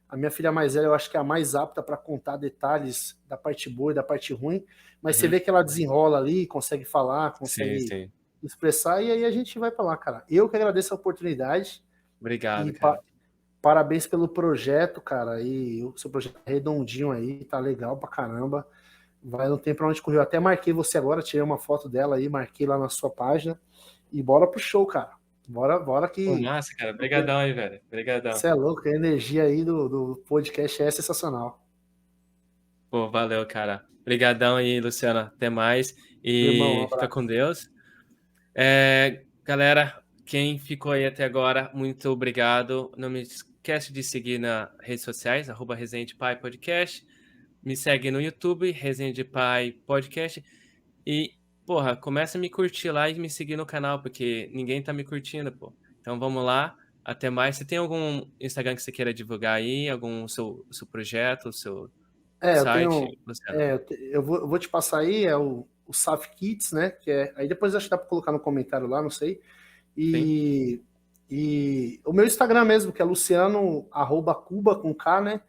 A minha filha mais velha, eu acho que é a mais apta para contar detalhes da parte boa e da parte ruim, mas você Uhum. vê que ela desenrola ali, consegue falar, Sim, consegue sim. expressar, e aí a gente vai para lá, cara. Eu que agradeço a oportunidade Obrigado, e cara. parabéns pelo projeto, cara. E o seu projeto é redondinho aí, tá legal pra caramba. Vai, não tem pra onde correr. Eu até marquei você agora, tirei uma foto dela aí, marquei lá na sua página. E bora pro show, cara. Bora Pô, que massa, cara. Obrigadão aí, velho. Obrigadão. você é louco, a energia aí do podcast é sensacional. Pô, valeu, cara. Obrigadão aí, Luciano. Até mais. Irmão, um E fica com abraço. Deus. Galera, quem ficou aí até agora, muito obrigado. Não me esquece de seguir nas redes sociais, @Resenha de Pai Podcast. Me segue no YouTube, Resenha de Pai Podcast. E, porra, começa a me curtir lá e me seguir no canal, porque ninguém tá me curtindo, pô. Então vamos lá. Até mais. Você tem algum Instagram que você queira divulgar aí? Algum seu projeto, seu É, eu site, tenho. Luciano? Eu vou te passar aí, é o Saf Kids, né? Que é, aí depois acho que dá pra colocar no comentário lá, não sei. Sim? E, e o meu Instagram mesmo, que é Luciano Cuba com K, né?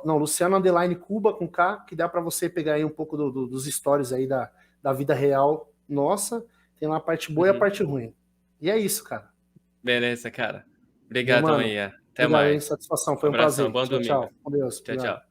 Não, Luciano underline Cuba com K, que dá para você pegar aí um pouco dos stories aí da vida real nossa. Tem lá a parte boa e a Uhum. parte ruim. E é isso, cara. Beleza, cara. Meu Obrigadão mano, aí. Até obrigado aí, mais. satisfação. Foi um Abração, prazer. bom Tchau, domingo. tchau. Com Deus. Tchau, tchau. Obrigado.